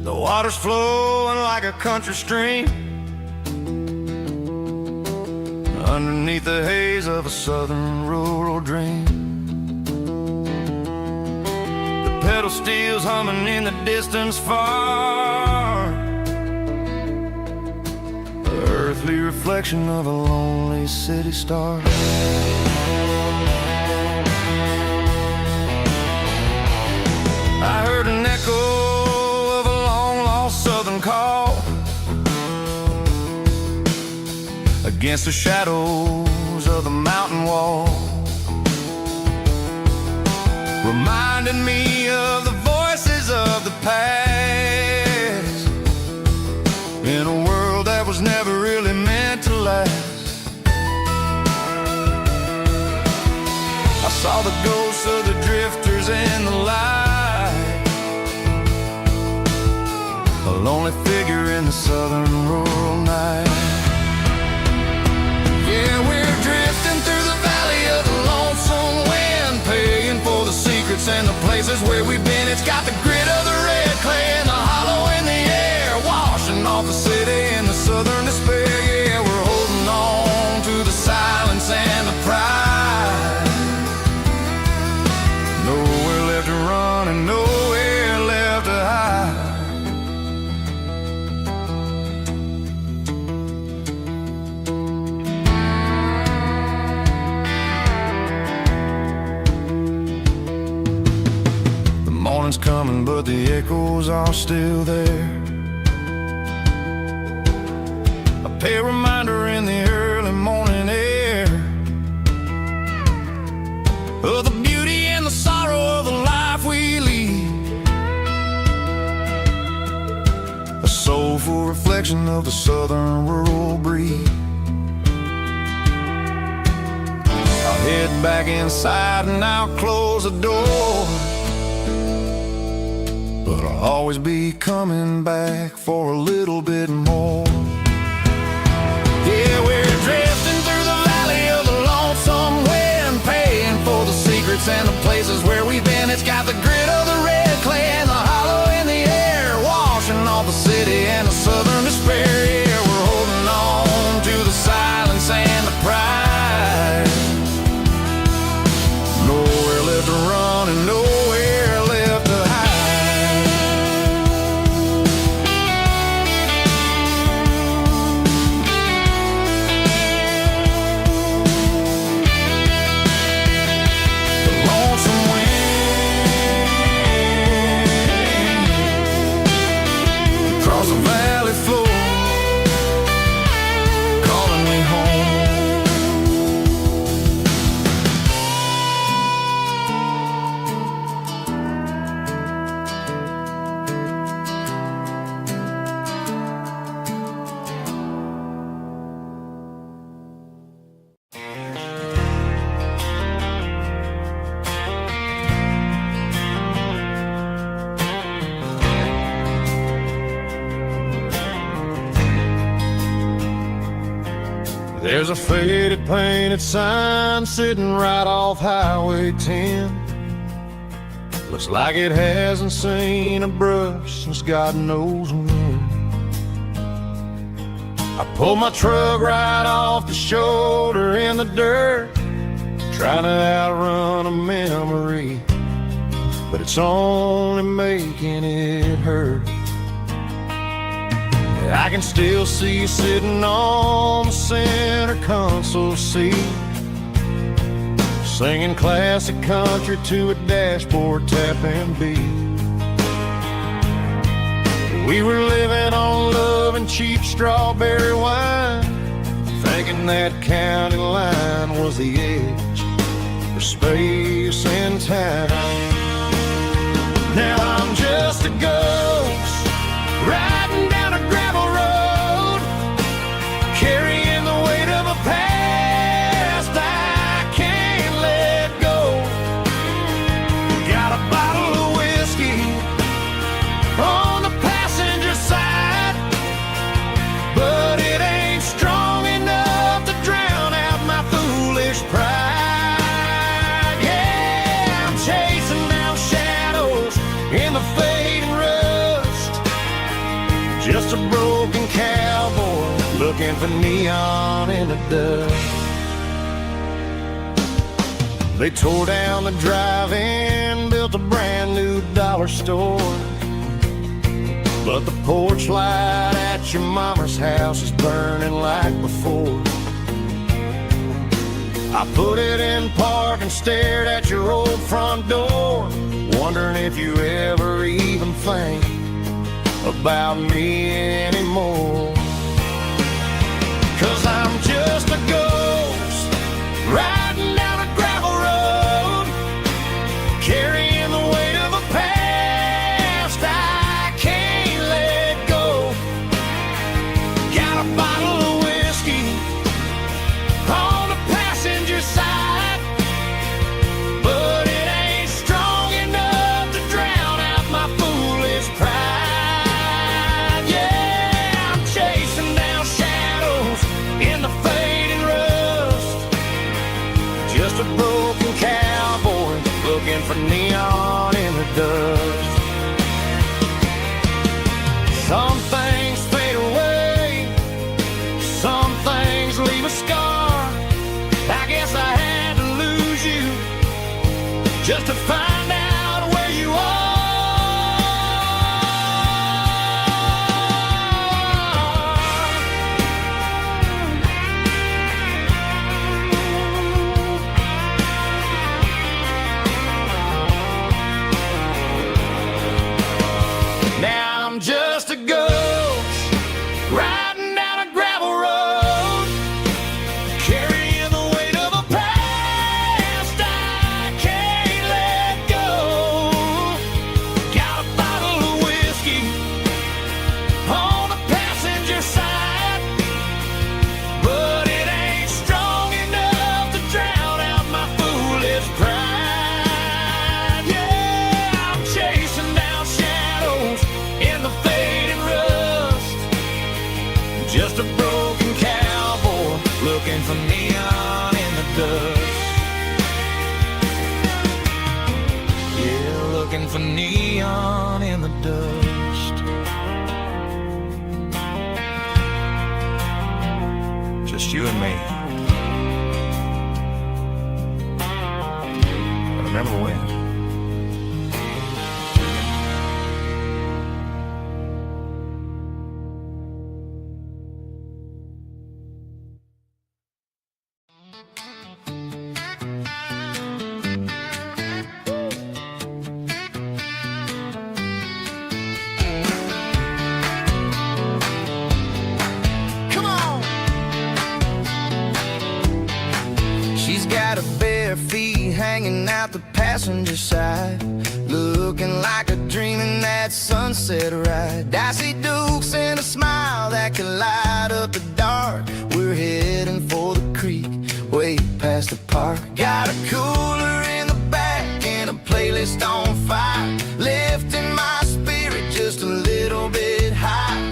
The water's flowing like a country stream underneath the haze of a southern rural dream. The pedal steel's humming in the distance far, the earthly reflection of a lonely city star. I heard an echo of a long-lost southern call against the shadows of the mountain wall, reminding me of the voices of the past in a world that was never really meant to last. I saw the ghosts of the drifters in the light, a lonely figure in the southern rural night. Yeah, we're drifting through the valley of the lonesome wind, paying for the secrets and the places where we've been. It's got the grit of the red clay and the hollow in the air, washing off the city and the southern despair. Yeah, we're holding on to the silence and the pride. Nowhere left to run and nowhere left to hide. Morning's coming, but the echoes are still there. A pale reminder in the early morning air of the beauty and the sorrow of the life we lead, a soulful reflection of the southern rural breed. I'll head back inside and I'll close the door, but I'll always be coming back for a little bit more. Yeah, we're drifting through the valley of the lonesome wind, paying for the secrets and the places where we've been. It's got the grit of the red clay and the hollow in the air, washing off the city and the southern despair. Yeah, we're holding on to the silence and the pride. Nowhere left to run and nowhere left to hide. There's a faded painted sign sitting right off Highway 10. Looks like it hasn't seen a brush since God knows when. I pulled my truck right off the shoulder in the dirt, trying to outrun a memory, but it's only making it hurt. I can still see you sitting on the center console seat, singing classic country to a dashboard tapping beat. We were living on love and cheap strawberry wine, thinking that county line was the edge for space and time. Now I'm just a ghost riding down a gravel road, carrying the weight of a past I can't let go. Got a bottle of whiskey on the passenger side, but it ain't strong enough to drown out my foolish pride. Just a broken cowboy looking for neon in the dust. They tore down the drive-in, built a brand new dollar store. But the porch light at your mama's house is burning like before. I put it in park and stared at your old front door, wondering if you ever even think about me anymore. 'Cause I'm just a ghost riding down a gravel road, carrying the weight of a past I can't let go. Got a bottle of whiskey on the passenger side, but it ain't strong enough to drown out my foolish pride. Yeah, I'm chasing down shadows in the fading rust, just a broken cowboy looking for neon in the dust. Some things fade away, some things leave a scar. I guess I had to lose you just to find out where you are. Now I'm just a ghost riding down a gravel road, carrying the weight of a past I can't let go. Got a bottle of whiskey on the passenger side, but it ain't strong enough to drown out my foolish pride. Yeah, I'm chasing down shadows in the fading rust, just a broken cowboy looking for neon in the dust. Yeah, looking for neon in the dust. Just you and me. I remember when. Come on! She's got her bare feet hanging out the passenger side, looking like a dream in that sunset ride. I see Dukes and a smile that can light up the dark. We're heading for the creek, way past the park. Got a cooler in the back and a playlist on fire, lifting my spirit just a little bit high.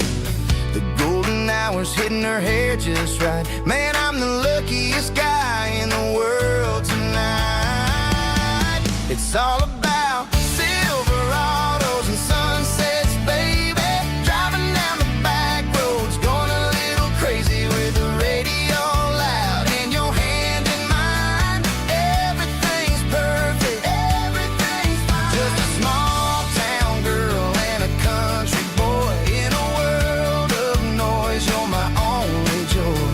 The golden hours hitting her hair just right. Man, I'm the luckiest guy in the world tonight. It's all about Silverados and sunsets, baby. Driving down the back roads, going a little crazy with the radio loud and your hand in mine. Everything's perfect, everything's fine. Just a small town girl and a country boy in a world of noise. You're my only joy.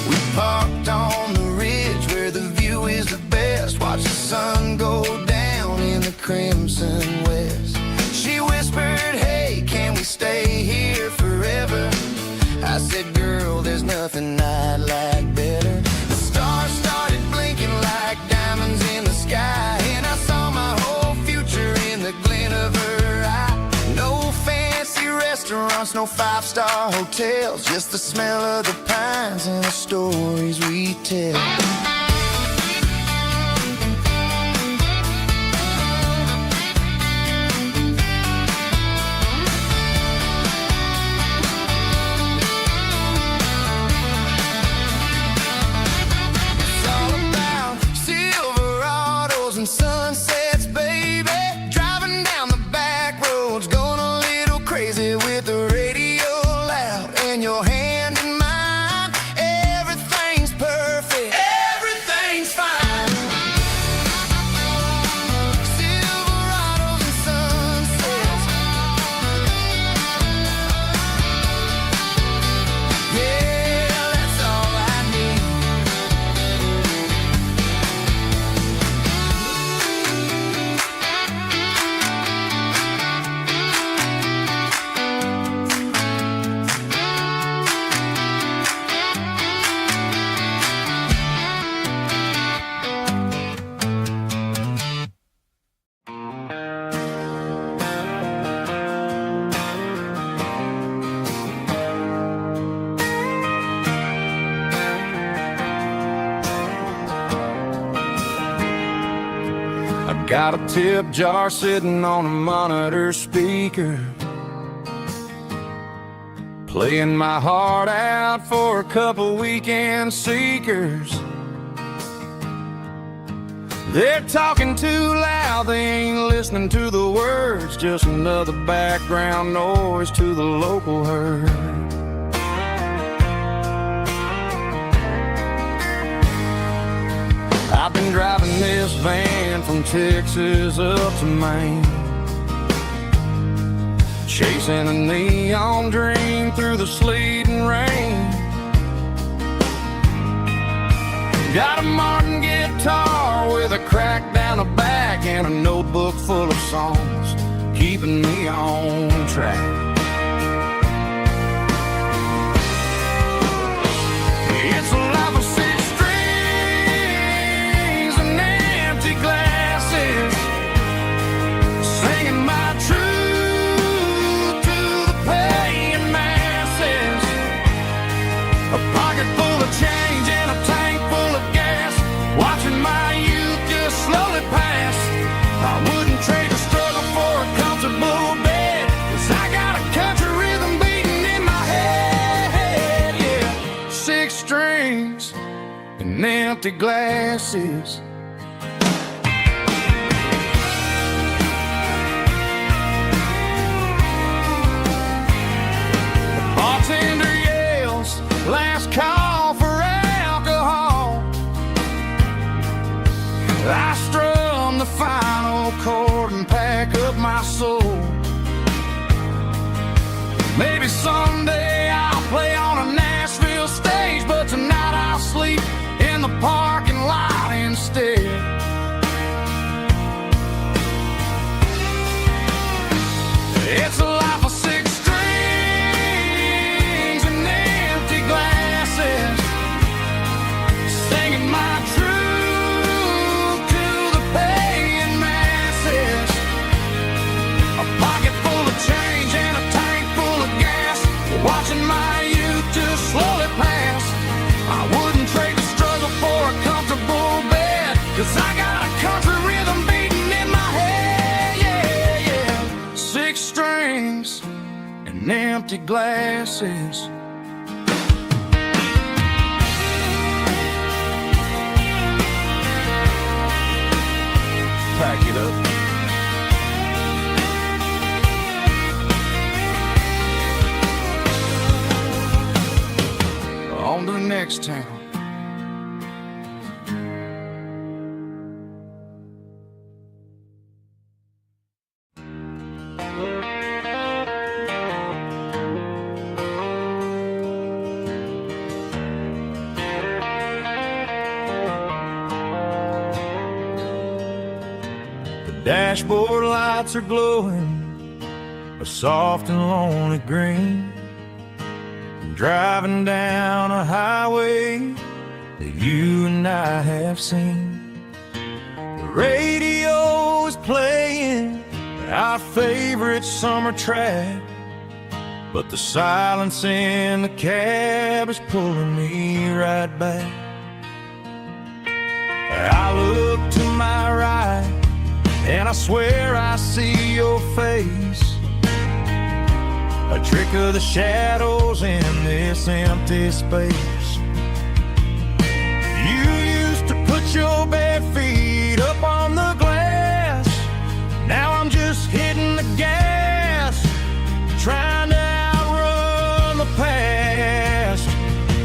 We parked on the ridge where the view is the best. Watch the sun go down in the crimson west. She whispered, hey, can we stay here forever? I said, girl, there's nothing I'd like better. The stars started blinking like diamonds in the sky, and I saw my whole future in the glint of her eye. No fancy restaurants, no five-star hotels, just the smell of the pines and the stories we tell. It's all about Silverados and sunsets, baby. Driving down the back I've got a tip jar sitting on a monitor speaker, playing my heart out for a couple weekend seekers. They're talking too loud, they ain't listening to the words, just another background noise to the local herd. I've been driving this van from Texas up to Maine, chasing a neon dream through the sleet and rain. Got a Martin guitar with a crack down the back and a notebook full of songs, keeping me on track. It's a life of six strings and empty glasses, singing my truth to the paying masses. A pocket full of change and a tank full of gas, watching my youth just slowly pass. I wouldn't trade the struggle for a comfortable bed, 'cause I got a country rhythm beating in my head, yeah. Six strings and empty glasses. The bartender yells, last call for alcohol. I strum the final chord and pack up my soul. Maybe someday I'll play on a Nashville stage, but tonight I'll sleep in the parking lot instead. It's a life of six strings and empty glasses, singing my truth to the paying masses. A pocket full of change and a tank full of gas, watching my youth just slowly pass. I wouldn't trade the struggle for a comfortable bed, 'cause I got a country rhythm beating in my head, yeah, yeah. Six strings and empty glasses. Pack it up. On to the next town. The dashboard lights are glowing a soft and lonely green, driving down a highway that you and I have seen. The radio is playing our favorite summer track, but the silence in the cab is pulling me right back. I look to my right and I swear I see your face, a trick of the shadows in this empty space. You used to put your bare feet up on the glass, now I'm just hitting the gas, trying to outrun the past.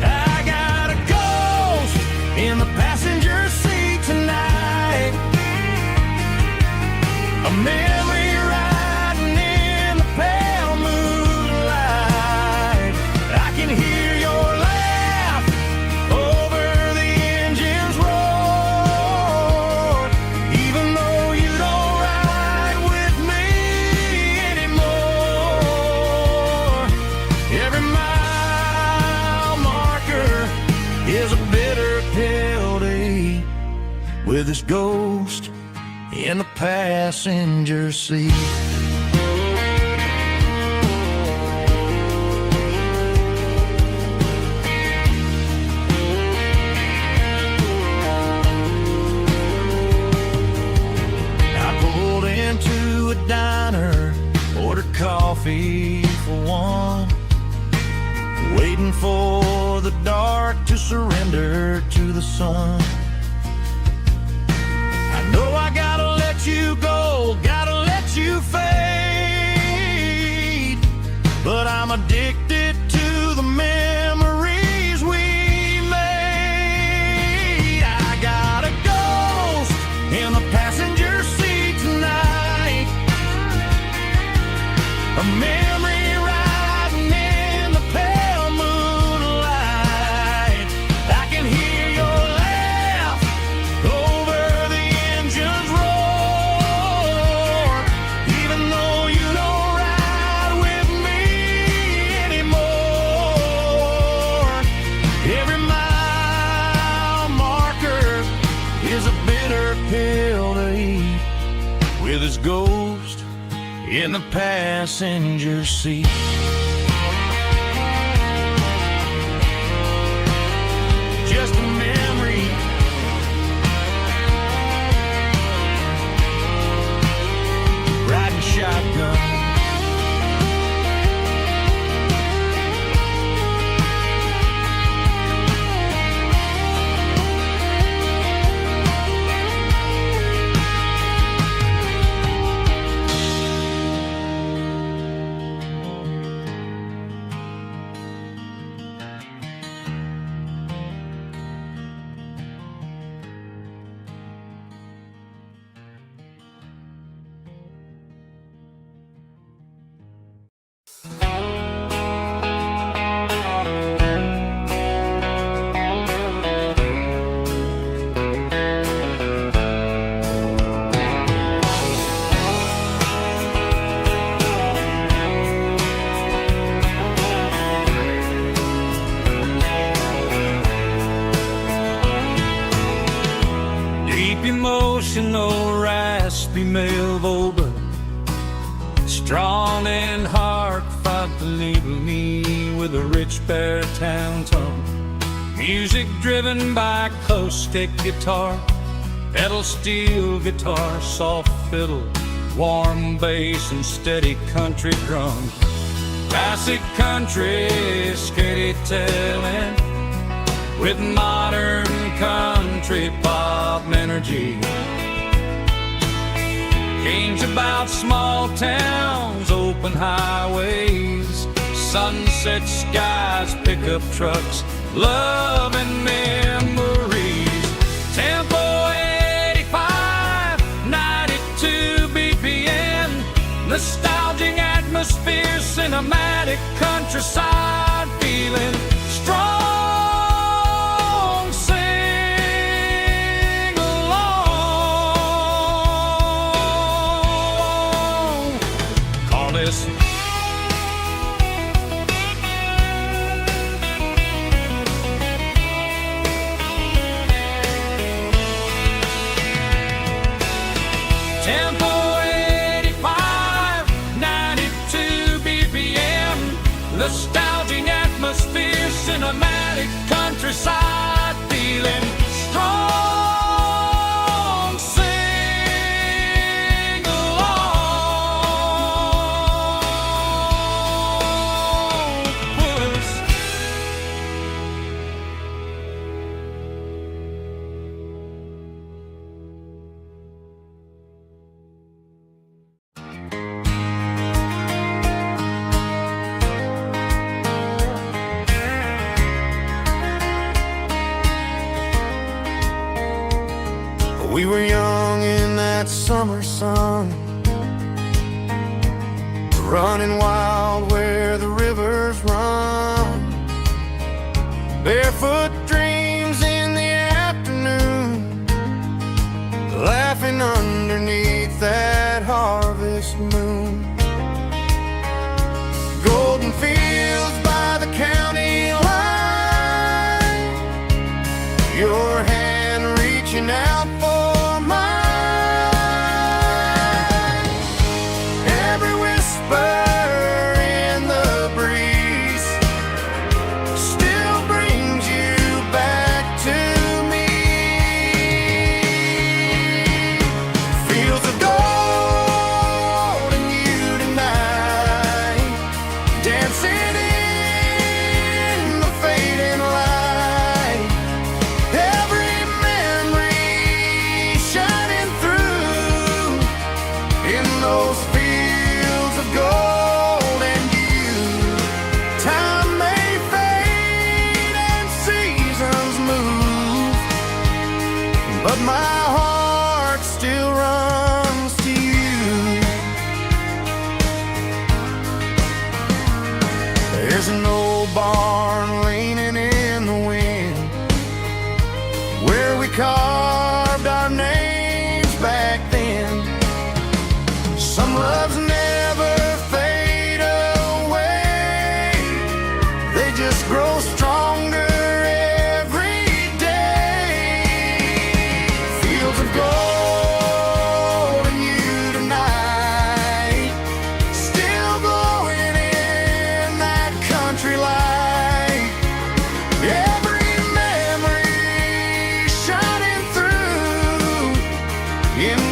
I got a ghost in the passenger seat tonight, a memory riding in the pale moonlight. I can hear your laugh over the engine's roar, even though you don't ride with me anymore. Every mile marker is a bitter pill to eat, with this ghost in the passenger seat. faithful one, waiting for the dark to surrender to the sun. I know I gotta let you go, gotta let you fade, but I'm addicted to the memories we made. I got a ghost in the passenger seat tonight, a memory riding in the pale moonlight. I can hear your laugh over the engine's roar, even though you don't ride with me anymore. Every mile marker is a bitter pill to eat, with his ghost in the passenger seat. Just a memory, riding shotgun. Emotional, raspy male vulva, strong and hard, fought to label me with a rich baritone tone. Music driven by acoustic guitar, pedal steel guitar, soft fiddle, warm bass and steady country drum. Classic country, storytelling with modern country pop energy. Games about small towns, open highways, sunset skies, pickup trucks, love and memories. Tempo 85, 92 BPM, nostalgic atmosphere, cinematic countryside feeling strong. Tempo 85, 92 BPM, nostalgic atmosphere, cinematic countryside feeling strong. Sing along, puss. We were young in that summer sun, running wild where the rivers run, barefoot dreams in the afternoon, laughing underneath that harvest moon. Golden fields by the county line, your hand reaching out for in the breeze still brings you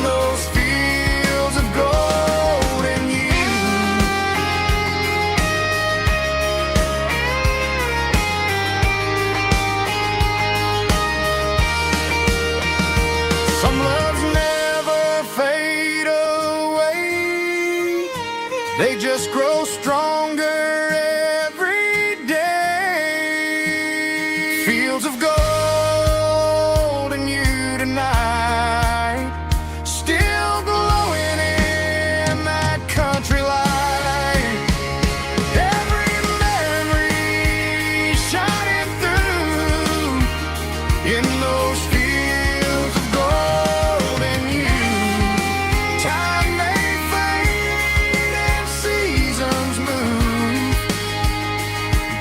those fields of gold in you. Some loves never fade away, they just grow stronger every day. Fields of gold in you tonight, still glowing in that country light. Every memory shining through in those fields of gold in you. Time may fade and seasons move,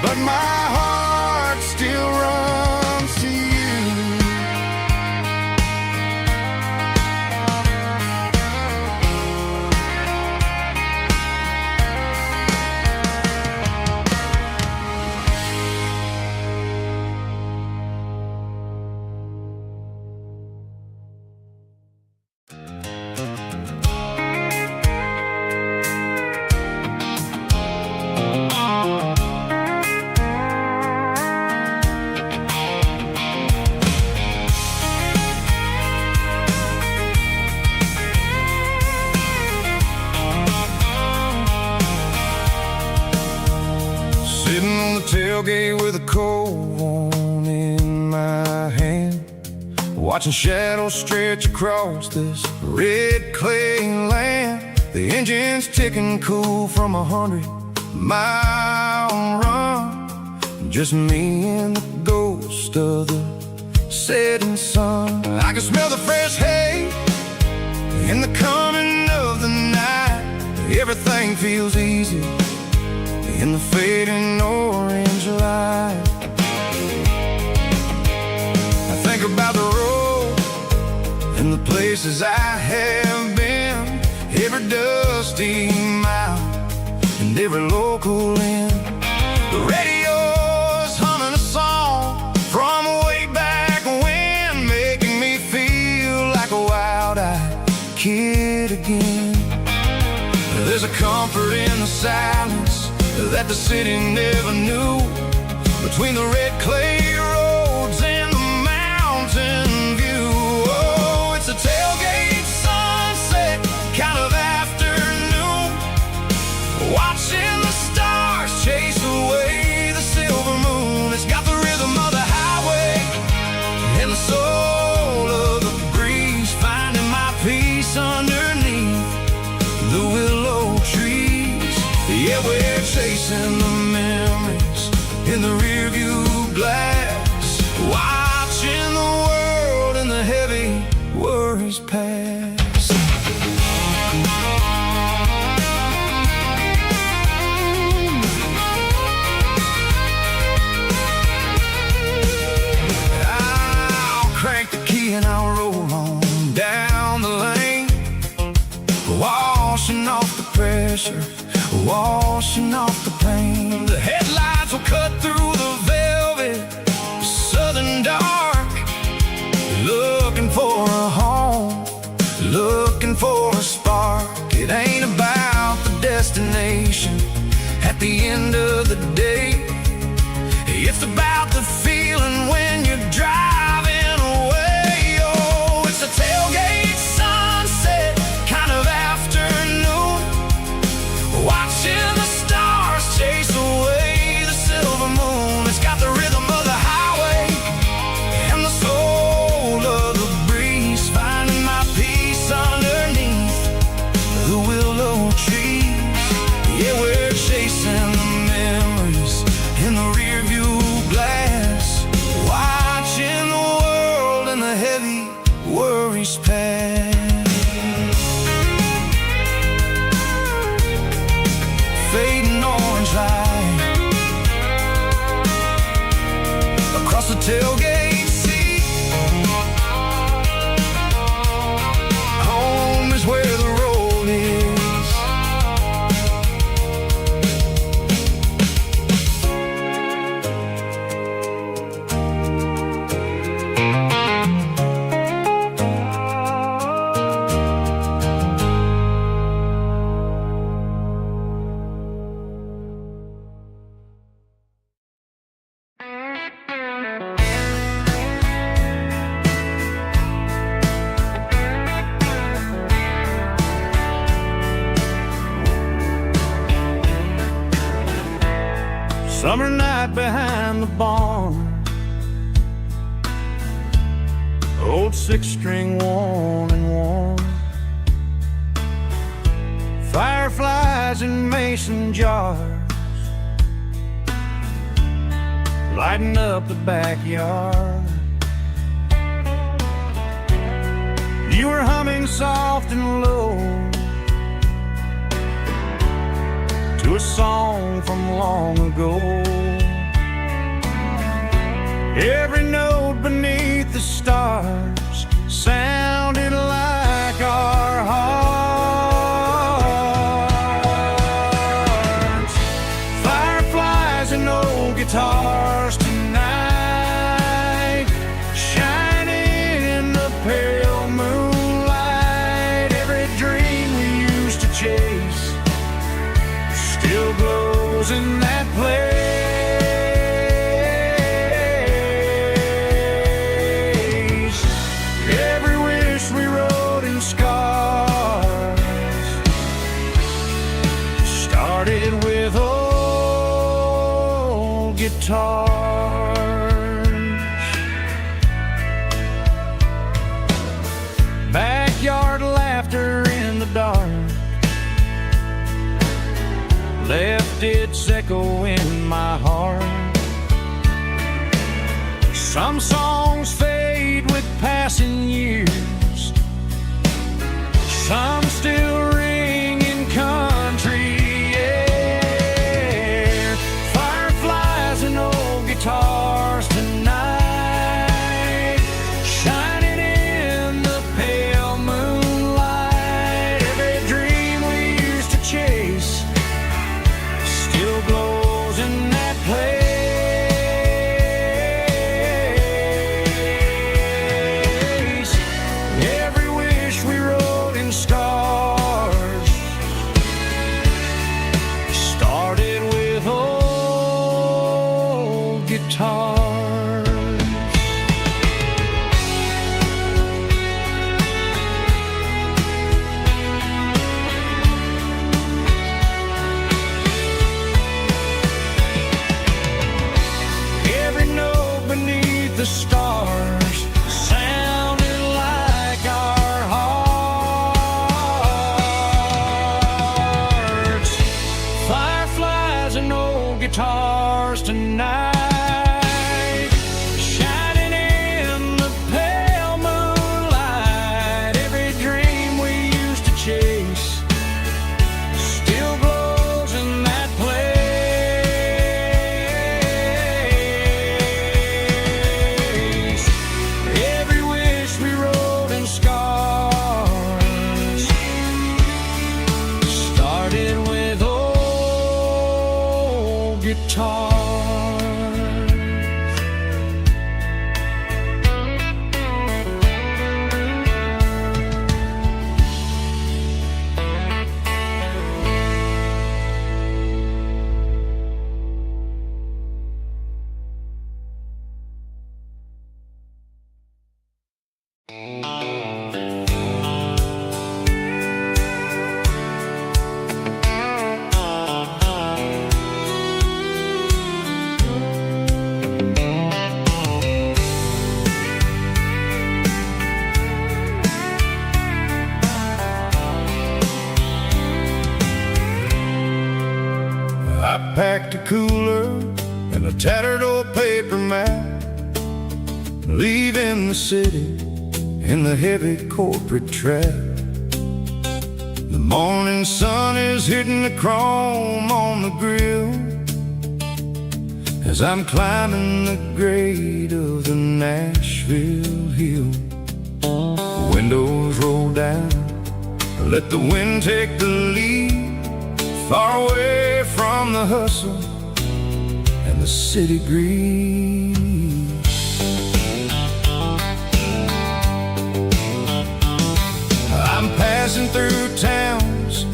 but my heart still runs to you. Sitting on the tailgate with a cold one in my hand, watching shadows stretch across this red clay land. The engine's ticking cool from 100-mile run. Just me and the ghost of the setting sun. I can smell the fresh hay in the coming of the night. Everything feels easy in the fading orange light. I think about the road and the places I have been, every dusty mile and every local inn. The radio's humming a song from way back when, making me feel like a wild-eyed kid again. There's a comfort in the silence that the city never knew, between the red clay roads and the mountain view. Oh, it's a tailgate sunset kind of afternoon, watching the stars chase away the silver moon. It's got the rhythm of the highway and the soul of the breeze, finding my peace underneath the willow trees. Yeah, we're chasing the memories in the rearview glass, watching the world and the heavy worries pass. I'll crank the key and I'll roll on down the lane, washing off the pressure, washing off the pain. The headlights will cut through the velvet southern dark, looking for a home, looking for a spark. It ain't about the destination at the end of the day, it's about the feeling when you're driving away. Oh, it's a tailgate sunset kind of afternoon, watching the stars chase away the silver moon. It's got the rhythm of the highway and the soul of the breeze, Summer night behind the barn, old six-string worn and worn, fireflies in mason jars lighting up the backyard. You were humming soft and low to a song from long ago. Every note beneath the stars sounded like our hearts. Fireflies and old guitars tonight, shining in the pale moonlight. Every dream we used to chase still glows in that place. Every wish we wrote in scars started with old guitars. Backyard laughter in the dark left its echo in my heart. Some songs fade with passing years, some still ring in country air. Fireflies and old guitars tonight, shining in the pale moonlight. Every dream we used to chase still glows in that place. Every wish we wrote in scars started with old guitars. Every note beneath the stars sounded like our hearts. Fireflies and old guitars tonight, shining in the pale moonlight. Every dream we used to chase still glows in that place. Every wish we wrote in scars started with old guitars. I packed a cooler and a tattered old paper map, leaving the city in the heavy corporate trap. The morning sun is hitting the chrome on the grill as I'm climbing the grade of the Nashville hill. The windows roll down, let the wind take the lead, far away from the hustle and the city greed. I'm passing through towns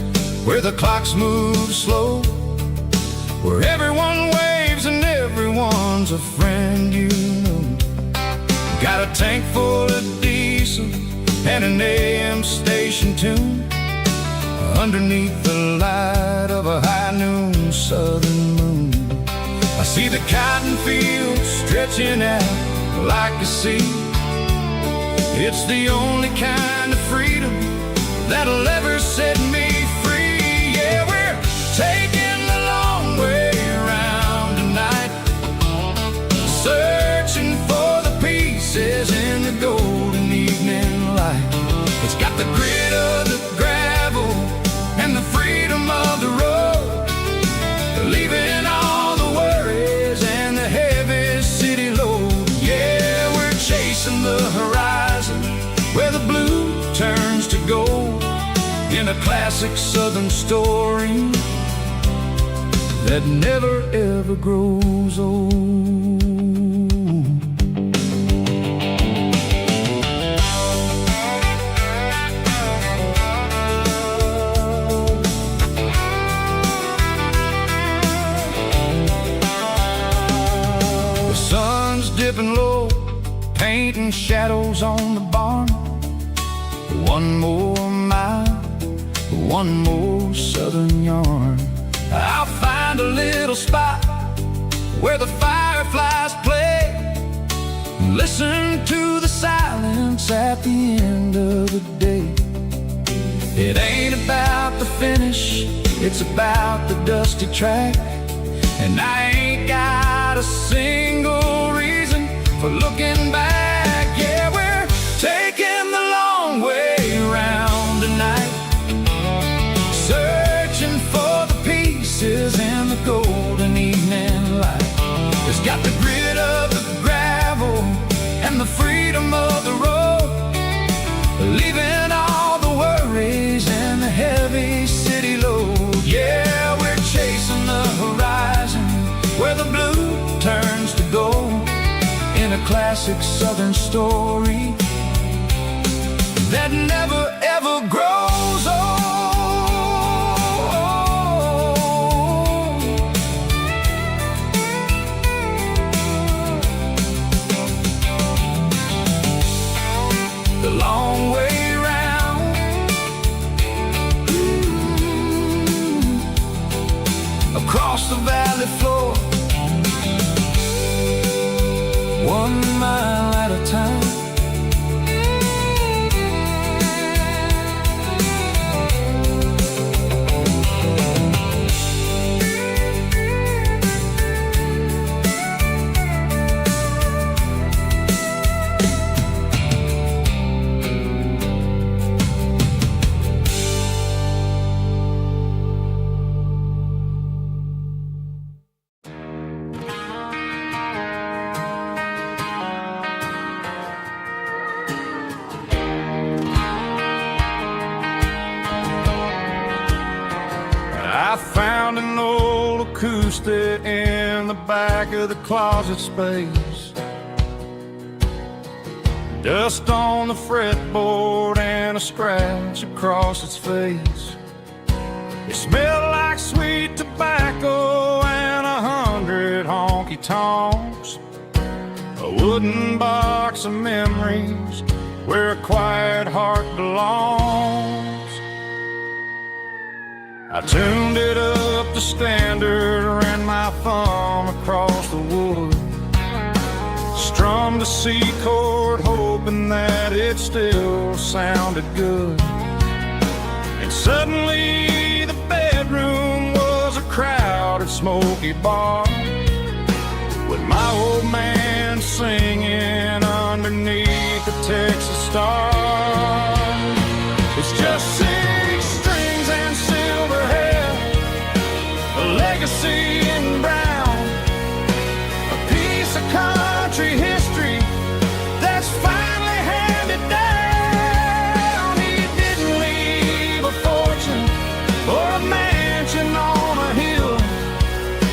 where the clocks move slow, where everyone waves and everyone's a friend you know. Got a tank full of diesel and an AM station tune underneath the light of a high noon southern moon. I See the cotton fields stretching out like a sea. It's the only kind of freedom that'll ever set me free. Yeah, we're taking the long way around tonight, searching for the pieces in the golden evening light. It's got the grit of the gravel and the freedom of the road, leaving all the worries and the heavy city load. Yeah, we're chasing the horizon where the blue turns to gold, in a classic southern story that never ever grows old. The sun's dipping low, painting shadows on the barn. One more mile, one more southern yarn. I'll find a little spot where the fireflies play, listen to the silence at the end of the day. It ain't about the finish, it's about the dusty track. And I ain't got a single reason for looking back. Yeah, we're taking the long way around tonight, searching for the pieces in the golden evening light. It's got the grit of the gravel and the freedom of the road, leaving all the worries and the heavy city load. Yeah, we're chasing the horizon where the blue turns to gold, in a classic southern story that never ever grows old. The long way round, across the valley floor, 1 mile at a time. I found an old acoustic in the back of the closet space, dust on the fretboard and a scratch across its face. It smelled like sweet tobacco and 100 honky-tonks, a wooden box of memories where a quiet heart belongs. I tuned it up to standard, ran my thumb across the wood, strummed a C chord hoping that it still sounded good. And suddenly the bedroom was a crowded smoky bar, with my old man singing underneath the Texas star. It's just 6 strings and silver hair, a legacy in brown, a piece of country history that's finally handed down. He didn't leave a fortune or a mansion on a hill,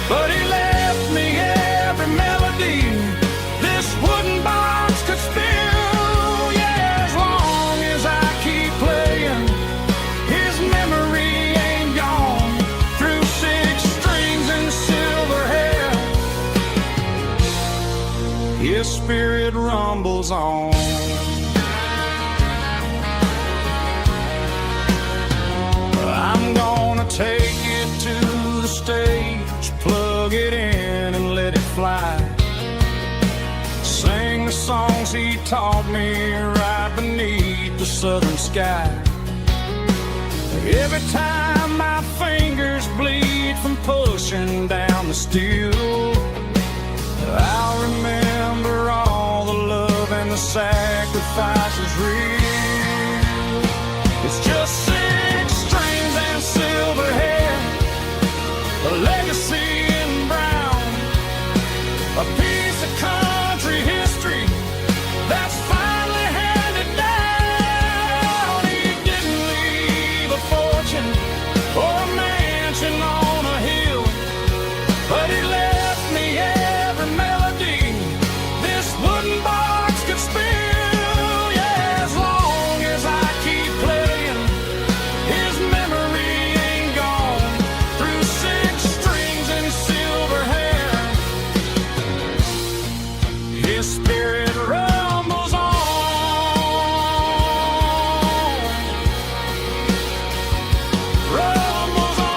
but he left me every melody this wooden box could spill. Yeah, as long as I keep playing, his memory ain't gone. Through 6 strings and silver hair, his spirit rumbles on. I'm gonna take it to the stage, plug it in and let taught me right beneath the southern sky. Every time my fingers bleed from pushing down the steel, I'll remember all the love and the sacrifices real. It's just 6 strings and silver hair, a legacy in brown, a piece of country history that's finally handed down. He didn't leave a fortune or a mansion on a hill, but he left me every melody this wooden box could spill. Yeah, as long as I keep playing, his memory ain't gone. Through 6 strings and silver hair, his spirit rumbles on. Rumbles on.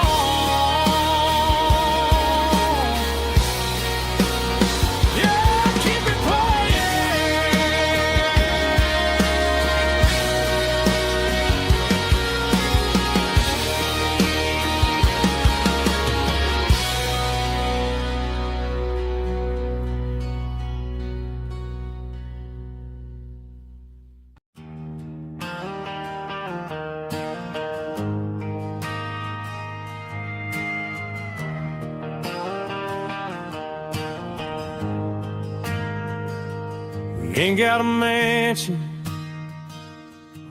Yeah, keep it We ain't got a mansion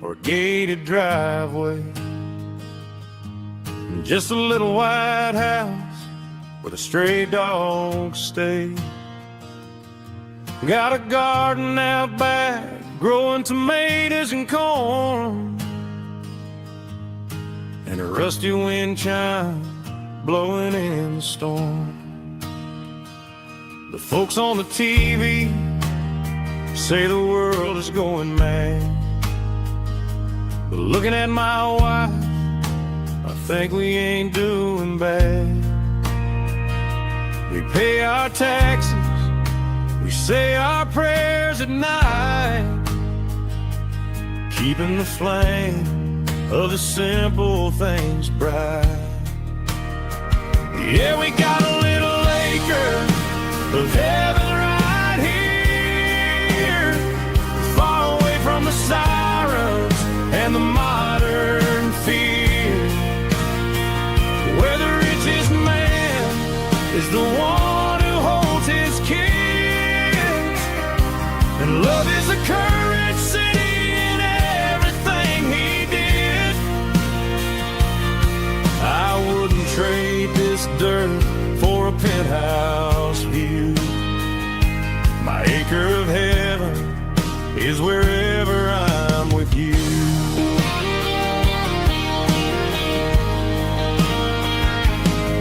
or a gated driveway, just a little white house where the stray dogs stay. Got a garden out back, growing tomatoes and corn, and a rusty wind chime blowing in the storm. The folks on the TV say the world is going mad, but looking at my wife, I think we ain't doing bad. We pay our taxes, we say our prayers at night, keeping the flame of the simple things bright. Yeah, we got a little acre of heaven right here, far away from the sirens and the modern fear, where the richest man is the one who holds his kids, and love is the currency in everything he did. I wouldn't trade this dirt for a penthouse view. My acre of heaven is wherever I'm with you.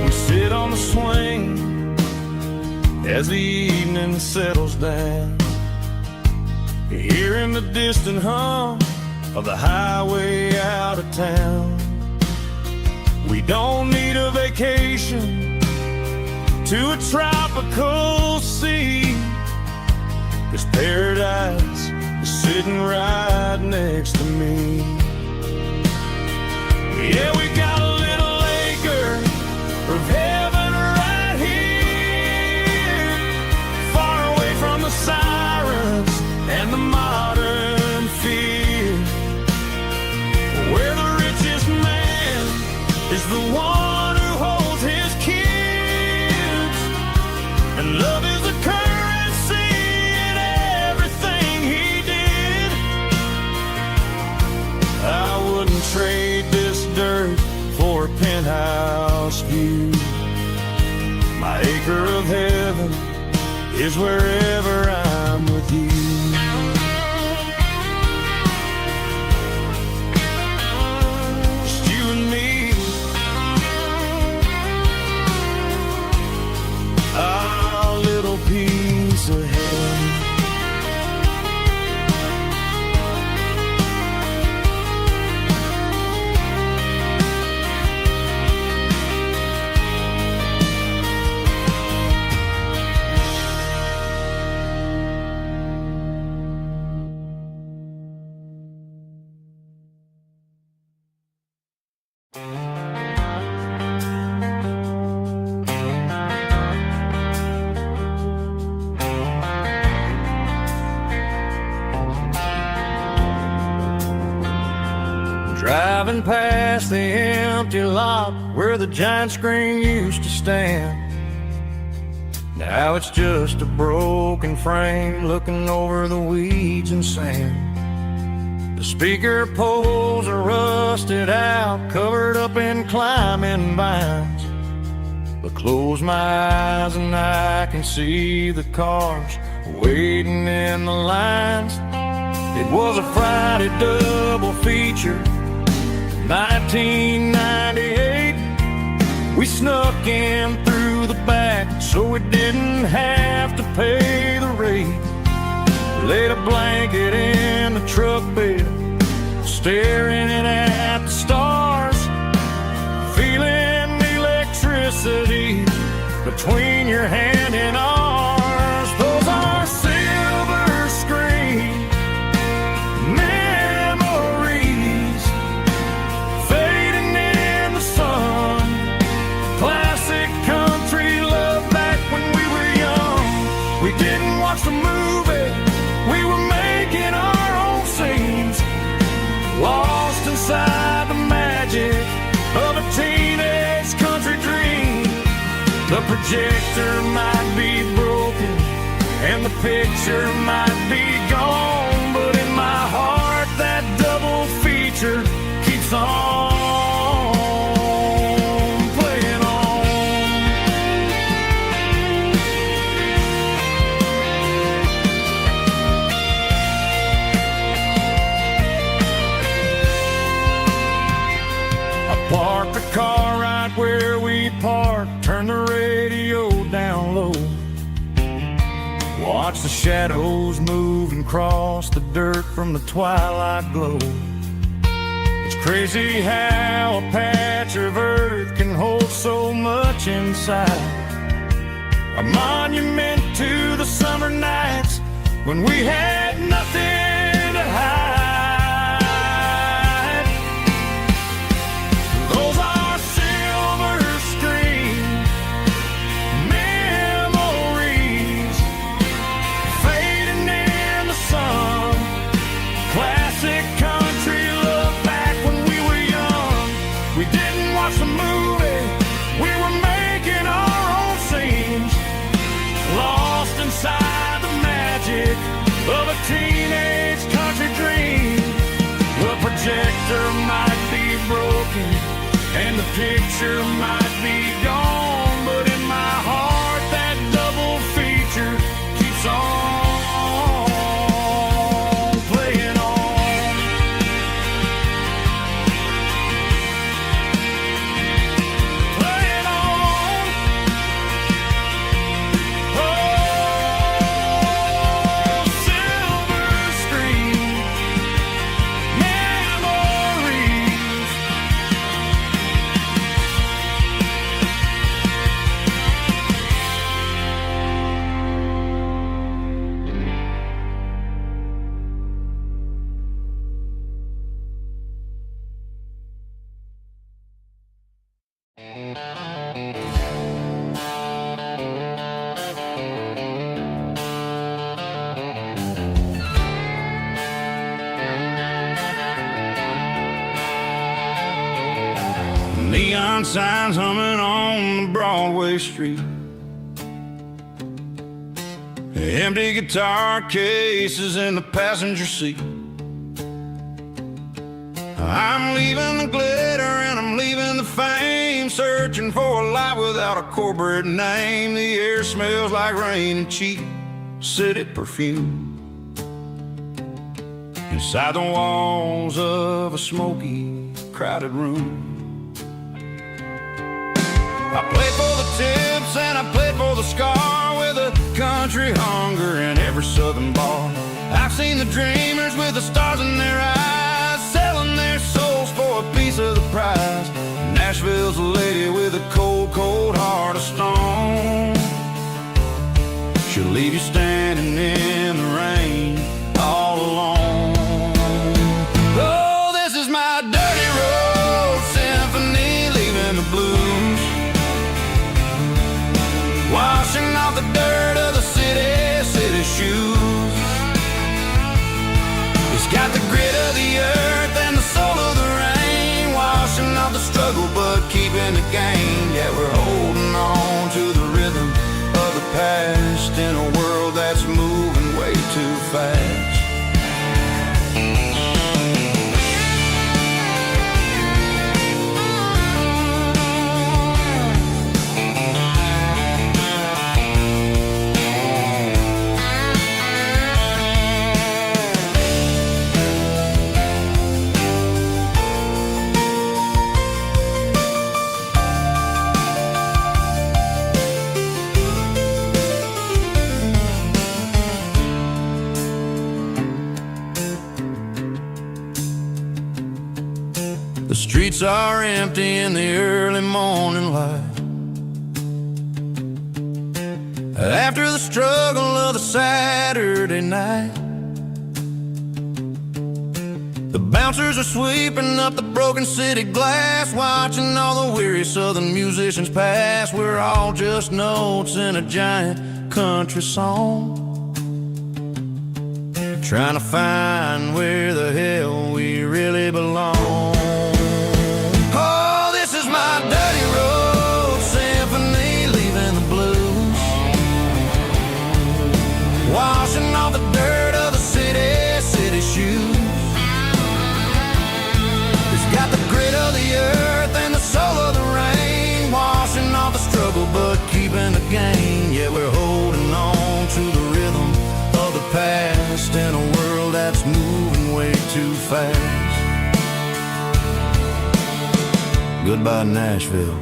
We sit on the swing as the evening settles down, hearing the distant hum of the highway out of town. We don't need a vacation to a tropical sea, 'cause paradise is sitting right next to me. Yeah, we got a little acre of heaven right here, far away from the sirens and the modern fear, where the richest man is the one who holds his kids, and love is the currency in everything he did. I wouldn't trade this dirt for a penthouse view. My acre of heaven is wherever I'm with you. Just you and me, our little piece of heaven. Driving past the empty lot where the giant screen used to stand. Now it's just a broken frame looking over the weeds and sand. The speaker poles are rusted out, covered up in climbing vines. But close my eyes and I can see the cars waiting in the lines. It was a Friday double feature, 1998. We snuck in through the back so we didn't have to pay the rate. Laid a blanket in the truck bed, staring at the stars, feeling the electricity between your hand and ours. Those are silver screen memories fading in the sun. Classic country love back when we were young. We didn't watch the movie, we were making our own scenes, lost inside the magic of a teenage country dream. The projector might be broken and the picture might be gone, but in my heart that double feature keeps on playing on. I parked the car right where we parked, turned the radio down low, watch the shadows move and cross the dirt from the twilight glow. It's crazy how a patch of earth can hold so much inside. A monument to the summer nights when we had nothing to hide. Those are silver screen memories fading in the sun. Classic country love back when we were young. We didn't watch the movie, we were making our own scenes, lost inside the magic of a teenage country dream. The projector might be broken and the picture might be gone, but in my heart that double feature keeps on playing on. Playing on. Oh, silver screen memories. Neon signs humming on the Broadway street, empty guitar cases in the passenger seat. I'm leaving the glitter and I'm leaving the fame, searching for a life without a corporate name. The air smells like rain and cheap city perfume inside the walls of a smoky, crowded room. I played for the tips and I played for the scar, with a country hunger in every southern bar. I've seen the dreamers with the stars in their eyes, selling their souls for a piece of the prize. Nashville's a lady with a cold, cold heart of stone. She'll leave you standing in the rain all alone. Oh, this is my dirty road symphony. but keeping the game. Yeah, we're holding on to the rhythm of the past in a world that's moving way too fast. The streets are empty in the early morning light. After the struggle of the Saturday night, the bouncers are sweeping up the broken city glass, watching all the weary southern musicians pass. We're all just notes in a giant country song, trying to find where the hell we really belong. My dirty road symphony, leaving the blues, washing off the dirt of the city shoes. It's got the grit of the earth and the soul of the rain, washing off the struggle but keeping the game. Yeah, we're holding on to the rhythm of the past in a world that's moving way too fast. Goodbye Nashville,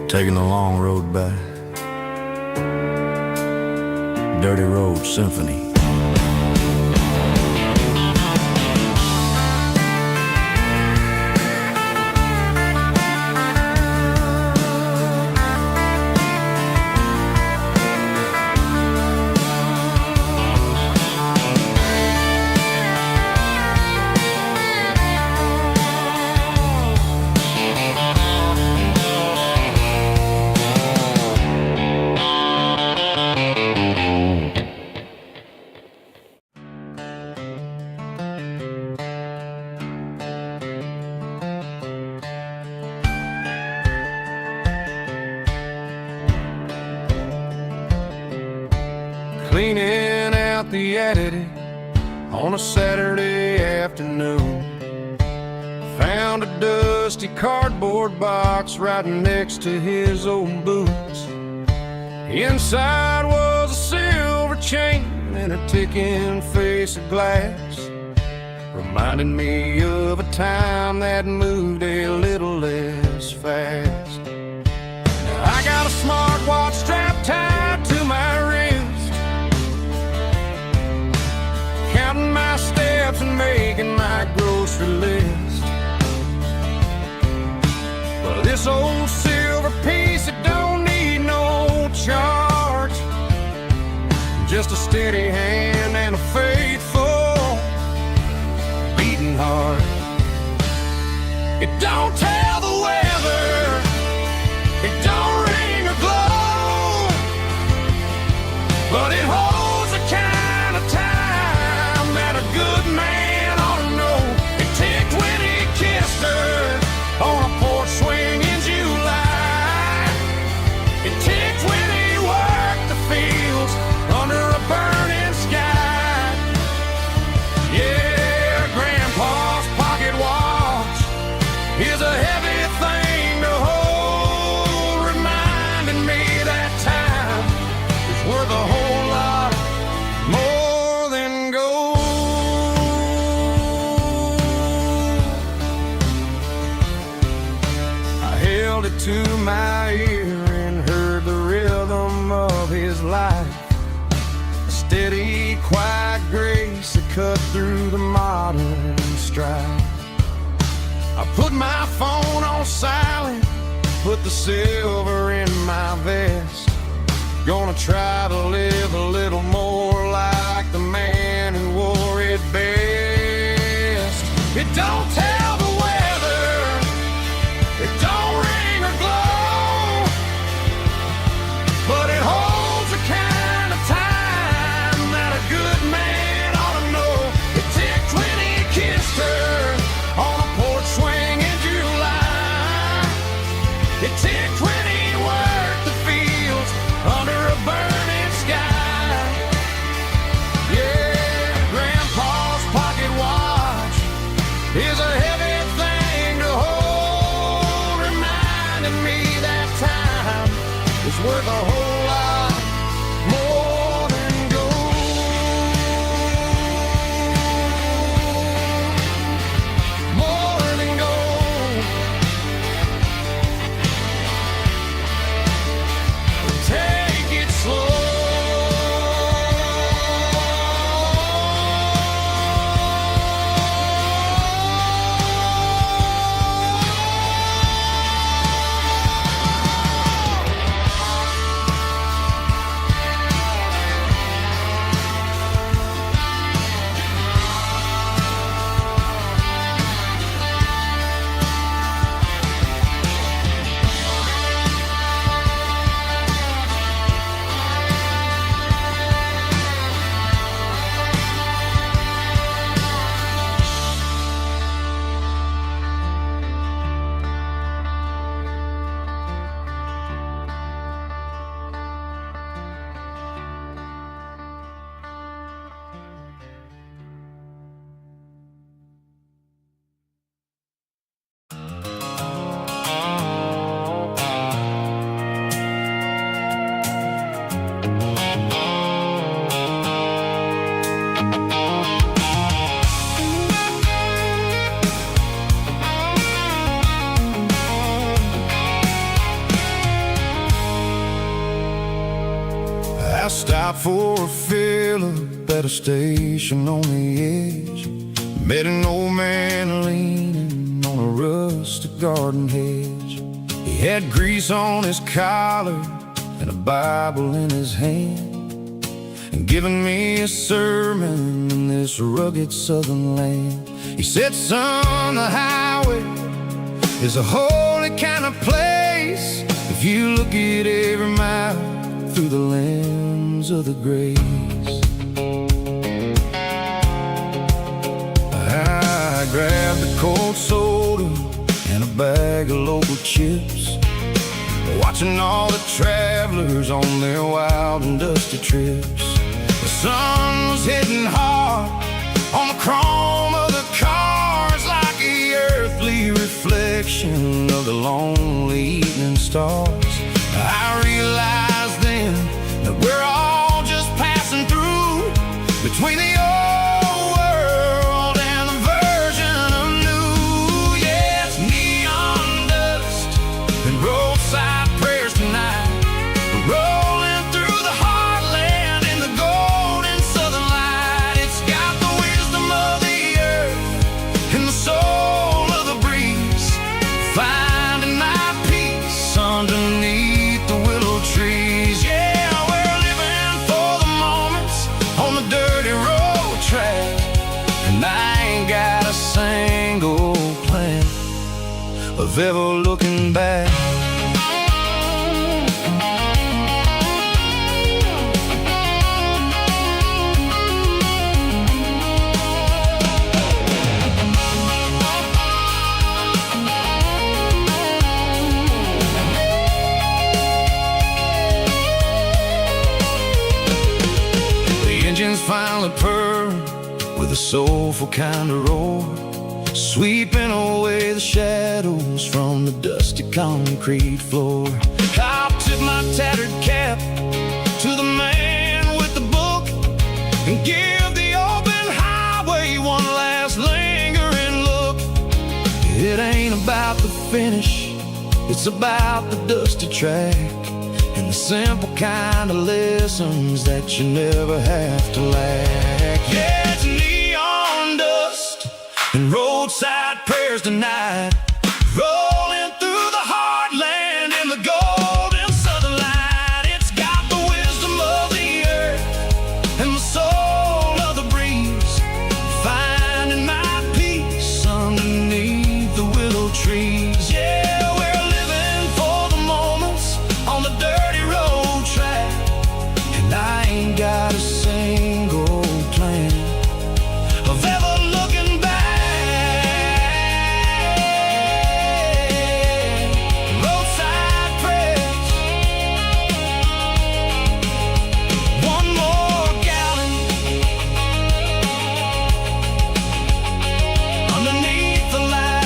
taking the long road back. Dirty Road Symphony. Cleaning out the attic on a Saturday afternoon, found a dusty cardboard box right next to his old boots. Inside was a silver chain and a ticking face of glass, reminding me of a time that moved a little less fast. I got a smartwatch strapped tied to my wrist, counting my steps and making my grocery list. But this old silver piece, it don't need no charge, just a steady hand and a faithful beating heart. It don't tell the weather, it don't ring or glow, but it holds the kind of time that a good man ought to know. It ticked when he kissed her on a porch swing in July. It ticked when he worked the fields under a burning sky. Yeah, Grandpa's pocket watch is a heavy thing to hold, reminding me that time is worth a whole lot more than gold. I held it to my ear and heard the rhythm of his life, a steady, quiet grace that cut through the modern strife. I put my phone on silent, put the silver in my vest. Gonna try to live a little more like the man who wore it best. It don't tell the weather, it don't ring or glow, but it holds the kind of time that a good man ought to know. It ticked when he kissed her on a porch swing in July. for a fill-up at a station on the edge. Met an old man leaning on a rustic garden hedge. He had grease on his collar and a Bible in his hand, and giving me a sermon in this rugged southern land. He said, son, the highway is a holy kind of place if you look at every mile through the lens of the grace. I grabbed a cold soda and a bag of local chips, watching all the travelers on their wild and dusty trips. The sun was hitting hard on the chrome of the cars, like the earthly reflection of the lonely evening stars. I realized then that we're all just passing through between the old world and the version of new. Yeah, it's neon dust and roadside prayers tonight, rolling through the heartland in the golden southern light. It's got the wisdom of the earth and the soul of the breeze, finding my peace underneath the willow trees. Yeah, we're living for the moments on the dirty road track, and I ain't got a single plan of ever looking back. Finally purred with a soulful kind of roar, sweeping away the shadows from the dusty concrete floor. I'll tip my tattered cap to the man with the book and give the open highway one last lingering look. It ain't about the finish, it's about the dusty track, and the simple kind of lessons that you never have to lack. Yeah, it's neon dust and roadside prayers tonight, rolling through the heartland in the golden southern light. It's got the wisdom of the earth and the soul of the breeze, finding my peace underneath the willow trees. Yeah, we're living for the moments on the dirty road track, and I ain't got a single plan of ever looking back. Roadside prayers, one more gallon underneath the light.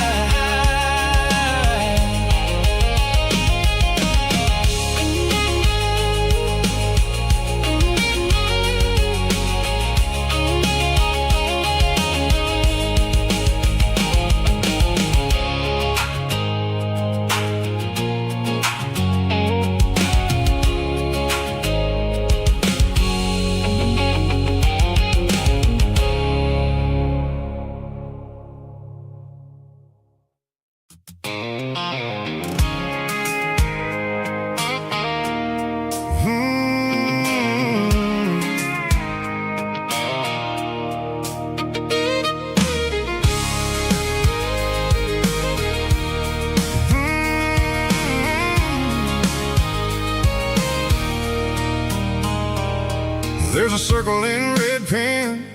There's a circle in red pen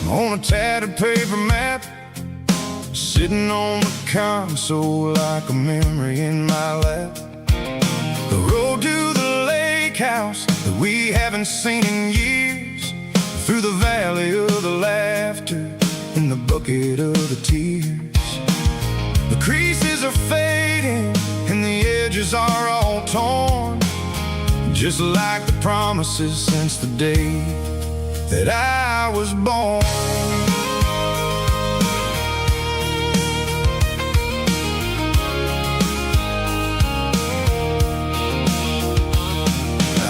on a tattered paper map, sitting on the console like a memory in my lap. The road to the lake house that we haven't seen in years, through the valley of the laughter and the bucket of the tears. The creases are fading and the edges are all torn, just like the promises since the day that I was born.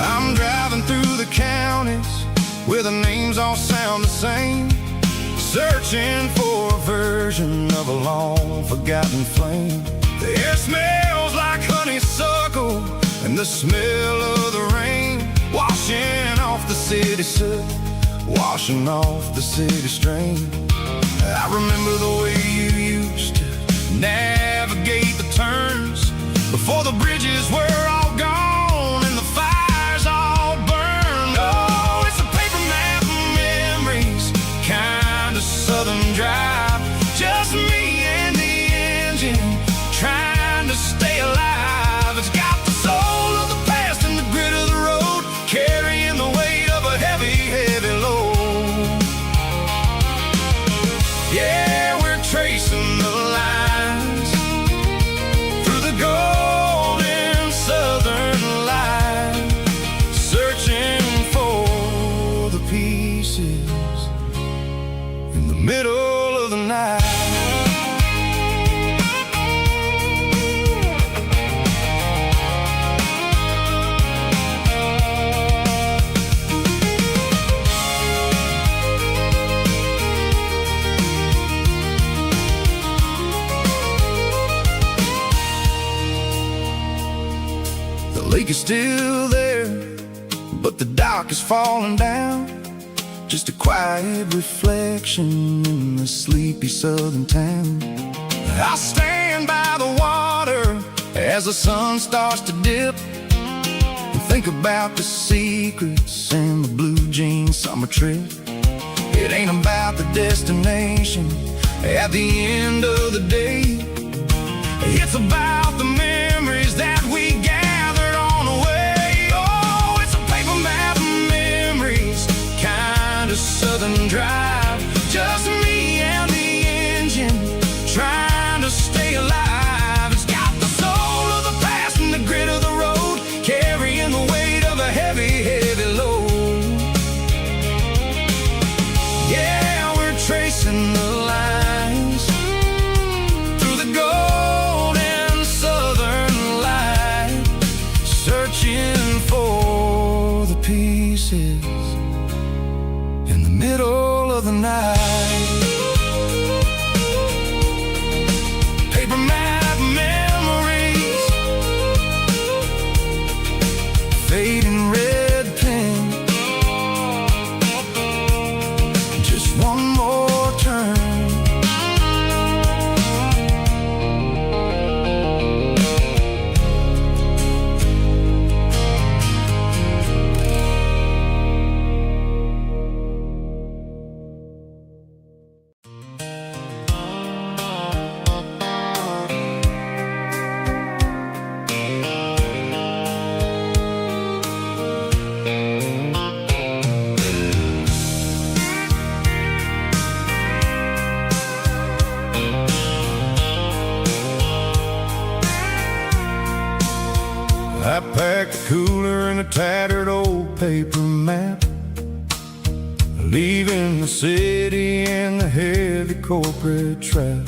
I'm driving through the counties where the names all sound the same, searching for a version of a long forgotten flame. The air smells like honeysuckle and the smell of the rain, washing off the city soot, washing off the city strain. I remember the way you used to navigate the turns before the bridges were all gone and the fires all burned. Oh, it's a paper map of memories, kind of southern drive, just me and the engine trying to stay alive. It's got the soul of the past and the grit of the road, carrying the weight of a heavy, heavy load. Yeah, we're tracing the lines through the golden southern light, searching for the pieces in the middle of the night. The lake is still there, but the dock is falling down, just a quiet reflection in the sleepy southern town. I stand by the water as the sun starts to dip and think about the secrets and the blue jean summer trip. It ain't about the destination at the end of the day, it's about the memories that we gathered on the way. Oh, it's a paper map of memories, kind of southern drive, just me and the engine trying to stay alive. It's got the soul of the past and the grit of the road, carrying the weight of a heavy, heavy load. Yeah, we're tracing the lines through the golden southern light, searching for the pieces in the middle of the night. Paper map memories, fading red pen, just one more turn. I packed the cooler in a tattered old paper map, leaving the city in the heavy corporate trap.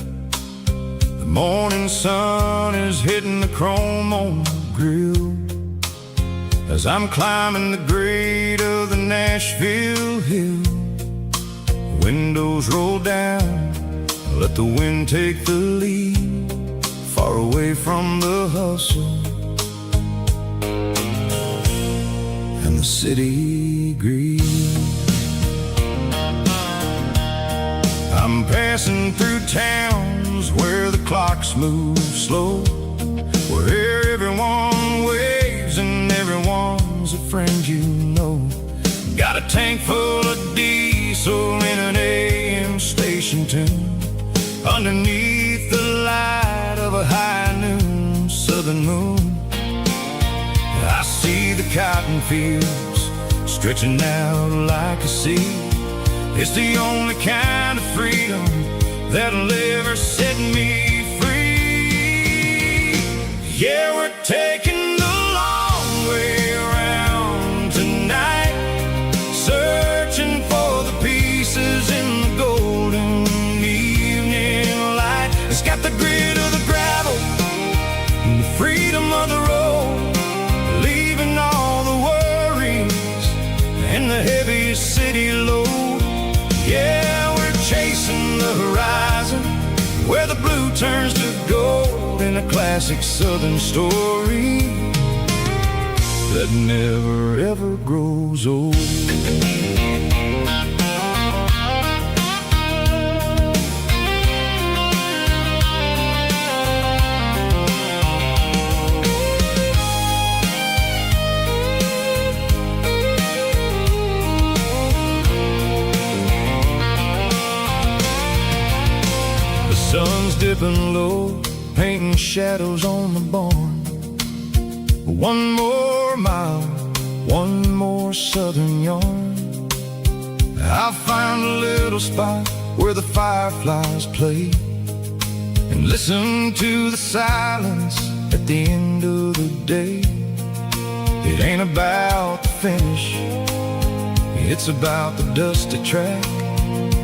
The morning sun is hitting the chrome on the grill as I'm climbing the grade of the Nashville hill. Windows roll down, let the wind take the lead, far away from the hustle and the city greed. I'm passing through towns where the clocks move slow, where everyone waves and everyone's a friend you know. Got a tank full of diesel in an AM station tune, underneath the light of a high noon southern moon. I see the cotton fields stretching out like a sea. It's the only kind of freedom that'll ever set me free. Yeah, we're taking the long way around tonight, searching for the pieces in the golden evening light. It's got the grit of the gravel and the freedom of the road, leaving all the worries and the heavy heavy city load. Yeah, we're chasing the horizon, where the blue turns to gold, in a classic southern story that never ever grows old. Sun's dipping low, painting shadows on the barn. One more mile, one more southern yarn. I'll find a little spot where the fireflies play, and listen to the silence at the end of the day. It ain't about the finish, it's about the dusty track.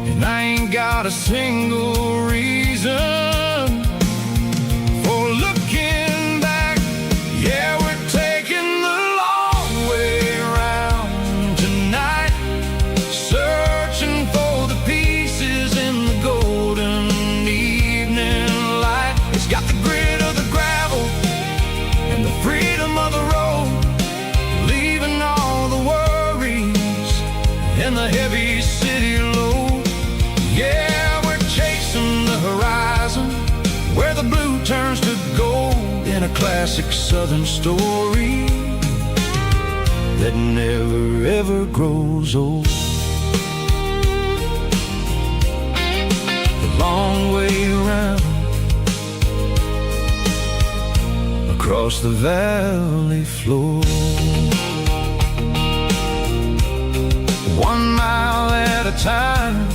And I ain't got a single reason for looking back. Yeah, we're taking the long way around tonight, searching for the pieces in the golden evening light. It's got the grit of the gravel and the freedom of the road, leaving all the worries and the heavy city load. Yeah, we're chasing the horizon, where the blue turns to gold, in a classic southern story that never ever grows old. The long way around, across the valley floor, 1 mile at a time.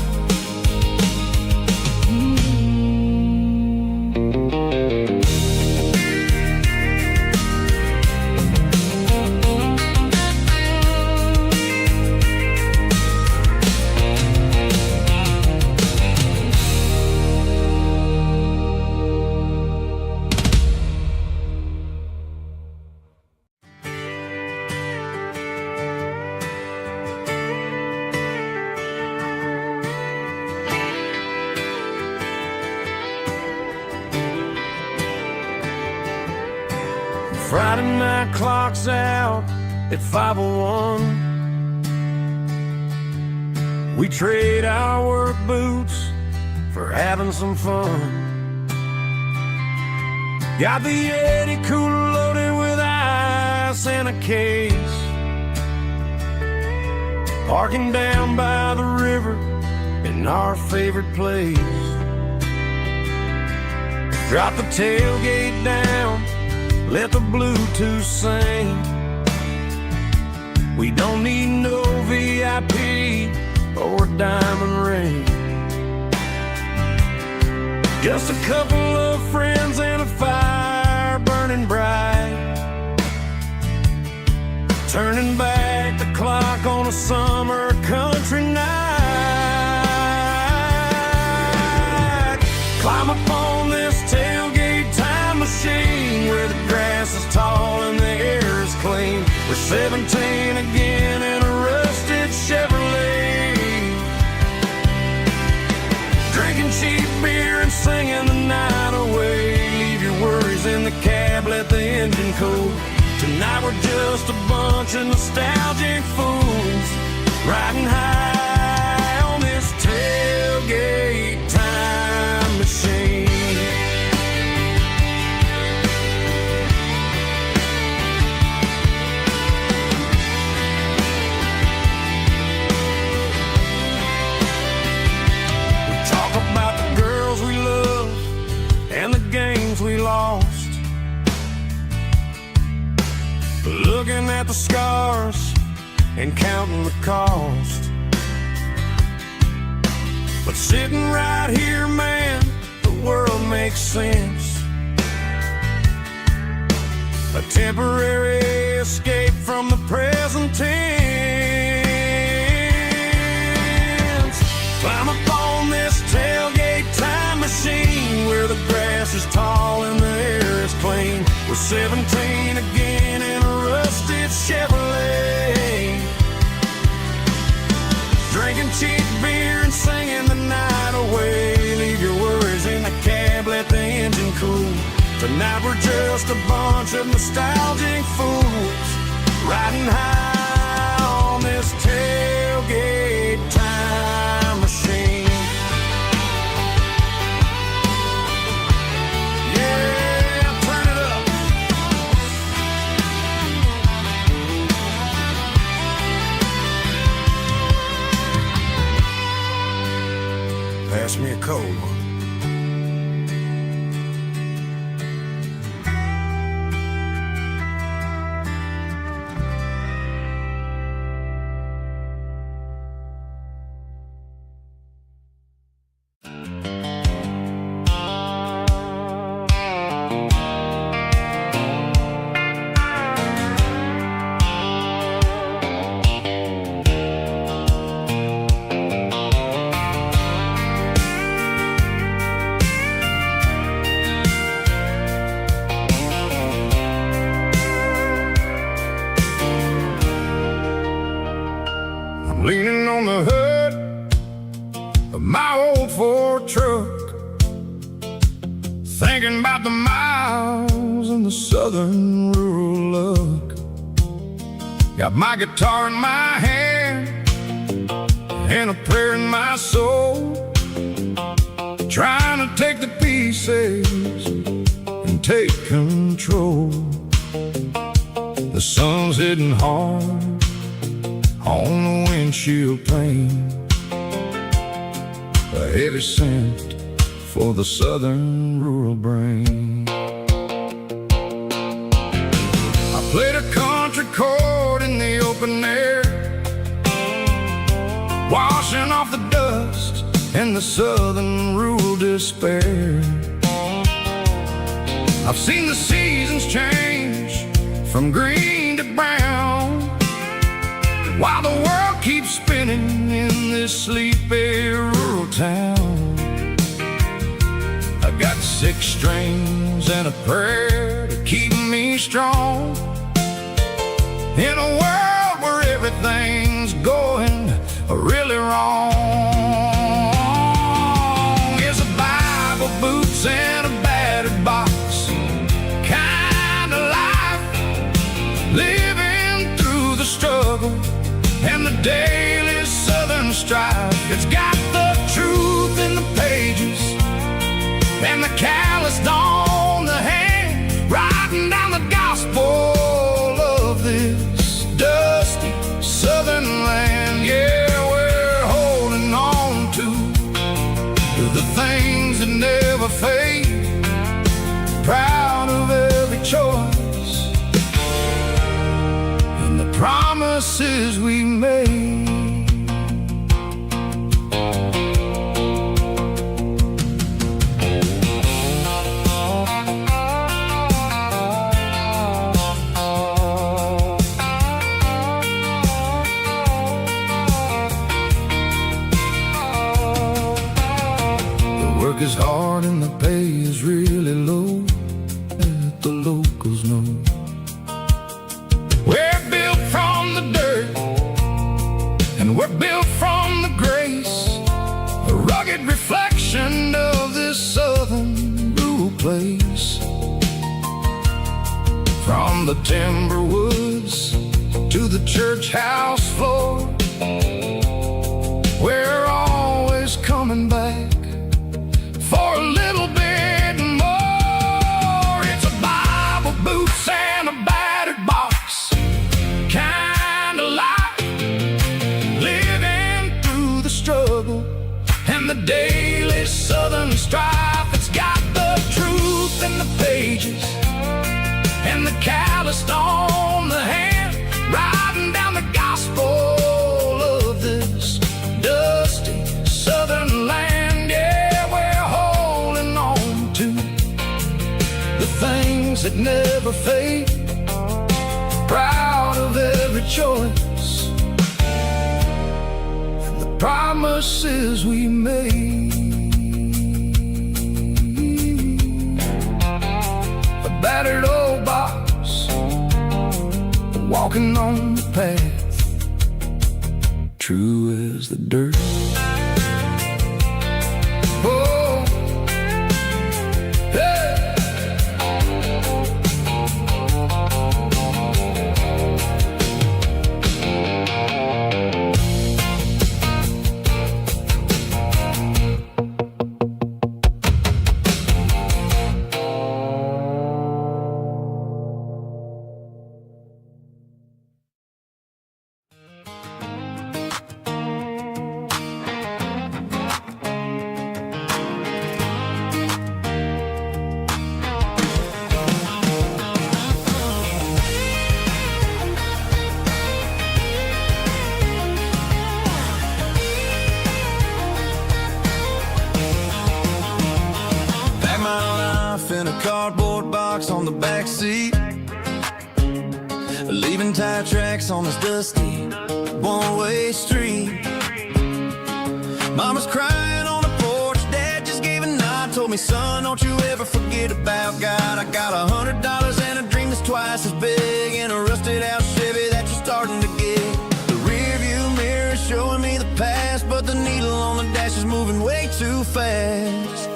Friday night clock's out at 5:01. We trade our work boots for having some fun. Got the Yeti cooler loaded with ice and a case, parking down by the river in our favorite place. Drop the tailgate down, let the Bluetooth sing. We don't need no VIP or diamond ring, just a couple of friends and a fire burning bright, turning back the clock on a summer country night. Climb up on this tailgate time machine, where the grass is tall and the air is clean. We're 17 again in a rusted Chevrolet, drinking cheap beer and singing the night away. Leave your worries in the cab, let the engine cool. Tonight we're just a bunch of nostalgic fools, riding high on this tailgate time machine. We lost, looking at the scars and counting the cost. But sitting right here, man, the world makes sense. A temporary escape from the present tense. Climb up on this tailgate time machine, where the grass is tall and the air is clean. We're 17 again in a rusted Chevrolet, night we're just a bunch of nostalgic fools riding high on this tailgate time machine. Yeah, turn it up. Pass me a cold one. Leaning on the hood of my old Ford truck, thinking about the miles and the southern rural look. Got my guitar in my hand and a prayer in my soul, trying to take the pieces and take control. The sun's hitting hard on the windshield pane, a heavy scent for the southern rural brain. I played a country chord in the open air, washing off the dust and the southern rural despair. I've seen the seasons change from green to brown, while the world keeps spinning in this sleepy rural town. I got 6 strings and a prayer to keep me strong in a world where everything's going really wrong. It's a Bible, boots, and a battered box kind of life, living through the struggle and the daily southern strife. It's got the truth in the pages and the calloused on the hand, writing down the gospel of this dusty southern land. Yeah, we're holding on to the things that never fade, proud of every choice and the promises we made. The work is hard and the pay is really low, let the locals know. We're built from the dirt and we're built from the grace, a rugged reflection of this southern rural place. From the timber woods to the church house floor, we're always coming back for a little bit more. It's a Bible, boots, and a battered box kind of life, living through the struggle and the daily southern strife. It's got the truth in the pages and the calloused on the hand, writing down the gospel of this dusty southern land. Yeah, we're holding on to the things that never fade, proud of every choice and the promises we made. A battered old box, walking on the path, true as the dirt. Oh, hey. on the back seat, leaving tire tracks on this dusty one-way street. Mama's crying on the porch, Dad just gave a nod, told me, son, don't you ever forget about God. I got $100 and a dream that's twice as big, and a rusted out Chevy that you're starting to get. The rear view mirror is showing me the past, but the needle on the dash is moving way too fast.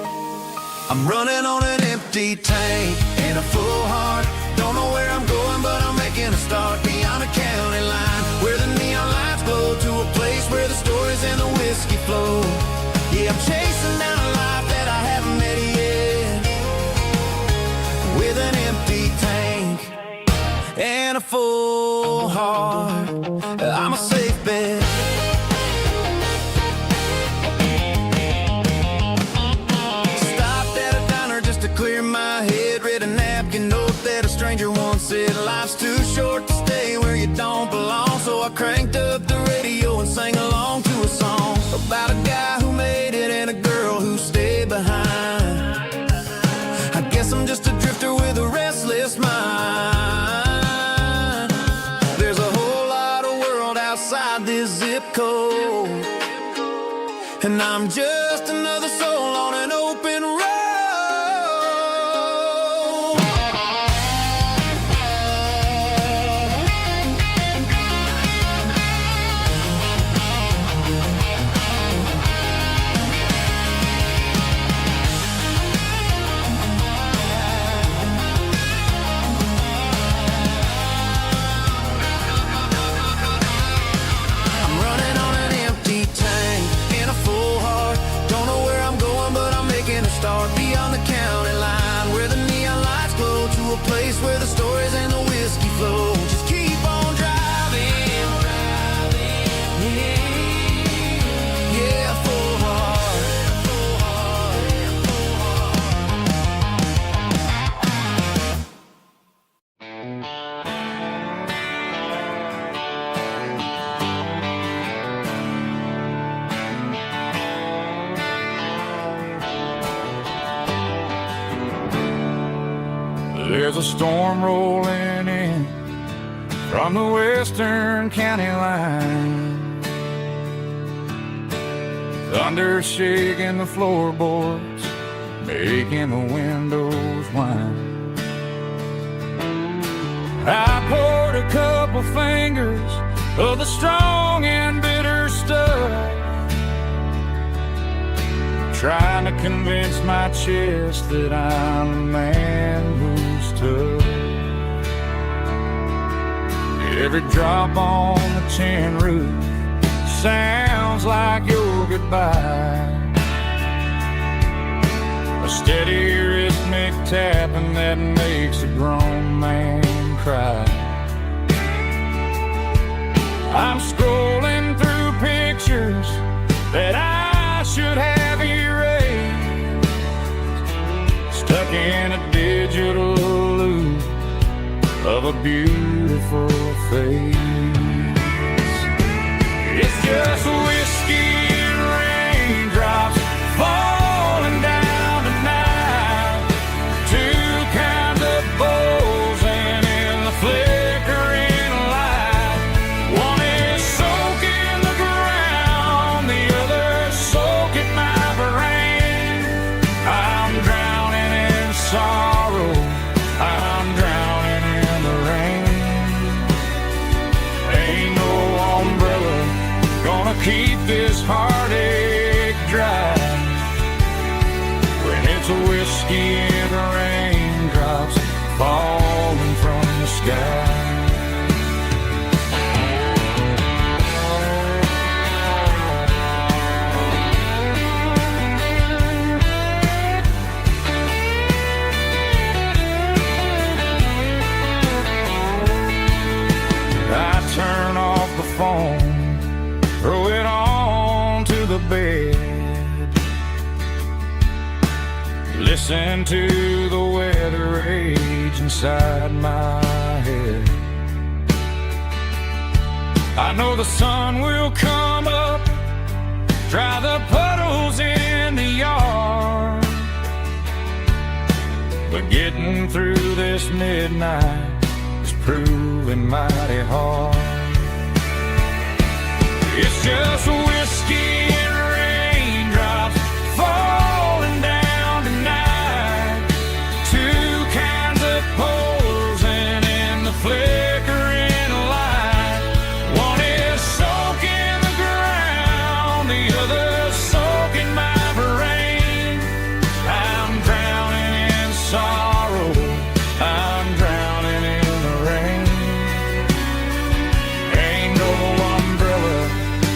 I'm running on an empty tank and a full heart. Don't know where I'm going, but I'm making a start beyond a county line, where the neon lights glow, to a place where the stories and the whiskey flow. Yeah, I'm chasing down a life that I haven't met yet, with an empty tank and a full heart. I'm a safe bet. Clear my head, read a napkin note that a stranger once said, life's too short to stay where you don't belong. So I cranked up the radio and sang along to a song about a guy who made it and a girl who stayed behind. I guess I'm just a drifter with a restless mind. There's a whole lot of world outside this zip code, and I'm just another soul on an open road. Beyond the county line, where the neon lights glow, to a place where the stories and the whiskey flow. Just keep on driving, yeah, full heart. There's a storm rolling in from the western county line, thunder shaking the floorboards, making the windows whine. I poured a couple fingers of the strong and bitter stuff, trying to convince my chest that I'm a man who's tough. Every drop on the tin roof sounds like your goodbye, a steady rhythmic tapping that makes a grown man cry. I'm scrolling through pictures that I should have erased, stuck in a digital loop of a beautiful face. It's just whiskey and raindrops falling down tonight, two kinds of bowls and in the flickering light. One is soaking the ground, the other soaking my brain. I'm drowning in sorrow, I'm drowning in the rain. Ain't no umbrella gonna keep this heartache dry when it's a whiskey and raindrops falling from the sky. I turn off the phone, throw it on to the bed, listen to the weather rage inside my head. I know the sun will come up, dry the puddles in the yard, but getting through this midnight is proving mighty hard. It's just whiskey and raindrops falling down tonight. Two kinds of posing in the flickering light. One is soaking the ground, the other soaking my brain. I'm drowning in sorrow, I'm drowning in the rain. Ain't no umbrella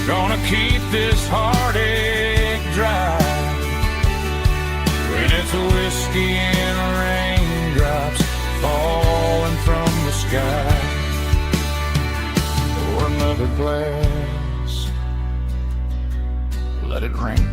gonna keep this heartache dry when it's whiskey and raindrops falling from the sky. Pour another glass, let it rain.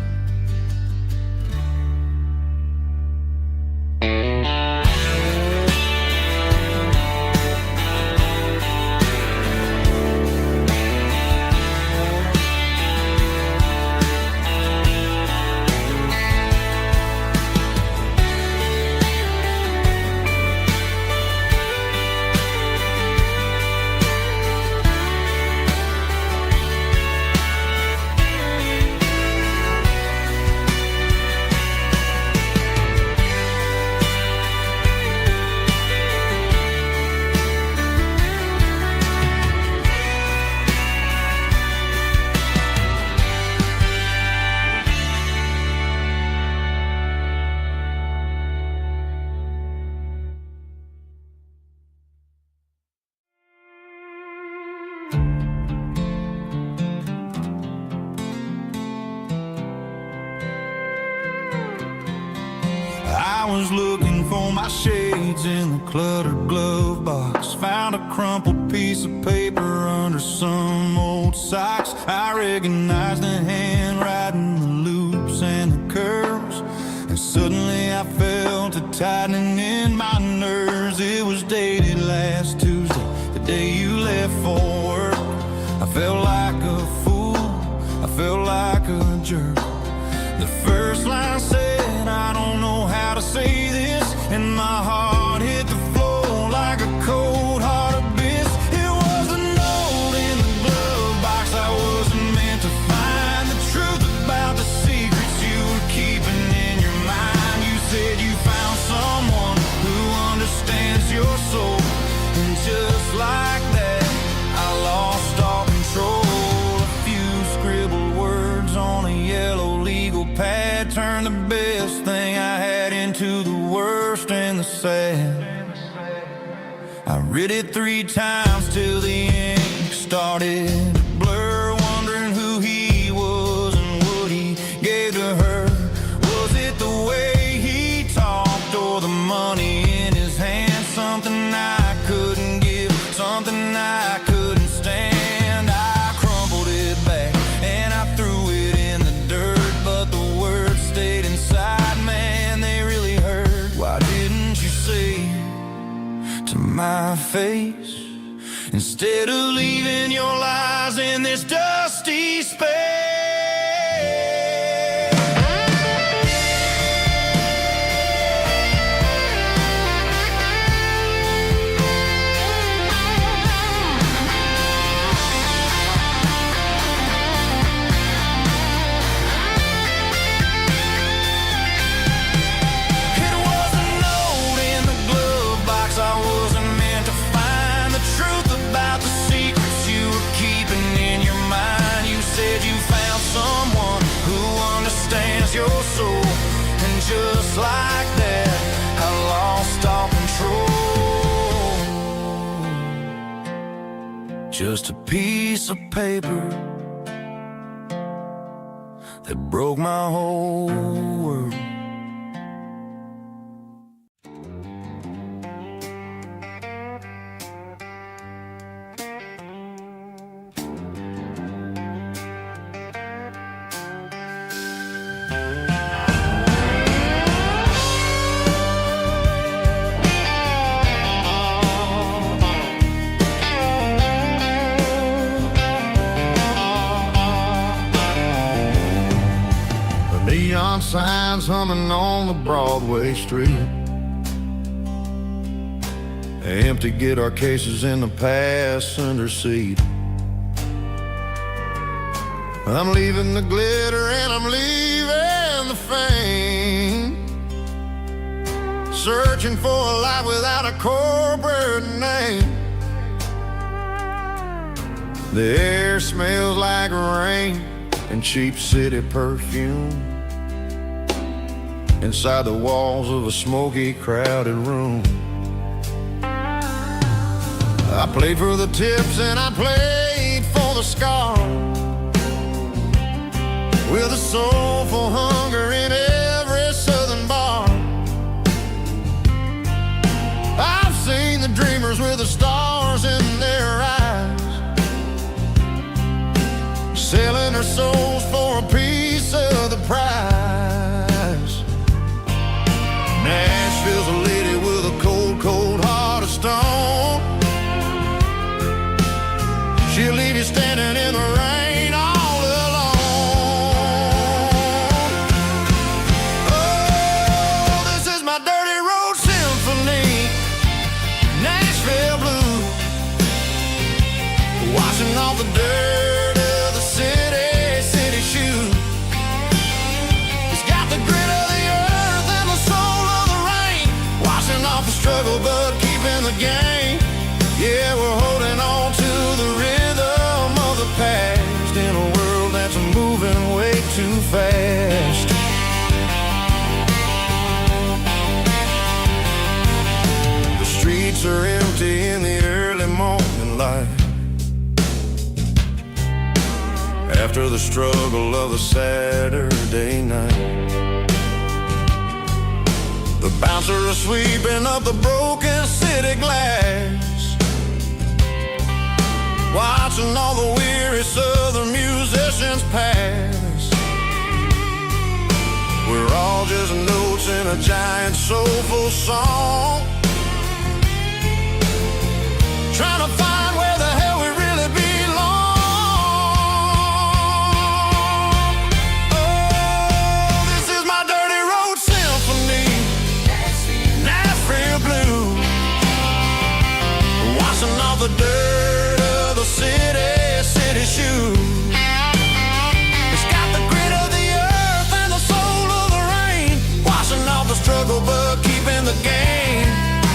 I was looking for my shades in the cluttered glove box. Found a crumpled piece of paper under some old socks. I recognized the handwriting, the loops and the curves, and suddenly I felt a tightening in my nerves. It was dated last Tuesday, the day you left for work. I felt like a fool, I felt like a jerk. The first line said, I don't know how to say this, and my heart hit the floor like a cold heart abyss. It was a note in the glove box I wasn't meant to find. The truth about the secrets you were keeping in your mind. You said you found someone who understands your soul, and just like that I lost all control. A few scribbled words on a yellow legal pad turned the best thing I had into the worst and the sad. I read it 3 times till the ink started to blur, wondering who he was and what he gave to her. Was it the way he talked or the money in his hand? Something I couldn't give, something I couldn't stand. I crumpled it back and I threw it in the dirt, but the words stayed inside, man, they really hurt. Why didn't you say to my face, instead of leaving your lies in this dusty space? Your soul, and just like that I lost all control. Just a piece of paper that broke my whole world. Neon signs humming on the Broadway street, Empty guitar cases in the passenger seat. I'm leaving the glitter and I'm leaving the fame, searching for a life without a corporate name. The air smells like rain and cheap city perfume inside the walls of a smoky, crowded room. I played for the tips and I played for the scars, with a soulful hunger in every southern bar. I've seen the dreamers with the stars in their eyes, selling their souls for a piece of the prize. Nashville's a lady with a cold, cold heart of stone. She'll leave you standing in the rain all alone. Oh, this is my dirty road symphony, Nashville blue, washing off the dirt of the city shoe. It's got the grit of the earth and the soul of the rain, washing off the struggle but keeping the game. Yeah, we're holding on to the rhythm of the past in a world that's moving way too fast. The streets are empty in the early morning light, after the struggle of the Saturday night. The bouncers are sweeping up the broken city glass, watching all the weary southern musicians pass. We're all just notes in a giant soulful song, trying to find where the hell we really belong. Oh, this is my dirty road symphony, Nashville blue, washing off the dirt of the city shoe. It's got the grit of the earth and the soul of the rain, washing off the struggle but keeping the game.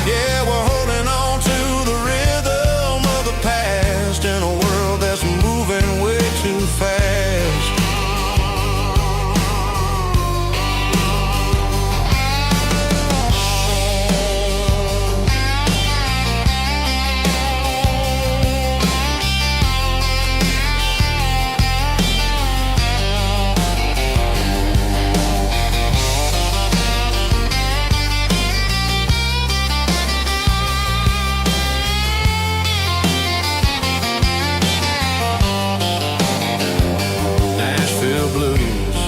Yeah, we're holding on to the rhythm of the past in a world that's moving way too fast. Nashville blues,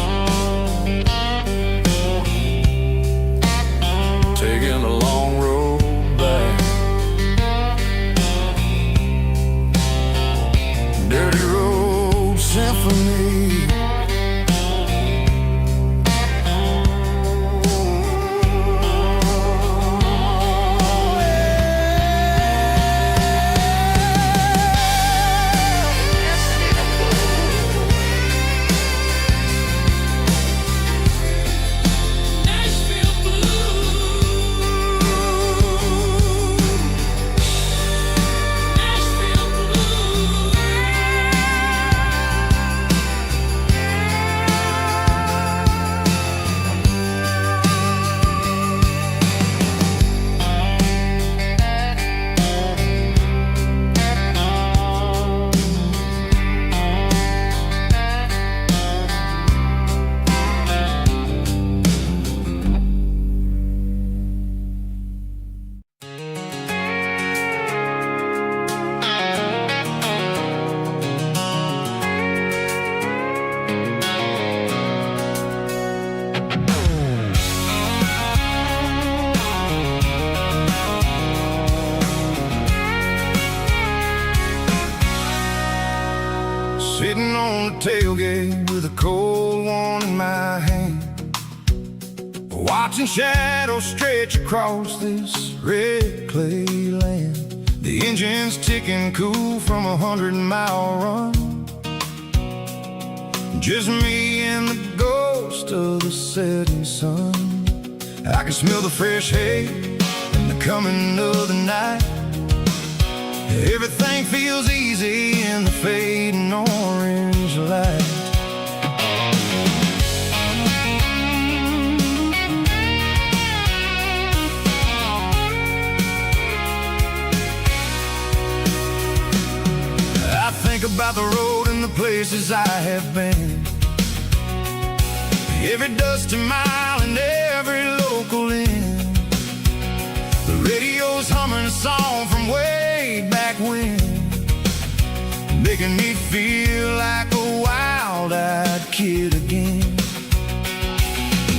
taking the long road back. Dirty road symphony. Sitting on the tailgate with a cold one in my hand, watching shadows stretch across this red clay land. The engine's ticking cool from a 100-mile run. Just me and the ghost of the setting sun. I can smell the fresh hay and the coming of the night. Everything feels easy in the fading orange light. I think about the road and the places I have been. Every dusty mile and every local inn. The radio's humming a song from way back when, making me feel like a wild-eyed kid again.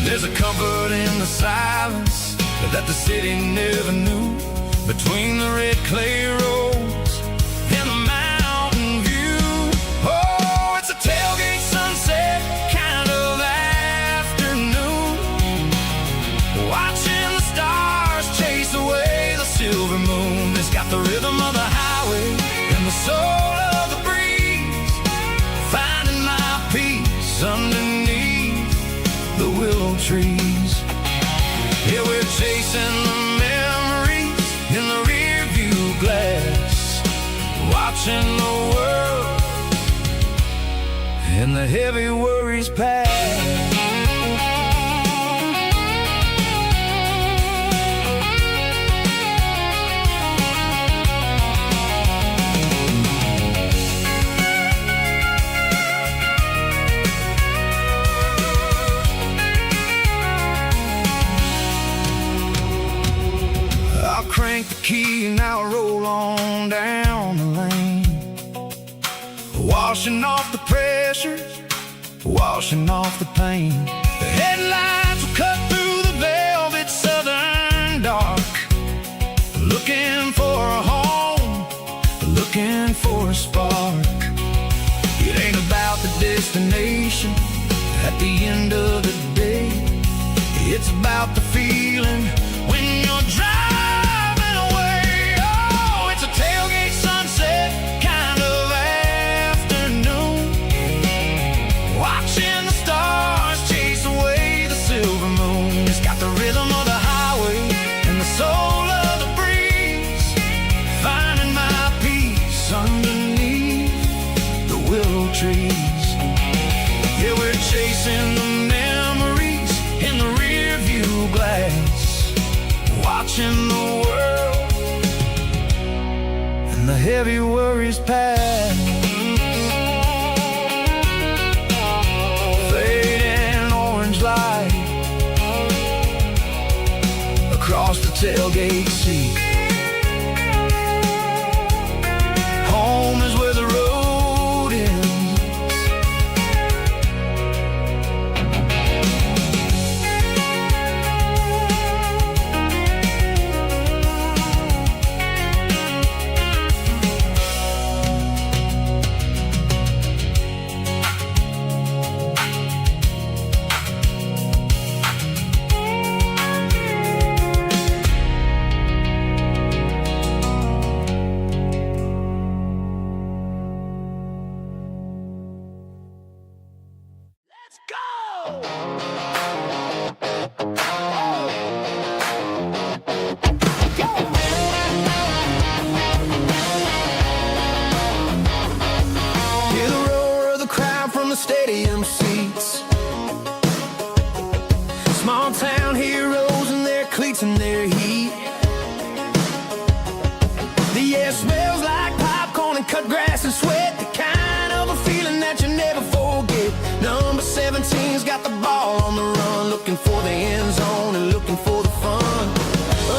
There's a comfort in the silence that the city never knew, between the red clay roads and the mountain view. Oh, it's a tailgate sunset kind of afternoon, watching the stars chase away the silver moon. It's got the rhythm of the highway and the soul of the breeze, finding my peace underneath the willow trees. Yeah, we're chasing the memories in the rear view glass, watching the world and the heavy worries pass. Crank the key and I'll roll on down the lane, washing off the pressure, washing off the pain. The headlights will cut through the velvet southern dark, looking for a home, looking for a spark. It ain't about the destination at the end of the day, it's about the feeling when you're driving. Tailgate sunset kind of afternoon, watching the stars chase away the silver moon. It's got the rhythm of the highway and the soul of the breeze, finding my peace underneath the willow trees. Yeah, we're chasing the memories in the rear view glass, watching the world and the heavy worries pass. Fading orange light across the tailgate seat. Home is where the road ends. Stadium seats, small town heroes in their cleats and their heat. The air smells like popcorn and cut grass and sweat, the kind of a feeling that you never forget. Number 17's got the ball on the run, looking for the end zone and looking for the fun.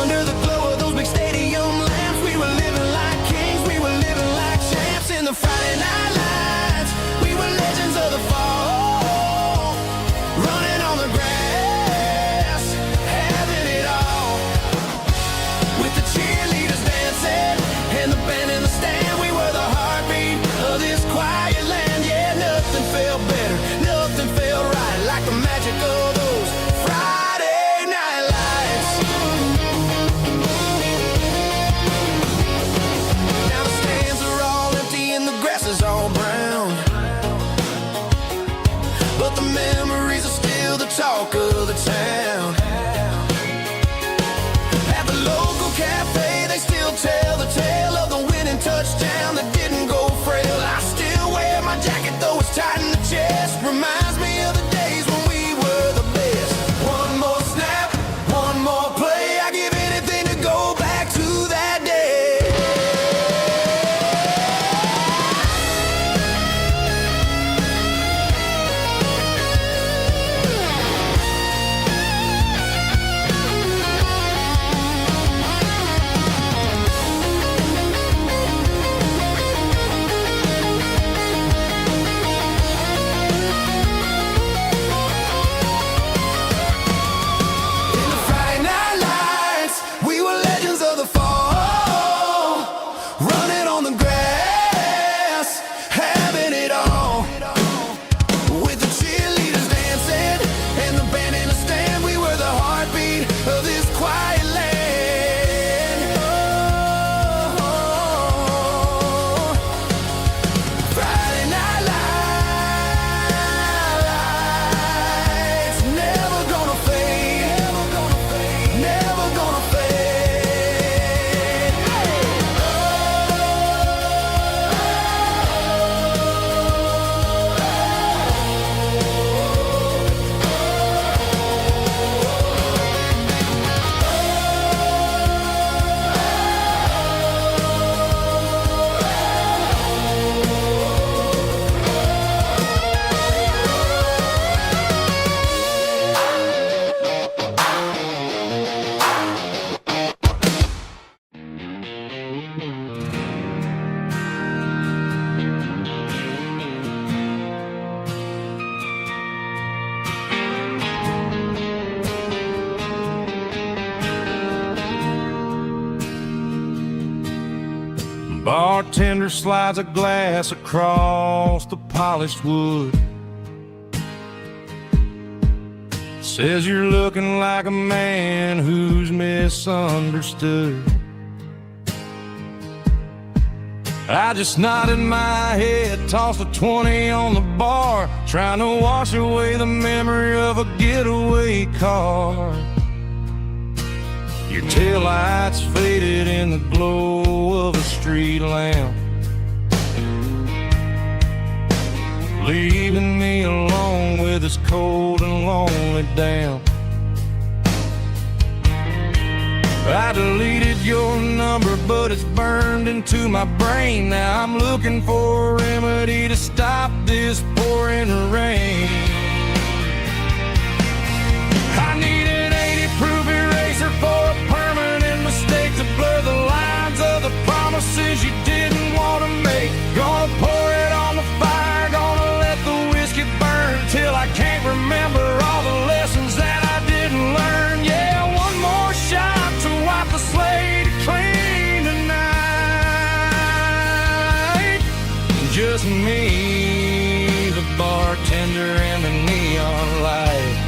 Under the glow of those big stadium lamps, we were living like kings, we were living like champs in the Friday night lights. We were legends of the fall, running on the grass, having it all. With the cheerleaders dancing and the band in the stand, we were the heartbeat of this quiet land. Yeah, nothing felt better, nothing felt right like the magic of those Friday Bartender slides a glass across the polished wood. Says you're looking like a man who's misunderstood. I just nodded my head, tossed a 20 on the bar, trying to wash away the memory of a getaway car. Your taillights faded in the glow of a street lamp, leaving me alone with this cold and lonely damp. I deleted your number, but it's burned into my brain. Now I'm looking for a remedy to stop this pouring rain. I need an 80-proof eraser for a permanent mistake, to blur the lines of the promises you didn't want to make. Gonna pour it on the fire, gonna let the whiskey burn till I can't remember all the lessons that I didn't learn. Yeah, one more shot to wipe the slate clean tonight. Just me, the bartender, and the neon light.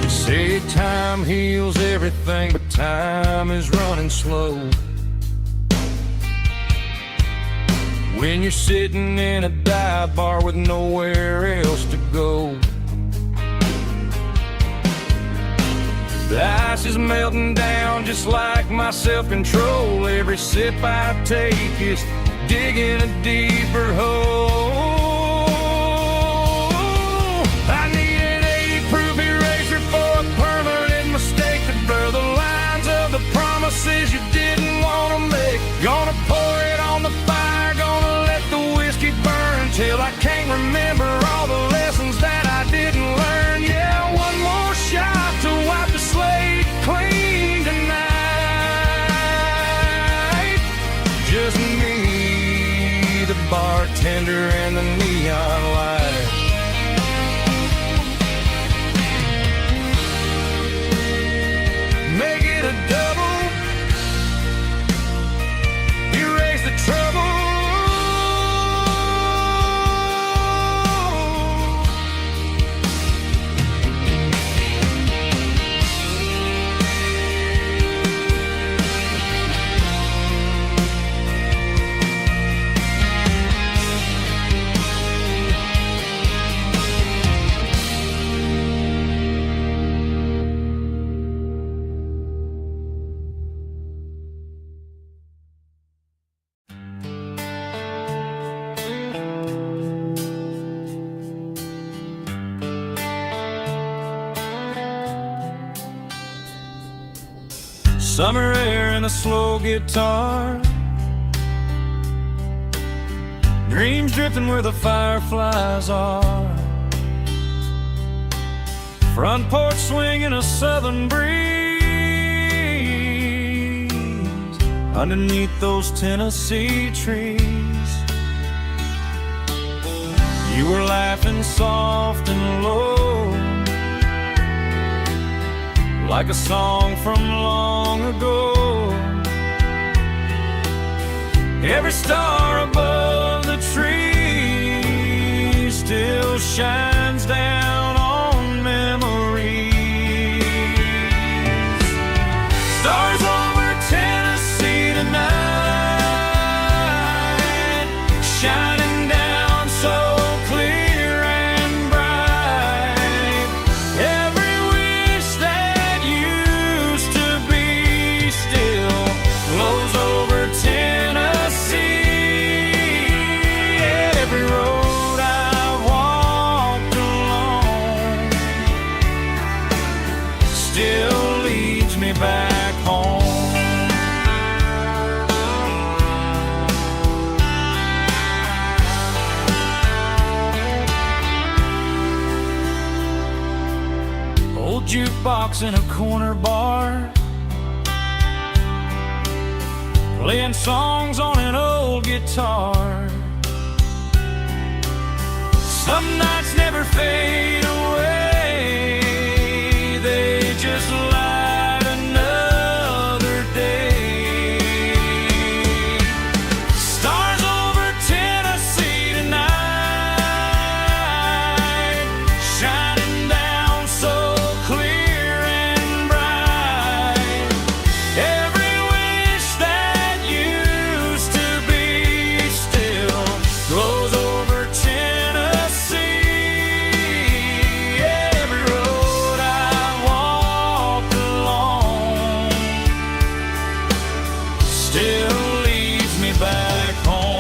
Say time heals everything, but time is running slow. When you're sitting in a dive bar with nowhere else to go, the ice is melting down just like my self-control. Every sip I take is digging a deeper hole. I need an 80-proof eraser for a permanent mistake, to blur the lines of the promises you didn't want to make. Gonna pour it on the fire, gonna let the whiskey burn till I can't remember all the lessons that I didn't learn. Yeah, one more shot to wipe the slate clean tonight. Just me, the bartender, and the neon light. Make it a double, erase the trouble. Summer air and a slow guitar, dreams drifting where the fireflies are. Front porch swinging a southern breeze underneath those Tennessee trees. You were laughing soft and low, like a song from long ago. Every star above the tree still shines down on memories. Stars over Tennessee tonight, shining down so clear and bright. Every wish that used to be still flows over Tennessee. Every road I've walked along still leads me back home. Old jukebox in a corner bar, playing songs on an old guitar. Some nights never fade away, they just light another day. Stars over Tennessee tonight, shining down so clear and bright. Every wish that used to be still glows over Tennessee. Every road I walked along still leads me back home.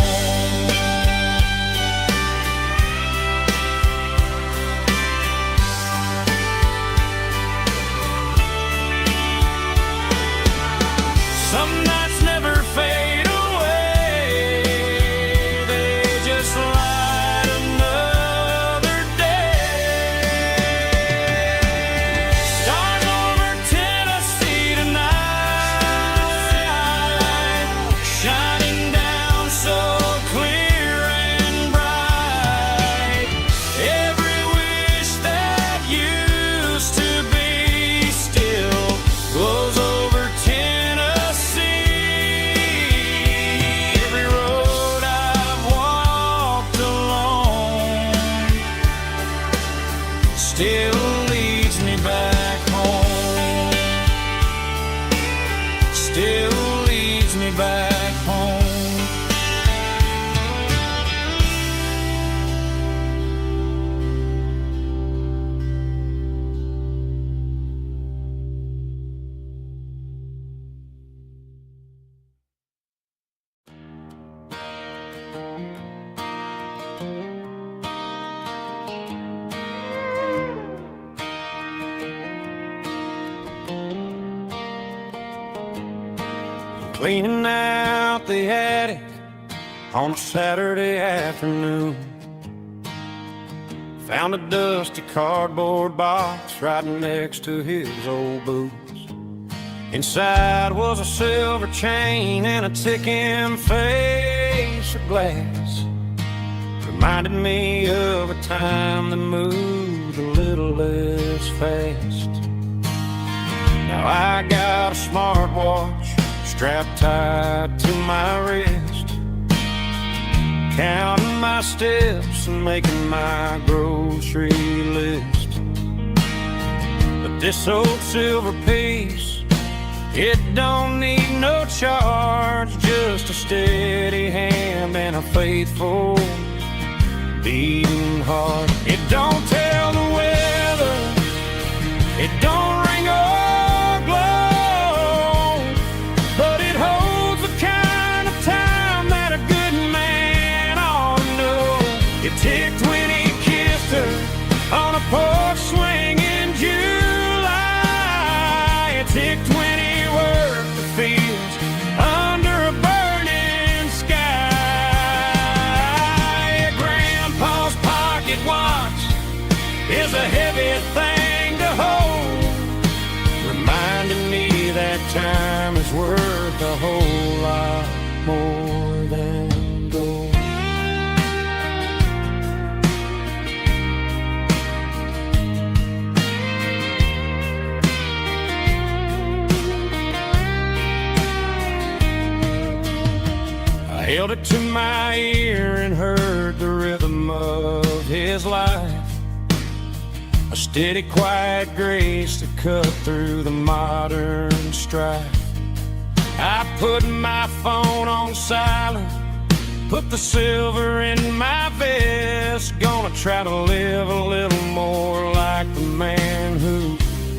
Some nights never fade away, they just light another day. Stars over Tennessee tonight, shining down so clear and bright. Every wish that used to be still glows over Tennessee. Every road I've walked along still leads me back home. Still leads me back home. Cleaning out the attic on a Saturday afternoon. Found a dusty cardboard box right next to his old boots. Inside was a silver chain and a ticking face of glass. Reminded me of a time that moved a little less fast. Now I got a smartwatch strapped tight to my wrist, counting my steps and making my grocery list. But this old silver piece, it don't need no charge, just a steady hand and a faithful beating heart. It don't tell the weather, it don't ring or glow, but it holds the kind of time that a good man ought to know. It ticked when he kissed her on a porch swing in July. It ticked when he worked the fields under a burning sky. Grandpa's pocket watch is a heavy thing to hold, reminding me that time is worth a whole lot more than gold. I held it to my ear and heard the rhythm of his life, a steady, quiet grace that cut through the modern strife. I put my phone on silent, put the silver in my vest. Gonna try to live a little more like the man who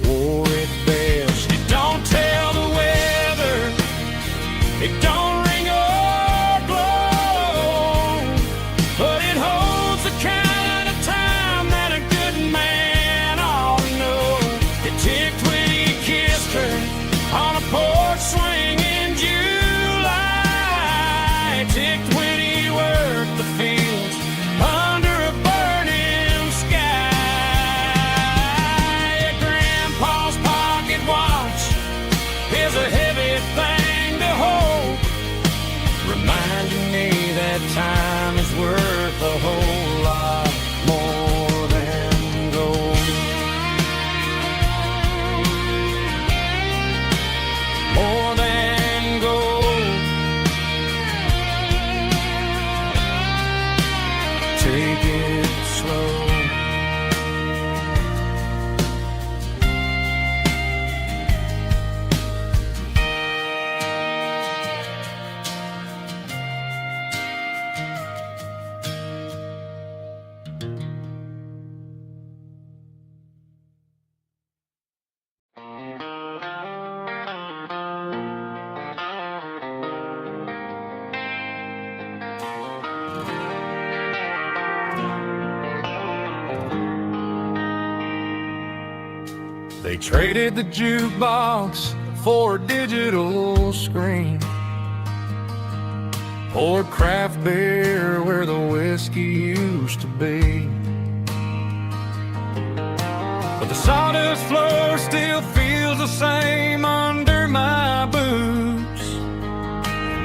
wore it best. It don't tell the weather, it don't ring or glow, but it holds the kind of time that a good man ought to know. It ticked when he kissed her on a porch swing in July. It ticked when he worked the fields under a burning sky. They traded the jukebox for a digital screen, poured craft beer where the whiskey used to be. But the sawdust floor still feels the same under my boots.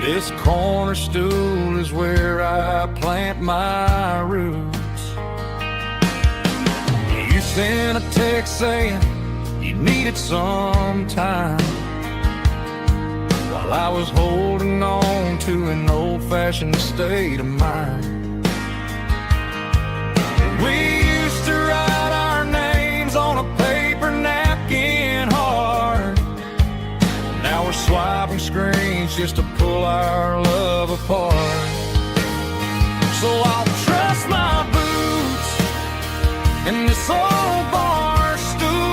This corner stool is where I plant my roots. You sent a text saying you needed some time, while I was holding on to an old-fashioned state of mind. We used to write our names on a paper napkin hard. Now we're swiping screens just to pull our love apart. So I'll trust my boots in this old bar stool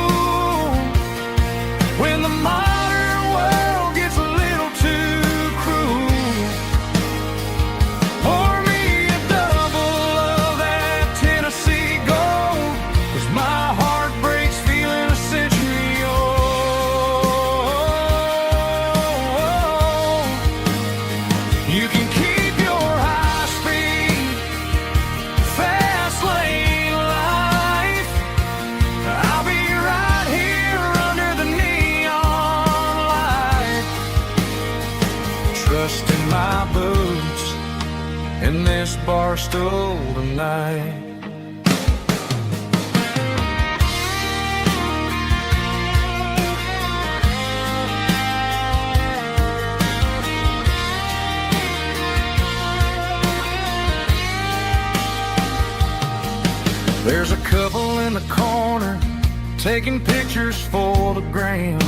when the modern world gets a little too cruel. Pour me a double of that Tennessee Gold, 'cause my heart breaks feeling a century old. You can keep your high-speed fast lane life. I'll be right here under the neon light, trusting my boots in this bar stool tonight. There's a couple in the corner taking pictures for the gram,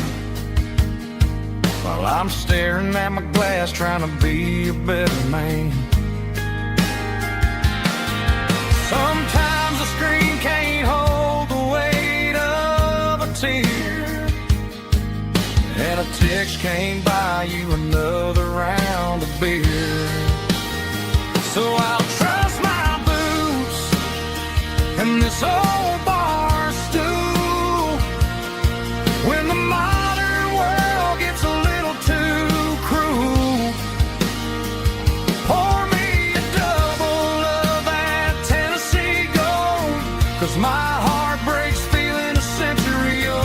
while I'm staring at my glass trying to be a better man. Sometimes the screen can't hold the weight of a tear, and a text can't buy you another round of beer. So I'll trust my boots in this old bar stool when the modern world gets a little too cruel. Pour me a double of that Tennessee Gold, 'cause my heart breaks feeling a century old.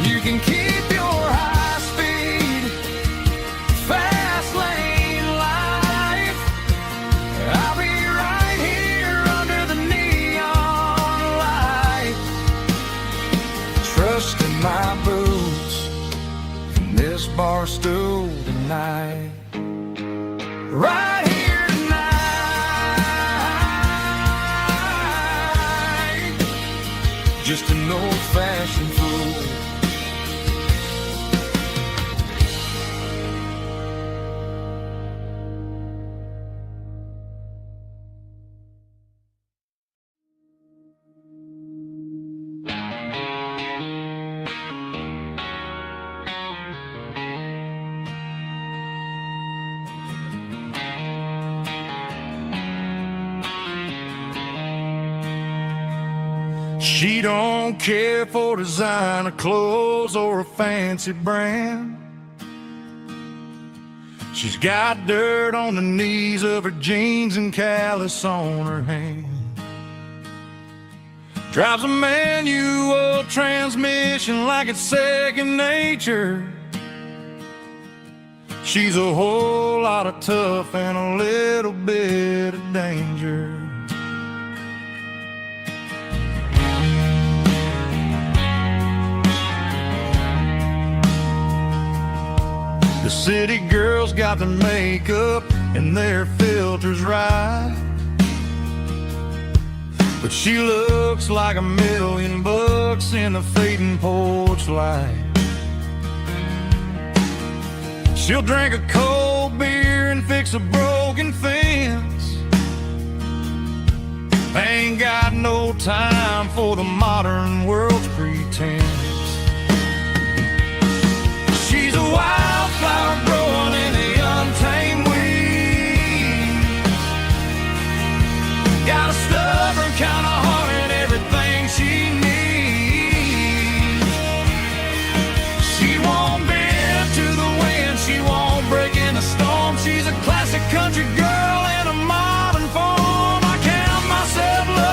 You can keep your high-speed fast lane life. I'll be right here under the neon light, trusting my boots in this bar stool tonight. Right here tonight, just an old-fashioned fool. She don't care for designer clothes or a fancy brand. She's got dirt on the knees of her jeans and callus on her hand. Drives a manual transmission like it's second nature. She's a whole lot of tough and a little bit of danger. The city girls got their makeup and their filters right, but she looks like $1,000,000 in the fading porch light. She'll drink a cold beer and fix a broken fence. Ain't got no time for the modern world's pretense. She's a wildflower growing in the untamed weeds. Got a stubborn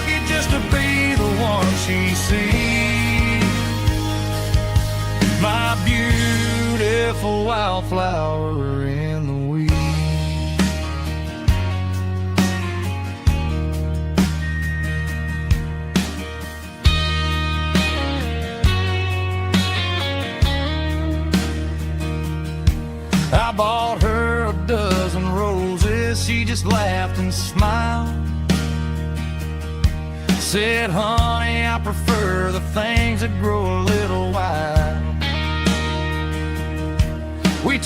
lucky just to be the one she sees. My beautiful wildflower in the weeds. I bought her a dozen roses, she just laughed and smiled. Said, honey, I prefer the things that grow a little wild.